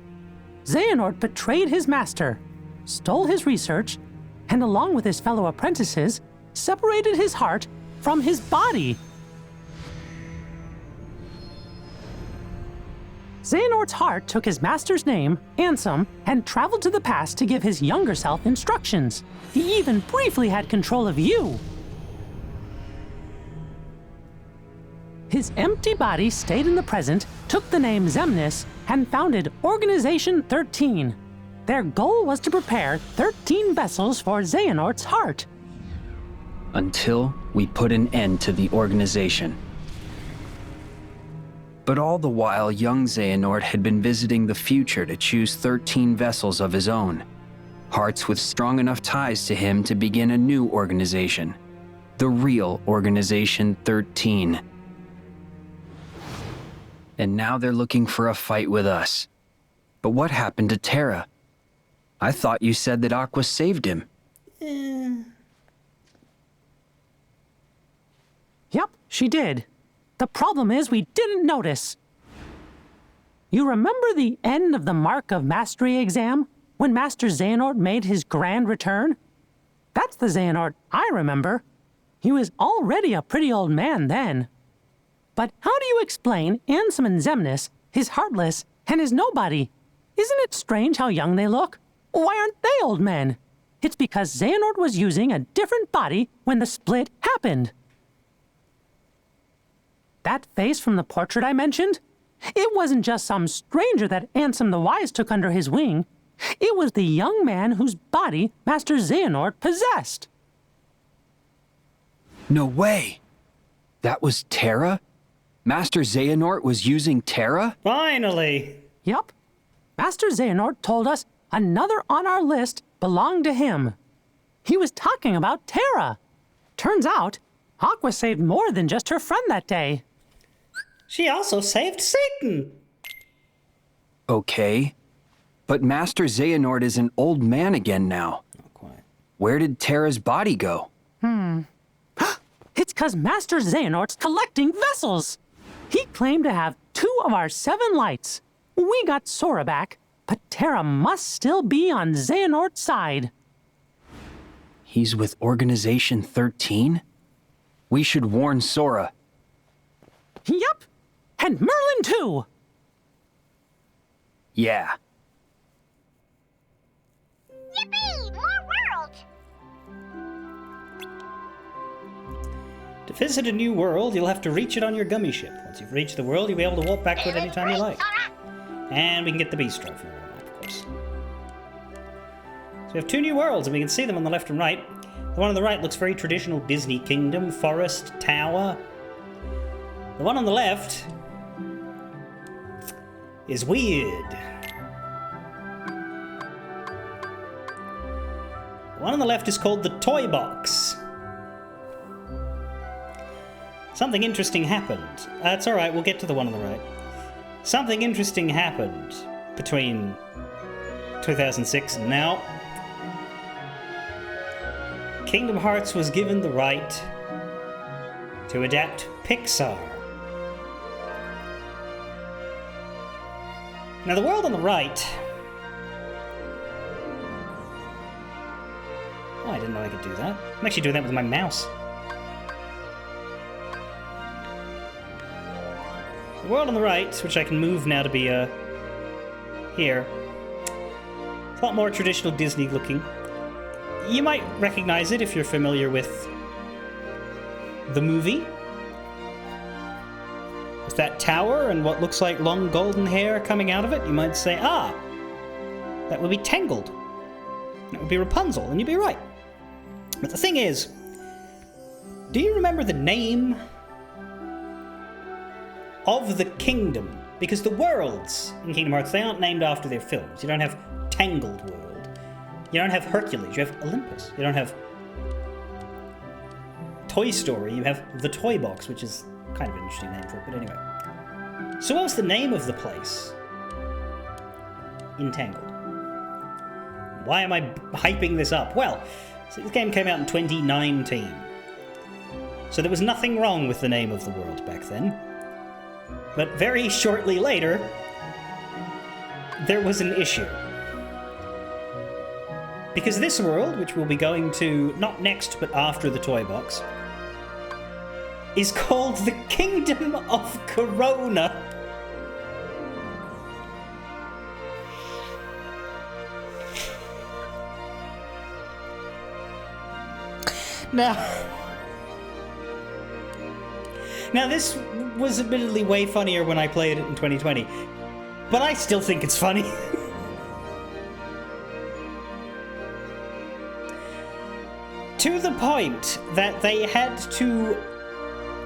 Xehanort betrayed his master, stole his research, and along with his fellow apprentices, separated his heart from his body. Xehanort's heart took his master's name, Ansem, and traveled to the past to give his younger self instructions. He even briefly had control of you. His empty body stayed in the present, took the name Xemnas, and founded Organization 13. Their goal was to prepare 13 vessels for Xehanort's heart. Until we put an end to the organization. But all the while, young Xehanort had been visiting the future to choose 13 vessels of his own. Hearts with strong enough ties to him to begin a new organization. The real Organization 13. And now they're looking for a fight with us. But what happened to Terra? I thought you said that Aqua saved him. Yep, she did. The problem is we didn't notice. You remember the end of the Mark of Mastery exam, when Master Xehanort made his grand return? That's the Xehanort I remember. He was already a pretty old man then. But how do you explain Ansem and Xemnas, his Heartless, and his Nobody? Isn't it strange how young they look? Why aren't they old men? It's because Xehanort was using a different body when the split happened. That face from the portrait I mentioned? It wasn't just some stranger that Ansem the Wise took under his wing. It was the young man whose body Master Xehanort possessed. No way! That was Terra? Master Xehanort was using Terra? Finally! Yup. Master Xehanort told us another on our list belonged to him. He was talking about Terra. Turns out, Aqua saved more than just her friend that day. She also saved Satan! Okay. But Master Xehanort is an old man again now. Not quite. Where did Terra's body go? It's 'cause Master Xehanort's collecting vessels! He claimed to have 2 of our 7 lights. We got Sora back, but Terra must still be on Xehanort's side. He's with Organization 13? We should warn Sora. Yup! And Merlin too! Yeah. Yippee! More worlds! To visit a new world, you'll have to reach it on your gummy ship. Once you've reached the world, you'll be able to walk back to it anytime you like. And we can get the beast drive from the map, of course. So we have 2 new worlds, and we can see them on the left and right. The one on the right looks very traditional Disney Kingdom, forest, tower. The one on the left is weird. The one on the left is called the Toy Box. Something interesting happened. That's alright, we'll get to the one on the right. Something interesting happened between 2006 and now. Kingdom Hearts was given the right to adapt Pixar. Now the world on the right... Oh, I didn't know I could do that. I'm actually doing that with my mouse. The world on the right, which I can move now to be, here. It's a lot more traditional Disney looking. You might recognize it if you're familiar with the movie. With that tower and what looks like long golden hair coming out of it, you might say, ah, that would be Tangled. That would be Rapunzel, and you'd be right. But the thing is, do you remember the name of the kingdom? Because the worlds in Kingdom Hearts, they aren't named after their films. You don't have Tangled World. You don't have Hercules. You have Olympus. You don't have Toy Story. You have the Toy Box, which is kind of an interesting name for it, but anyway. So what was the name of the place in Tangled? Why am I hyping this up? Well, so this game came out in 2019. So there was nothing wrong with the name of the world back then. But very shortly later, there was an issue. Because this world, which we'll be going to not next but after the toy box, is called the Kingdom of Corona. Now this was admittedly way funnier when I played it in 2020, but I still think it's funny. To the point that they had to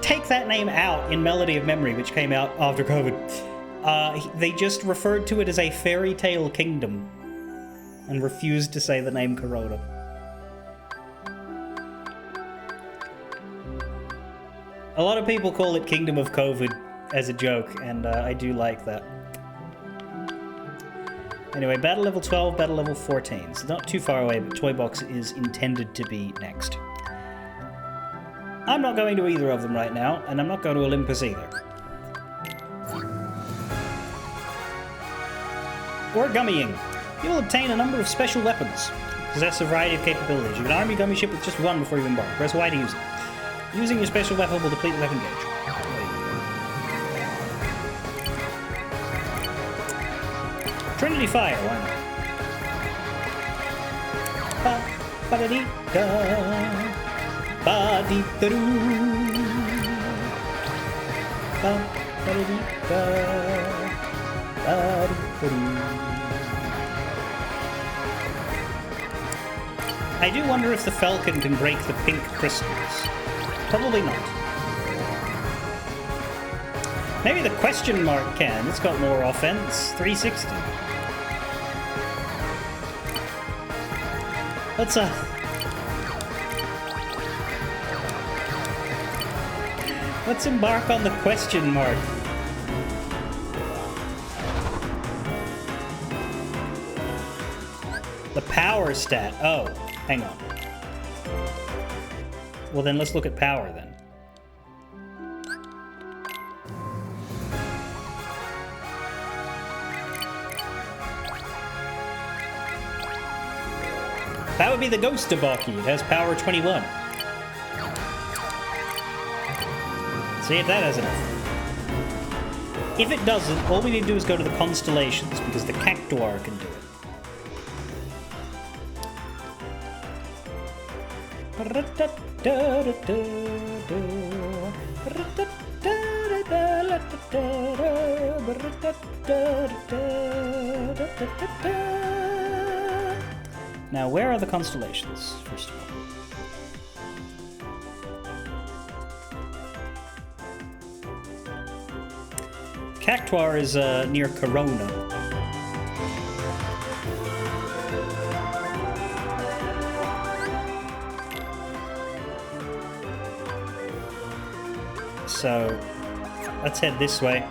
take that name out in Melody of Memory, which came out after COVID. They just referred to it as a fairy tale kingdom and refused to say the name Corona. A lot of people call it Kingdom of COVID as a joke, and I do like that. Anyway, battle level 12, battle level 14. So not too far away, but Toy Box is intended to be next. I'm not going to either of them right now, and I'm not going to Olympus either. Or Gummying. You will obtain a number of special weapons. Possess a variety of capabilities. You can arm your gummy ship with just one before you embark. Press Y to use it. Using your special weapon will deplete the weapon gauge. Trinity Fire, why not? Ba-ba-da-dee-da. Ba-dee-da-doo. Ba-ba-da-dee-da. Ba-dee-da-doo. I do wonder if the Falcon can break the pink crystals. Probably not. Maybe the question mark can. It's got more offense. 360. Let's embark on the question mark. The power stat. Oh, hang on. Well, then let's look at power then. That would be the Ghost Debaki. It has power 21. See if that has enough. If it doesn't, all we need to do is go to the constellations, because the Cactuar can do it. Now, where are the constellations, first of all? Cactuar is near Corona. So, let's head this way.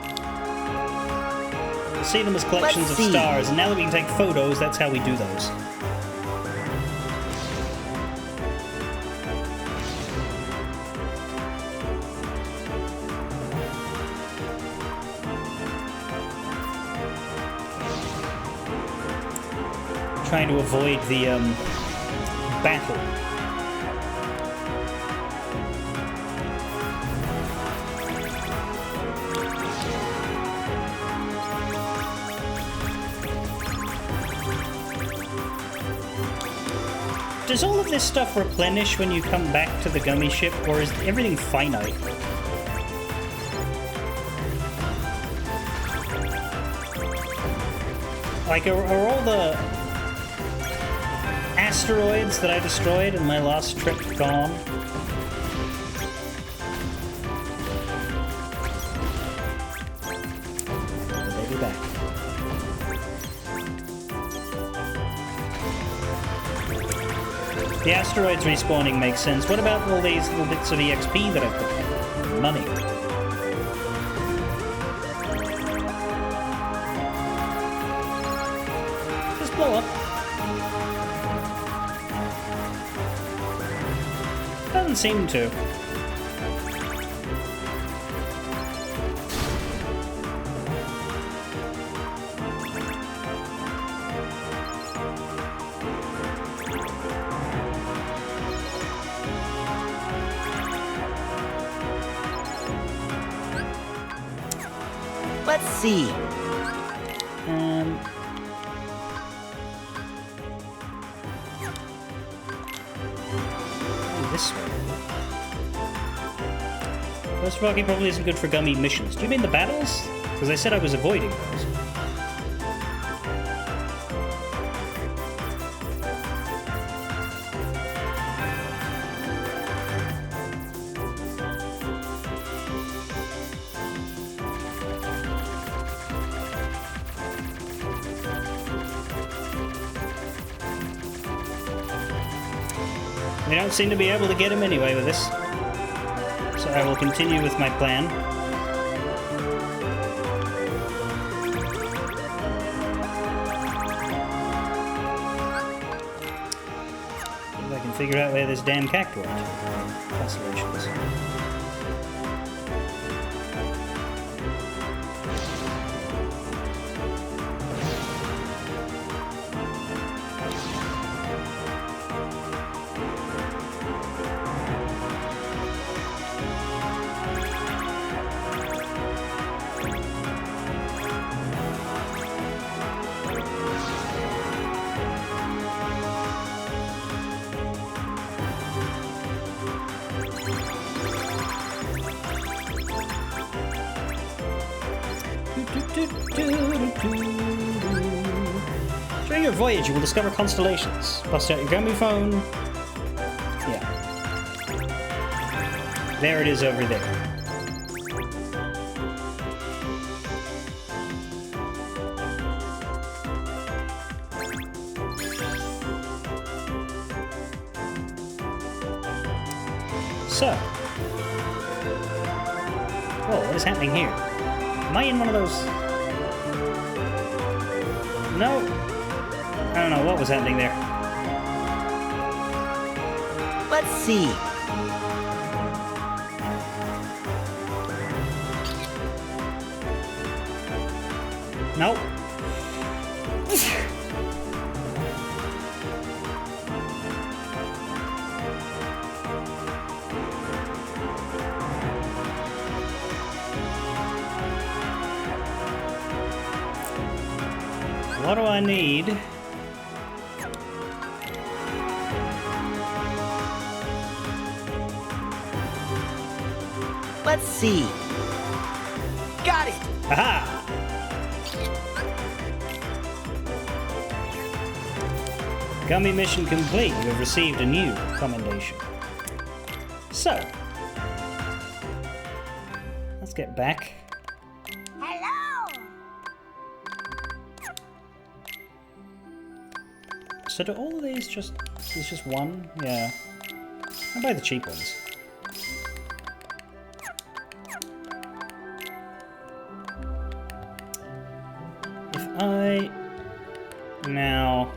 See them as collections of stars, and now that we can take photos, that's how we do those. Trying to avoid the battle. Does all of this stuff replenish when you come back to the gummy ship, or is everything finite? Like, are all the asteroids that I destroyed in my last trip gone? They'll be back. The asteroids respawning makes sense. What about all these little bits of EXP that I've got? Money. Just blow up. Doesn't seem to. Let's see. This way. First Rocky probably isn't good for gummy missions. Do you mean the battles? Because I said I was avoiding those. We don't seem to be able to get him anyway with this. So I will continue with my plan. If I can figure out where this damn cactuar constellation is. During your voyage, you will discover constellations. Bust out your gummy phone. Yeah. There it is over there. So. Whoa, what is happening here? Am I in one of those? No. I don't know what was happening there. Let's see. Nope. What do I need? Let's see. Got it! Aha! Gummy mission complete. You have received a new commendation. So, let's get back. So do all of these just... There's just one? Yeah. I'll buy the cheap ones. If I... Now...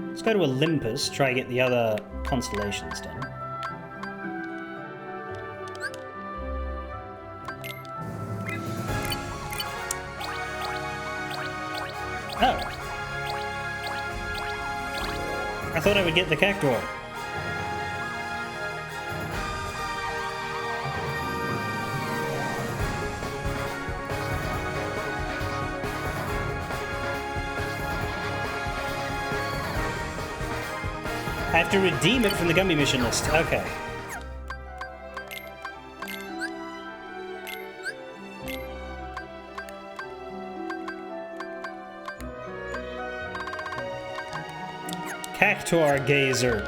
Let's go to Olympus, try to get the other constellations done. Oh! I thought I would get the cactuar. I have to redeem it from the gummy mission list. Okay. Cactuar Gazer.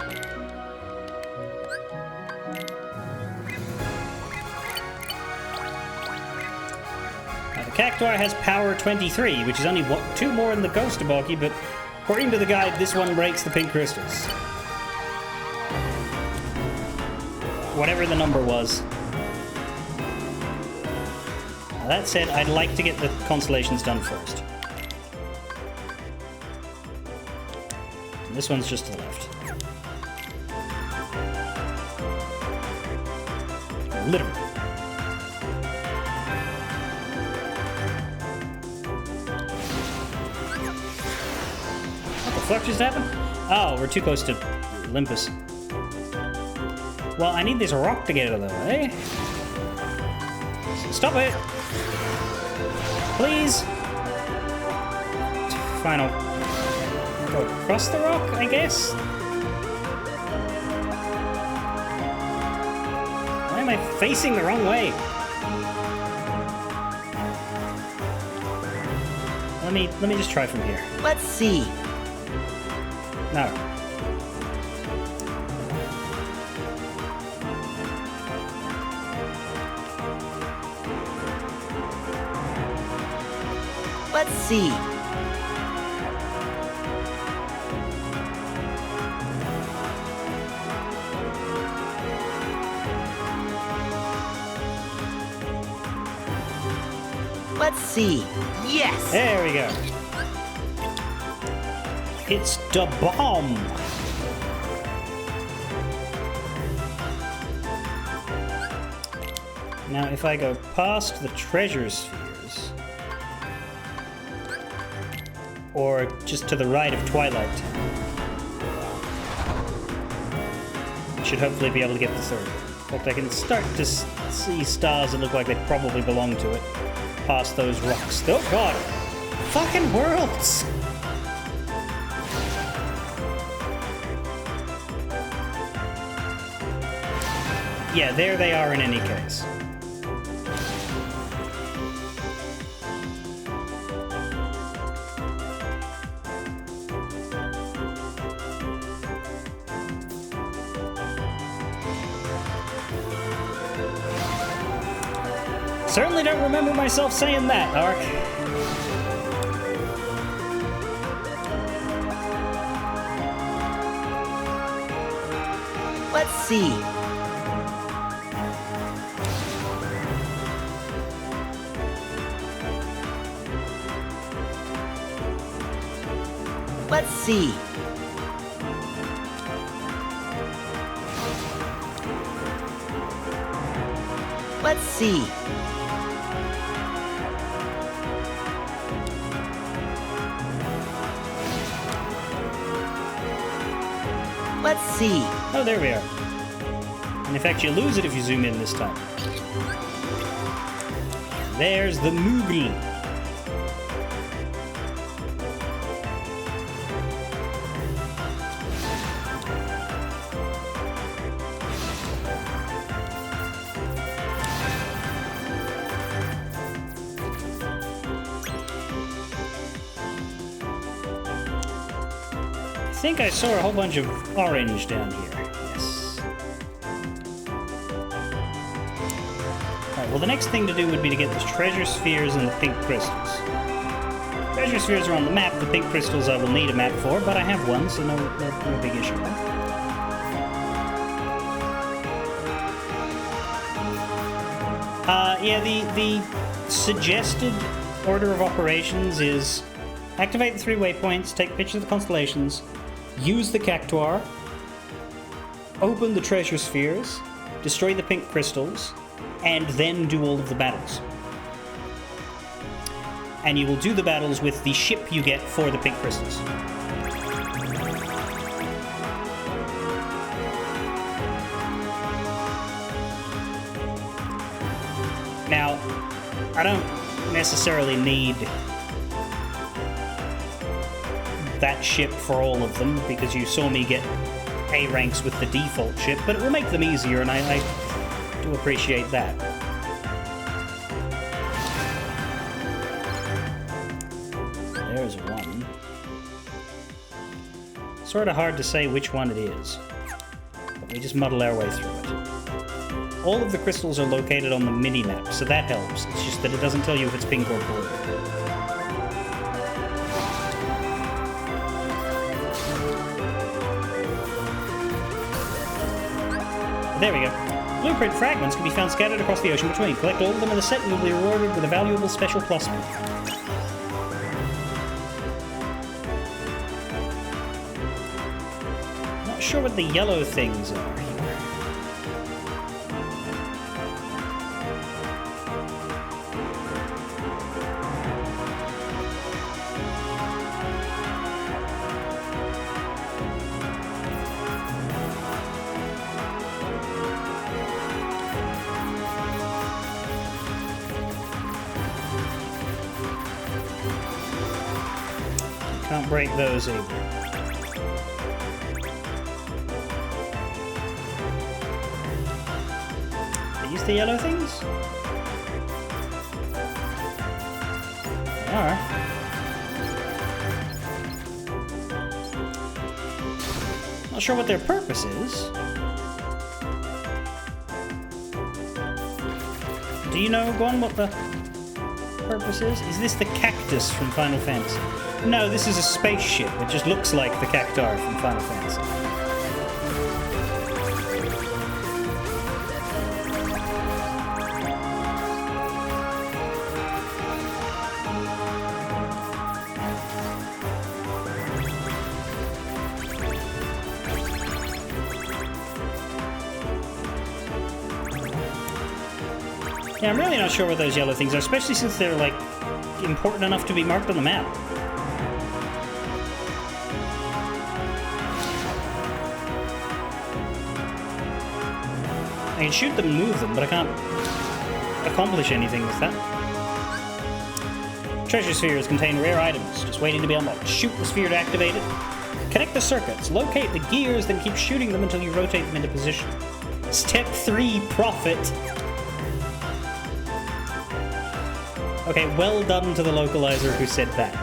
Now, the Cactuar has power 23, which is only 2 more than the Ghostaboki, but according to the guide, this one breaks the pink crystals. Whatever the number was. Now, that said, I'd like to get the constellations done first. This one's just to the left. Literally. What the fuck just happened? Oh, we're too close to Olympus. Well, I need this rock to get out of the way. Stop it! Please. Fine, I'll go across the rock, I guess. Why am I facing the wrong way? Let me just try from here. Let's see. No. Let's see. Let's see. Yes! There we go. It's the bomb. Now, if I go past the treasure spheres, or just to the right of Twilight Town, I should hopefully be able to get the third. In fact, I can start to see stars that look like they probably belong to it past those rocks. Oh god! Fucking worlds! Yeah, there they are in any case. Certainly don't remember myself saying that, Ark. Let's see. Let's see. Let's see. Let's see. Oh, there we are. And in fact, you lose it if you zoom in this time. There's the Moogle. I think I saw a whole bunch of orange down here. Yes. Alright, well the next thing to do would be to get the treasure spheres and the pink crystals. Treasure spheres are on the map, the pink crystals I will need a map for, but I have one, so no big issue there. Yeah, the suggested order of operations is activate the 3 waypoints, take pictures of the constellations, use the cactuar, open the treasure spheres, destroy the pink crystals, and then do all of the battles. And you will do the battles with the ship you get for the pink crystals. Now, I don't necessarily need that ship for all of them, because you saw me get A ranks with the default ship, but it will make them easier, and I do appreciate that. There's one. Sort of hard to say which one it is, but we just muddle our way through it. All of the crystals are located on the mini-map, so that helps. It's just that it doesn't tell you if it's pink or blue. There we go. Blueprint fragments can be found scattered across the ocean between. Collect all of them in the set and you'll be rewarded with a valuable special plus one. Not sure what the yellow things are here. Can't break those either. Are these the yellow things? They are. Not sure what their purpose is. Do you know, Gon, what the purpose is? Is this the cactus from Final Fantasy? No, this is a spaceship. It just looks like the cactuar from Final Fantasy. Yeah, I'm really not sure what those yellow things are, especially since they're, like, important enough to be marked on the map. I can shoot them and move them, but I can't accomplish anything with that. Treasure spheres contain rare items, just waiting to be unlocked. Shoot the sphere to activate it. Connect the circuits, locate the gears, then keep shooting them until you rotate them into position. Step 3, profit. Okay, well done to the localizer who said that.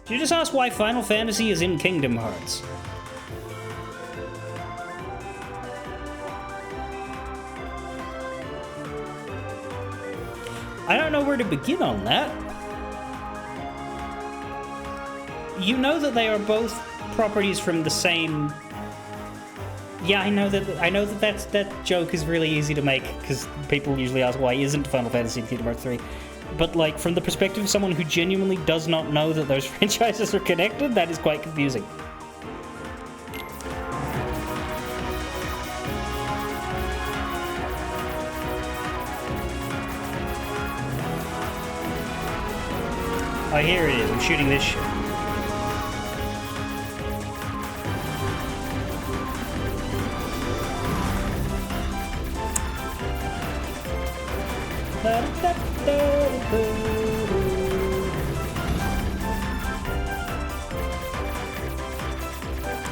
Did you just ask why Final Fantasy is in Kingdom Hearts? I don't know where to begin on that. You know that they are both properties from the same. Yeah, I know that that joke is really easy to make because people usually ask why isn't Final Fantasy in Kingdom Hearts 3. But like from the perspective of someone who genuinely does not know that those franchises are connected, that is quite confusing. Oh, here it is. I'm shooting this shit.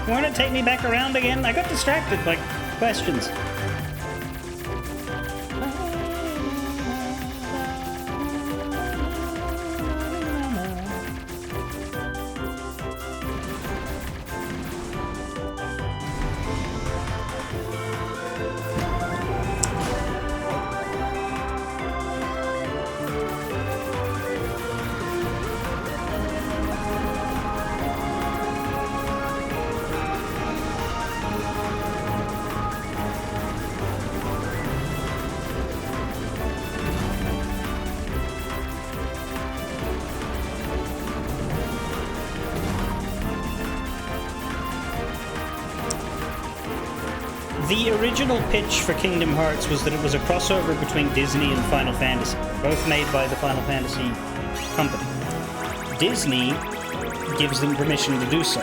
You want to take me back around again? I got distracted by questions. The original pitch for Kingdom Hearts was that it was a crossover between Disney and Final Fantasy, both made by the Final Fantasy company. Disney gives them permission to do so.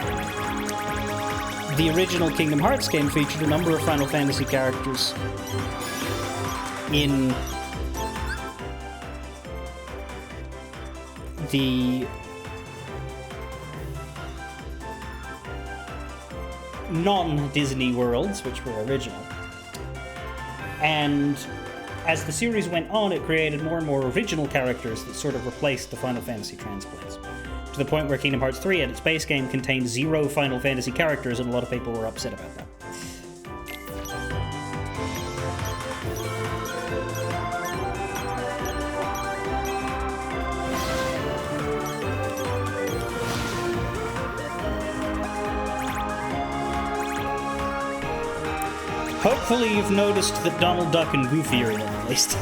The original Kingdom Hearts game featured a number of Final Fantasy characters in the non-Disney worlds, which were original. And as the series went on, it created more and more original characters that sort of replaced the Final Fantasy transplants. To the point where Kingdom Hearts 3 at its base game contained 0 Final Fantasy characters, and a lot of people were upset about that. Hopefully you've noticed that Donald Duck and Goofy are in it, at least.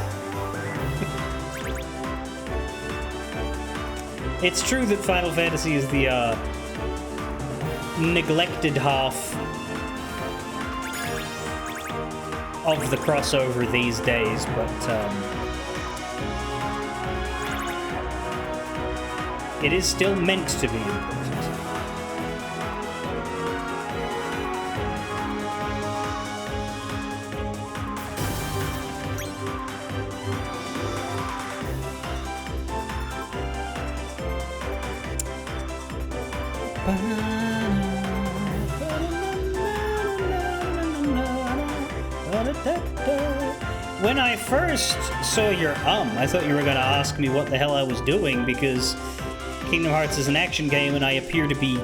It's true that Final Fantasy is the, neglected half of the crossover these days, but, it is still meant to be important. When I first saw your I thought you were going to ask me what the hell I was doing, because Kingdom Hearts is an action game and I appear to be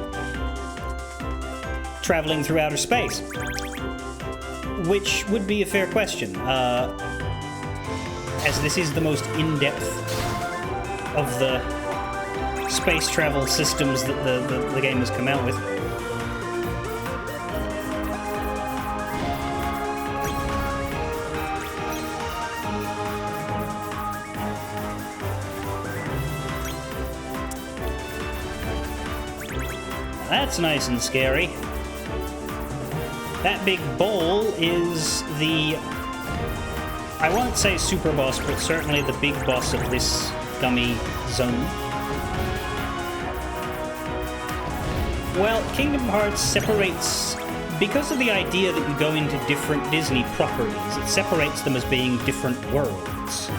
traveling through outer space. Which would be a fair question, as this is the most in-depth of the space travel systems that the game has come out with. That's nice and scary. That big bowl is the, I won't say super boss, but certainly the big boss of this gummy zone. Well, Kingdom Hearts separates, because of the idea that you go into different Disney properties, it separates them as being different worlds.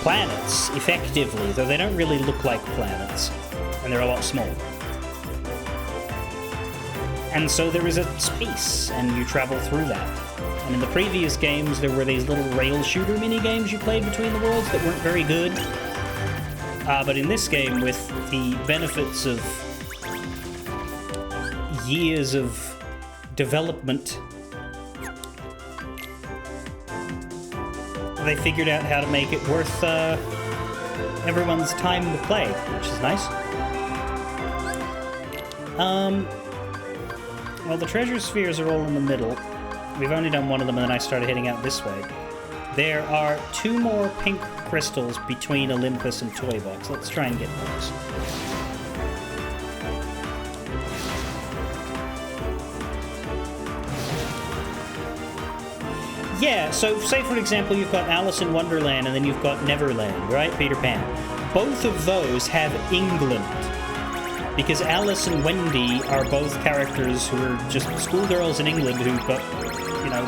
Planets, effectively, though they don't really look like planets, and they're a lot smaller. And so there is a space, and you travel through that. And in the previous games, there were these little rail shooter mini-games you played between the worlds that weren't very good. But in this game, with the benefits of years of development, they figured out how to make it worth everyone's time to play, which is nice. Well, the treasure spheres are all in the middle. We've only done one of them, and then I started heading out this way. There are 2 more pink crystals between Olympus and Toy Box. Let's try and get those. Yeah, so say for example you've got Alice in Wonderland and then you've got Neverland, right? Peter Pan. Both of those have England. Because Alice and Wendy are both characters who are just schoolgirls in England who got, you know,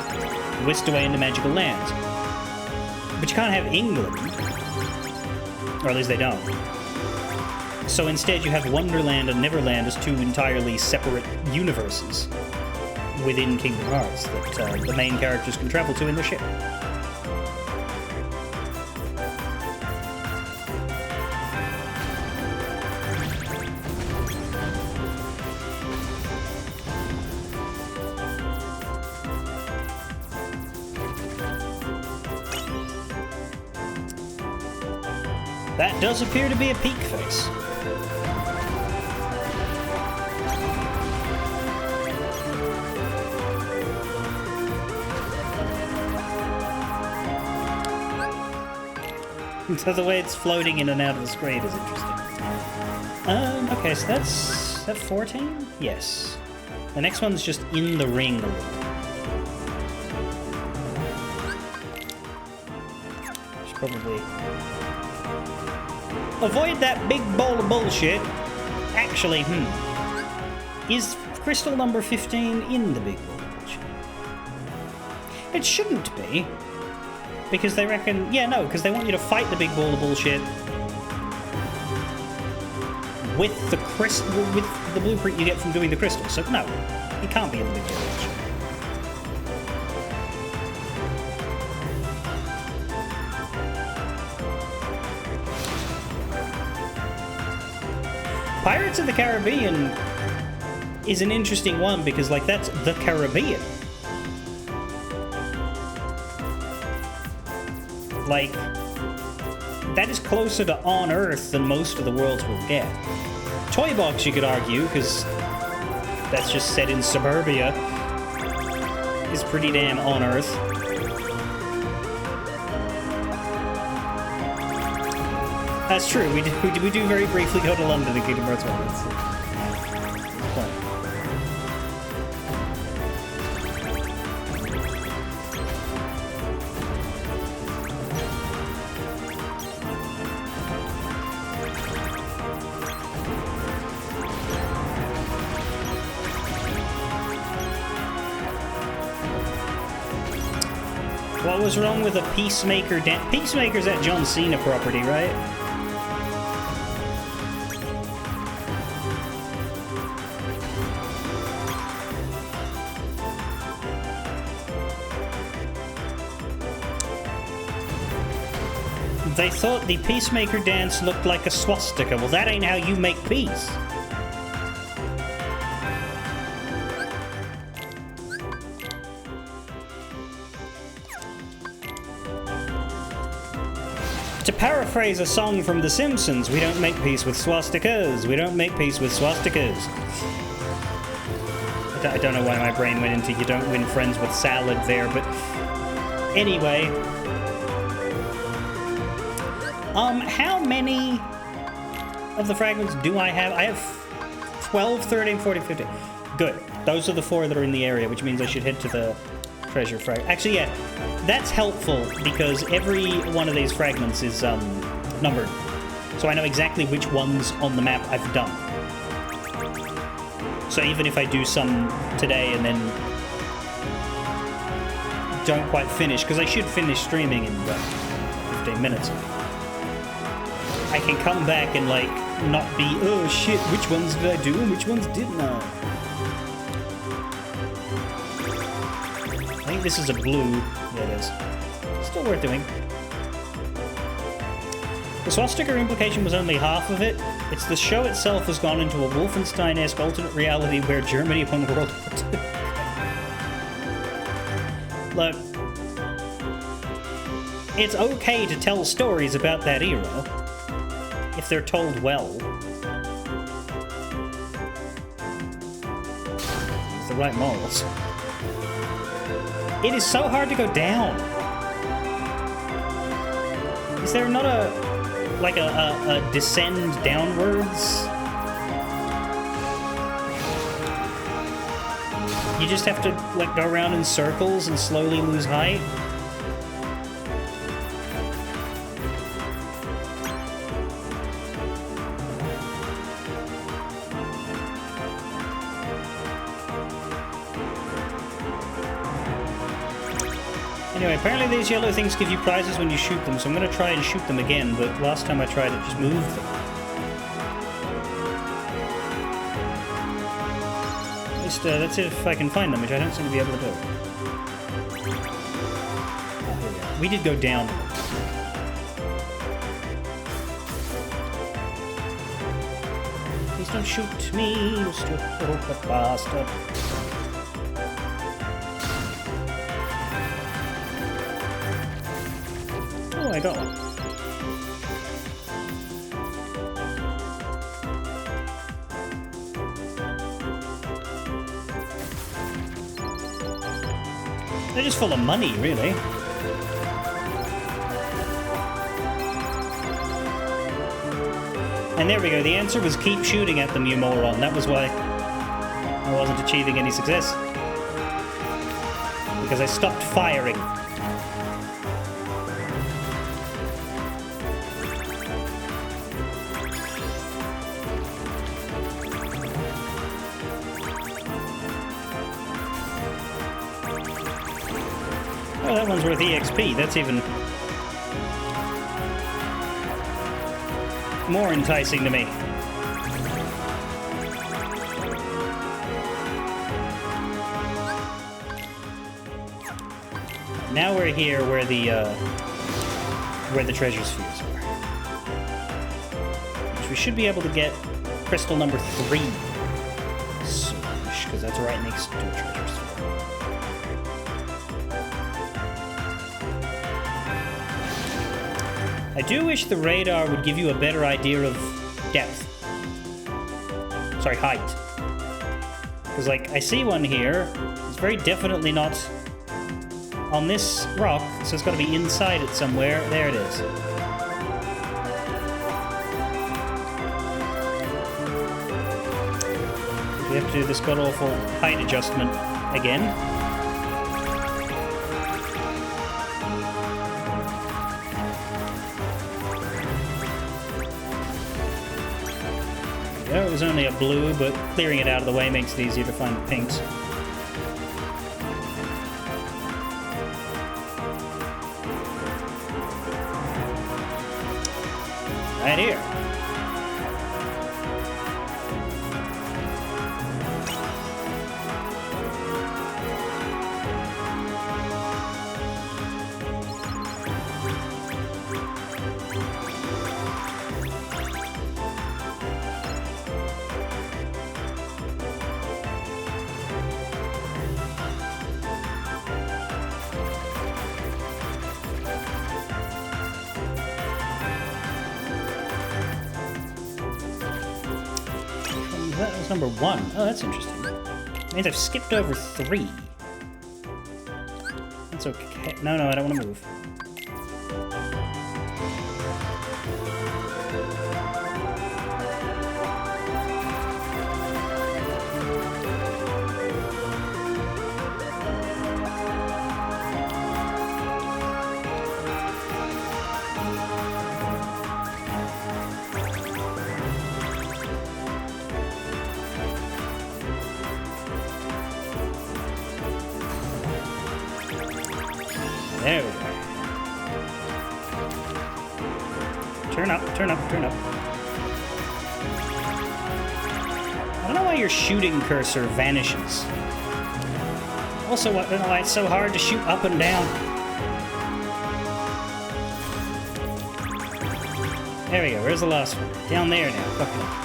whisked away into magical lands. But you can't have England. Or at least they don't. So instead you have Wonderland and Neverland as 2 entirely separate universes within Kingdom Hearts that the main characters can travel to in their ship. That does appear to be a peak face. So the way it's floating in and out of the screen is interesting. Okay, so that's... Is that 14? Yes. The next one's just in the ring a little. Should probably... avoid that big bowl of bullshit. Actually, is crystal number 15 in the big bowl of bullshit? It shouldn't be. Because they reckon... Yeah, no, because they want you to fight the big ball of bullshit with the with the blueprint you get from doing the crystal. So, no, it can't be in the big ball of bullshit. Pirates of the Caribbean is an interesting one because, like, that's the Caribbean. Like, that is closer to on Earth than most of the worlds will get. Toy Box, you could argue, because that's just set in suburbia, is pretty damn on Earth. That's true. We do very briefly go to London in Kingdom Hearts 1. That's the point. What was wrong with a Peacemaker dance? Peacemaker's that John Cena property, right? They thought the Peacemaker dance looked like a swastika. Well, that ain't how you make peace. To paraphrase a song from The Simpsons, we don't make peace with swastikas. We don't make peace with swastikas. I don't know why my brain went into you don't win friends with salad there, but anyway. How many of the fragments do I have? I have 12, 13, 14, 15. Good. Those are the 4 that are in the area, which means I should head to the treasure frag. Actually, yeah, that's helpful because every one of these fragments is numbered. So I know exactly which ones on the map I've done. So even if I do some today and then don't quite finish, because I should finish streaming in 15 minutes, I can come back and like not be, oh shit, which ones did I do and which ones didn't I? I think this is a blue. Yeah, it is. Still worth doing. The swastika implication was only half of it. It's the show itself has gone into a Wolfenstein-esque alternate reality where Germany won World War II. Look, it's okay to tell stories about that era if they're told well. It's the right morals. It is so hard to go down. Is there not a descend downwards? You just have to like go around in circles and slowly lose height? Anyway, apparently these yellow things give you prizes when you shoot them, so I'm going to try and shoot them again, but last time I tried it just moved them. At least that's if I can find them, which I don't seem to be able to do. We did go down. Please don't shoot me, you stupid bastard. Oh, I got one. They're just full of money, really. And there we go. The answer was keep shooting at them, you moron. That was why I wasn't achieving any success. Because I stopped firing. Oh, that one's worth EXP. That's even more enticing to me. Now we're here where the treasure spheres are. Which we should be able to get crystal number 3 soon, because that's right next to a treasure sphere. I do wish the radar would give you a better idea of depth. Sorry, height. Because, like, I see one here. It's very definitely not on this rock, so it's got to be inside it somewhere. There it is. We have to do this god-awful height adjustment again. It was only a blue, but clearing it out of the way makes it easier to find the pinks. Right here. What's number 1? Oh, that's interesting. Means I've skipped over 3. That's okay. No, I don't want to move. There we go. Turn up, turn up, turn up. I don't know why your shooting cursor vanishes. Also, I don't know why it's so hard to shoot up and down. There we go, where's the last one? Down there now, fuck it.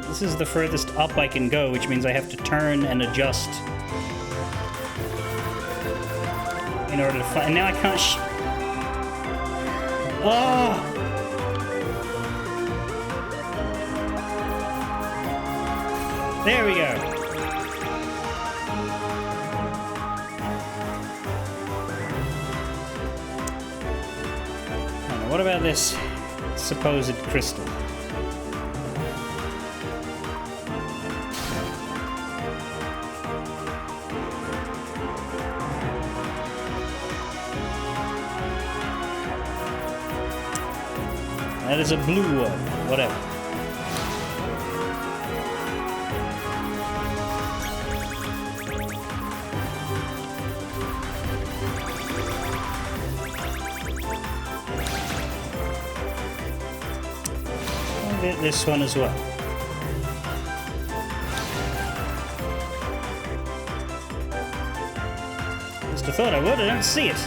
This is the furthest up I can go, which means I have to turn and adjust in order to find. And now I can't. Oh! There we go. Now, what about this supposed crystal? That is a blue one. Whatever. I'll get this one as well. Just thought I would. I don't see it.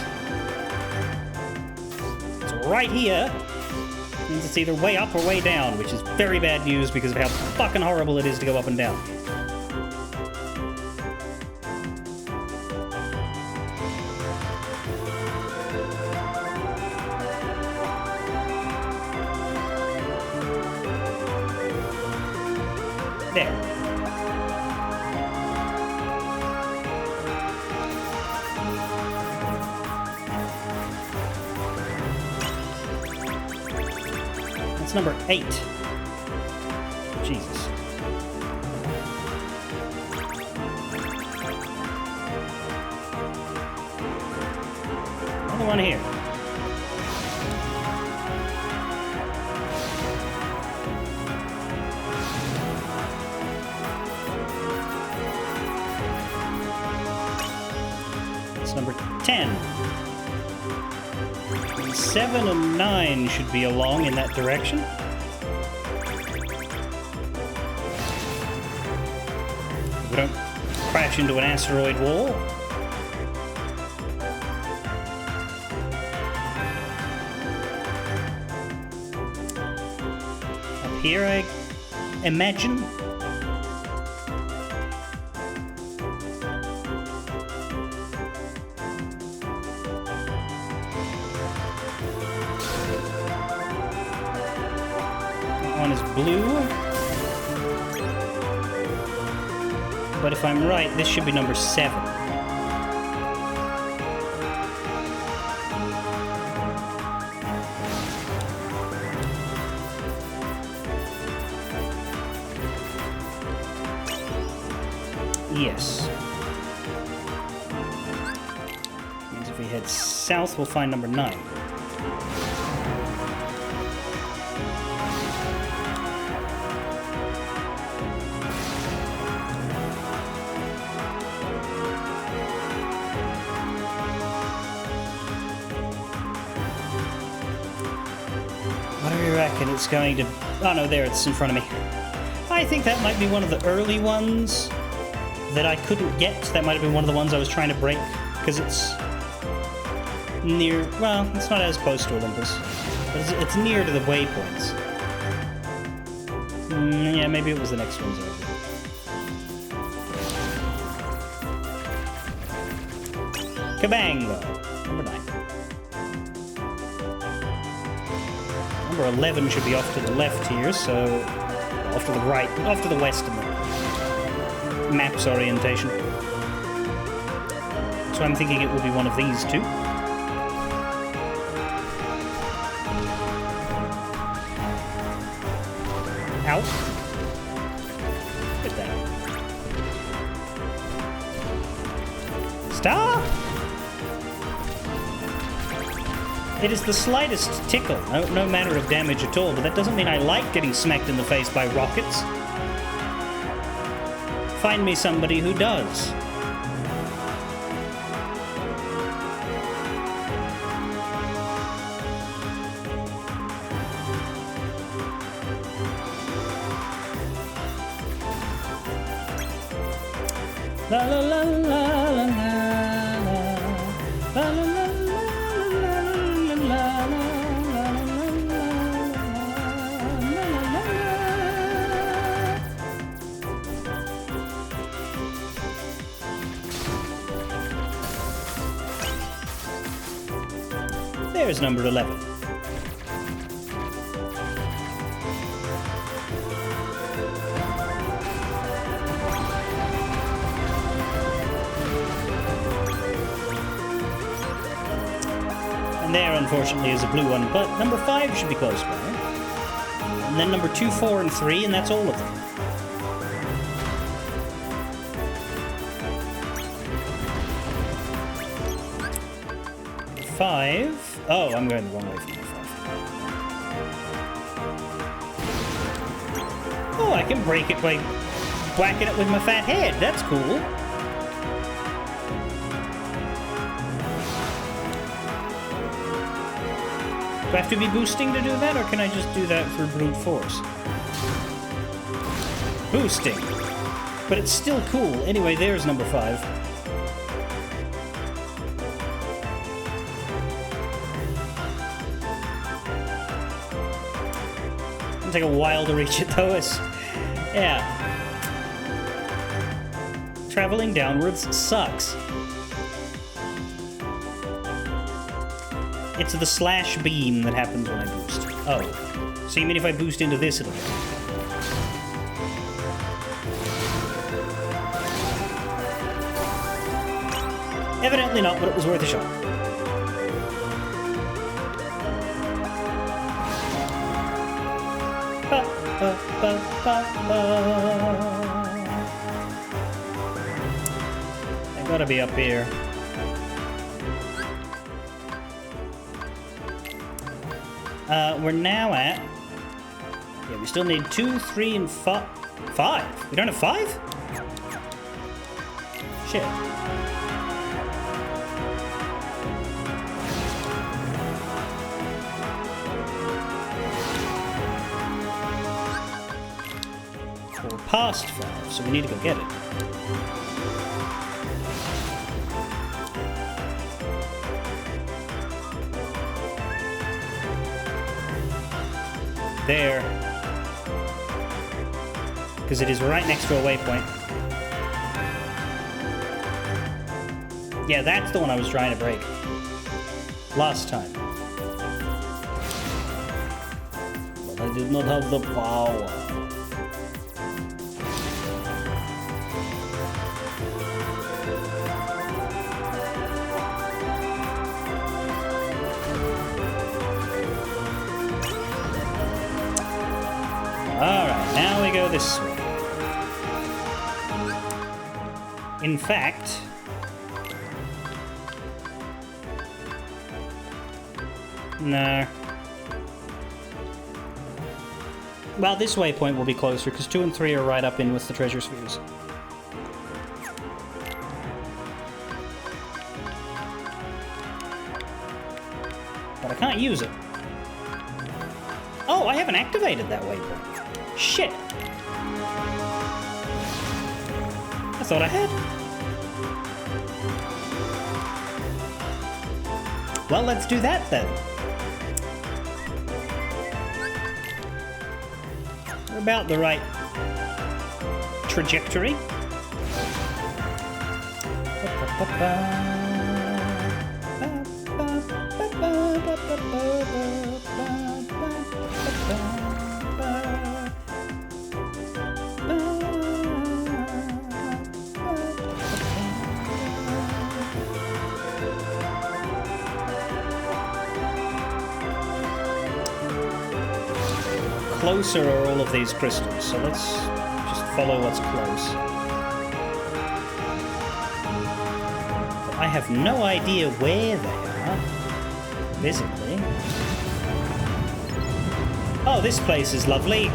It's right here. Means it's either way up or way down, which is very bad news because of how fucking horrible it is to go up and down. There. That's number 8. Jesus. Another one here. That's number 10. 7 and 9 should be along in that direction. We don't crash into an asteroid wall. Up here, I imagine. One is blue. But if I'm right, this should be number 7. Yes. Means if we head south, we'll find number 9. And it's going to... Oh no, there, it's in front of me. I think that might be one of the early ones that I couldn't get. That might have been one of the ones I was trying to break, because it's near... Well, it's not as close to Olympus. But it's near to the waypoints. Yeah, maybe it was the next one's over. Kabang, though. Number 9. Number 11 should be off to the left here, so... Off to the right, off to the west in the map's orientation. So I'm thinking it will be one of these two. Ow. Get that. Stop! It is the slightest tickle, no matter of damage at all, but that doesn't mean I like getting smacked in the face by rockets. Find me somebody who does. La la la la la la la la la. There's number 11. And there, unfortunately, is a blue one, but number 5 should be close by. And then number 2, 4, and 3, and that's all of them. Five. Oh, I'm going the wrong way from number 5. Oh, I can break it by whacking it with my fat head. That's cool. Do I have to be boosting to do that, or can I just do that through brute force? Boosting. But it's still cool. Anyway, there's number 5. Take a while to reach it though. Yeah. Traveling downwards sucks. It's the slash beam that happens when I boost. Oh. So you mean if I boost into this it'll go? Evidently not, but it was worth a shot. I gotta be up here. We're now at... Yeah, we still need 2, 3, and 5. 5? We don't have 5? Shit. We're past 5, so we need to go get it. There. Because it is right next to a waypoint. Yeah, that's the one I was trying to break. Last time. But I did not have the power. Alright, now we go this way. In fact... No. Well, this waypoint will be closer, because 2 and 3 are right up in with the treasure spheres. But I can't use it. Oh, I haven't activated that waypoint. Shit. I thought I had. Well, let's do that then. We're about the right trajectory. Closer are all of these crystals, so let's just follow what's close. I have no idea where they are, visibly. Oh, this place is lovely.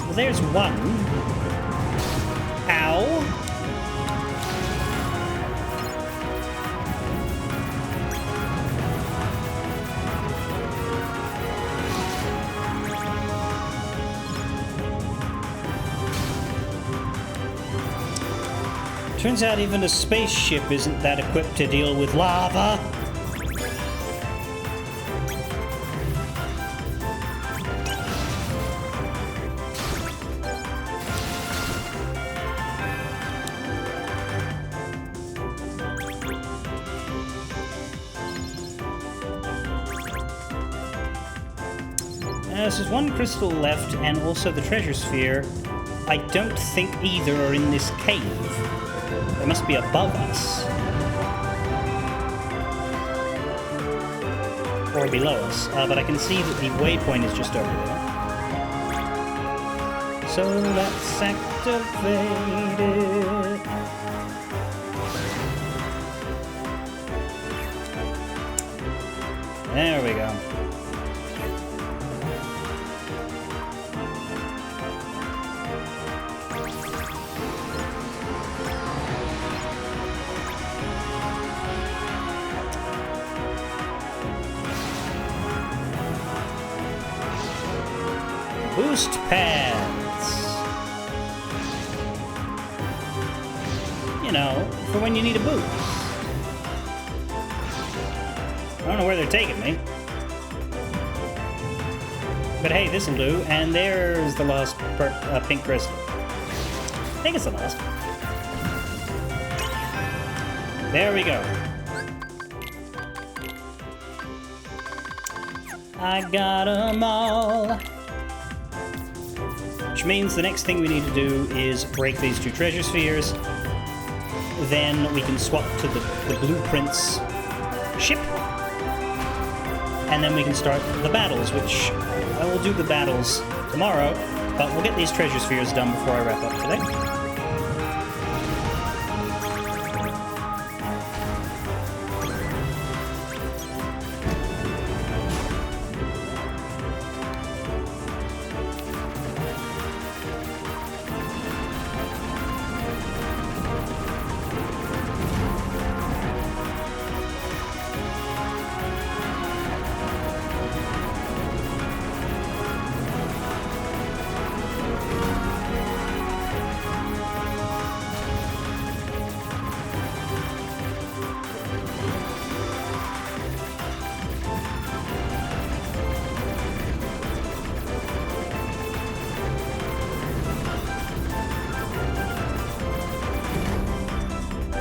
Well, there's one. Ow. Turns out even a spaceship isn't that equipped to deal with lava. There's one crystal left and also the treasure sphere. I don't think either are in this cave. They must be above us. Or below us. But I can see that the waypoint is just over there. So let's activate it. There we go. Boost pads. You know, for when you need a boost. I don't know where they're taking me. But hey, this'll do. And there's the last pink crystal. I think it's the last. There we go. I got 'em all. Which means the next thing we need to do is break these two treasure spheres. Then we can swap to the Blueprint's ship. And then we can start the battles, which I will do the battles tomorrow. But we'll get these treasure spheres done before I wrap up today.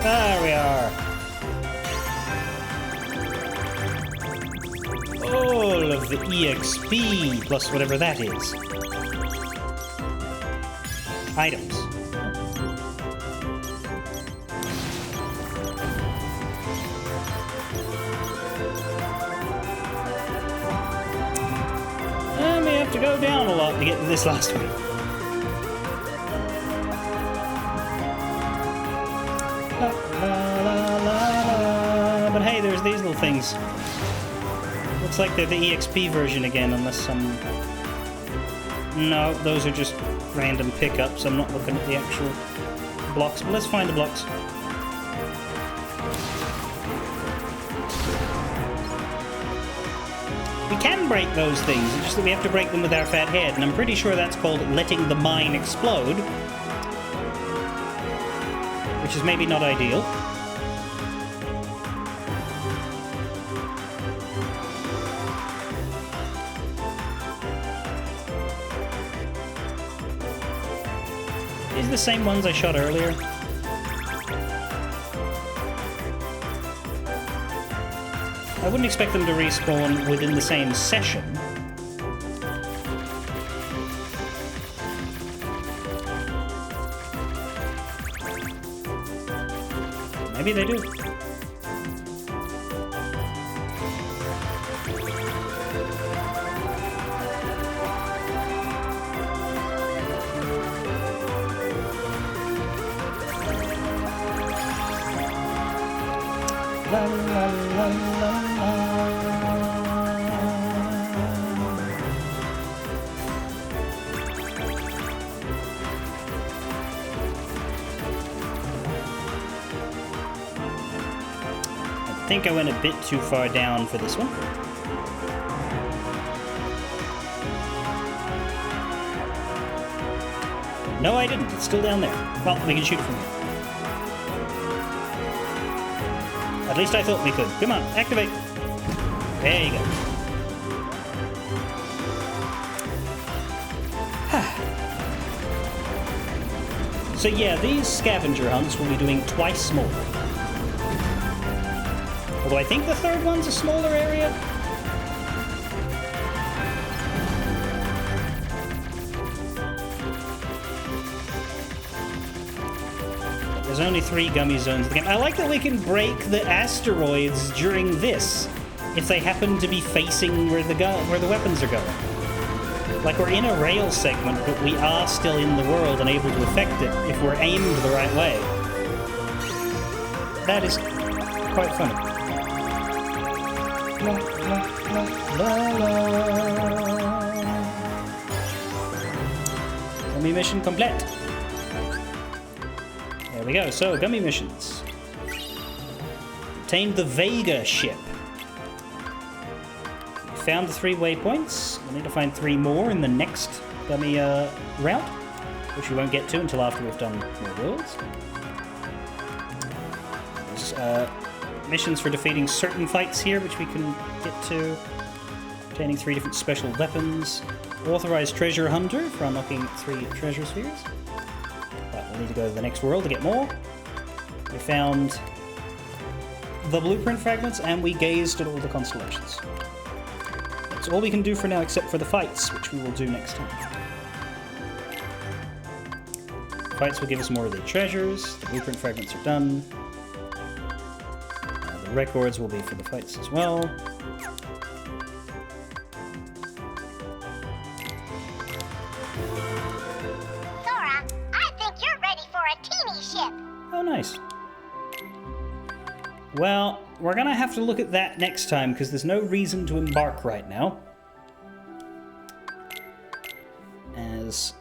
There we are. All of the EXP plus whatever that is. Items. I may have to go down a lot to get to this last one. But hey, there's these little things. Looks like they're the EXP version again, unless some... No, those are just random pickups. I'm not looking at the actual blocks, but let's find the blocks. We can break those things, it's just that we have to break them with our fat head, and I'm pretty sure that's called letting the mine explode. which is maybe not ideal. These are the same ones I shot earlier. I wouldn't expect them to respawn within the same session. Maybe they do. La, la, la, la. I think I went a bit too far down for this one. No, I didn't. It's still down there. Well, we can shoot from here. At least I thought we could. Come on, activate. There you go. So yeah, these scavenger hunts will be doing twice more. Although I think the third one's a smaller area. There's only 3 gummy zones in the game. I like that we can break the asteroids during this, if they happen to be facing where the weapons are going. Like, we're in a rail segment, but we are still in the world and able to affect it if we're aimed the right way. That is quite funny. La, la, la, la. Gummy mission complete. There we go. So, gummy missions. Obtained the Vega ship. Found the 3 waypoints. We'll need to find 3 more in the next gummy route, which we won't get to until after we've done more worlds. There's missions for defeating certain fights here, which we can get to. Obtaining 3 different special weapons. Authorized treasure hunter for unlocking 3 treasure spheres. But we'll need to go to the next world to get more. We found the blueprint fragments, and we gazed at all the constellations. That's all we can do for now, except for the fights, which we will do next time. Fights will give us more of the treasures. The blueprint fragments are done. The records will be for the fights as well. Sora, I think you're ready for a teeny ship. Oh, nice. Well, we're gonna have to look at that next time, because there's no reason to embark right now. As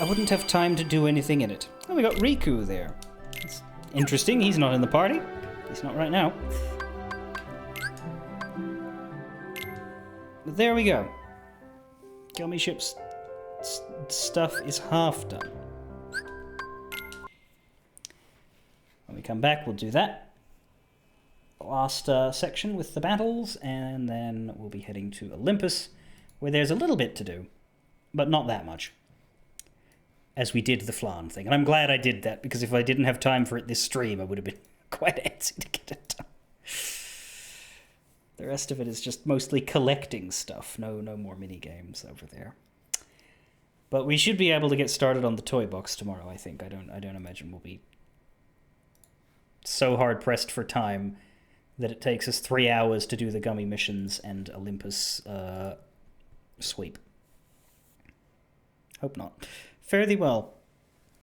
I wouldn't have time to do anything in it. Oh, we got Riku there. It's interesting, he's not in the party. He's not right now. But there we go. Gummy ship's stuff is half done. When we come back, we'll do that. Last section with the battles, and then we'll be heading to Olympus, where there's a little bit to do, but not that much. As we did the Flan thing. And I'm glad I did that, because if I didn't have time for it this stream, I would have been quite antsy to get it done. The rest of it is just mostly collecting stuff. No more mini games over there. But we should be able to get started on the toy box tomorrow, I think. I don't imagine we'll be so hard pressed for time that it takes us 3 hours to do the gummy missions and Olympus sweep. Hope not. Fare thee well.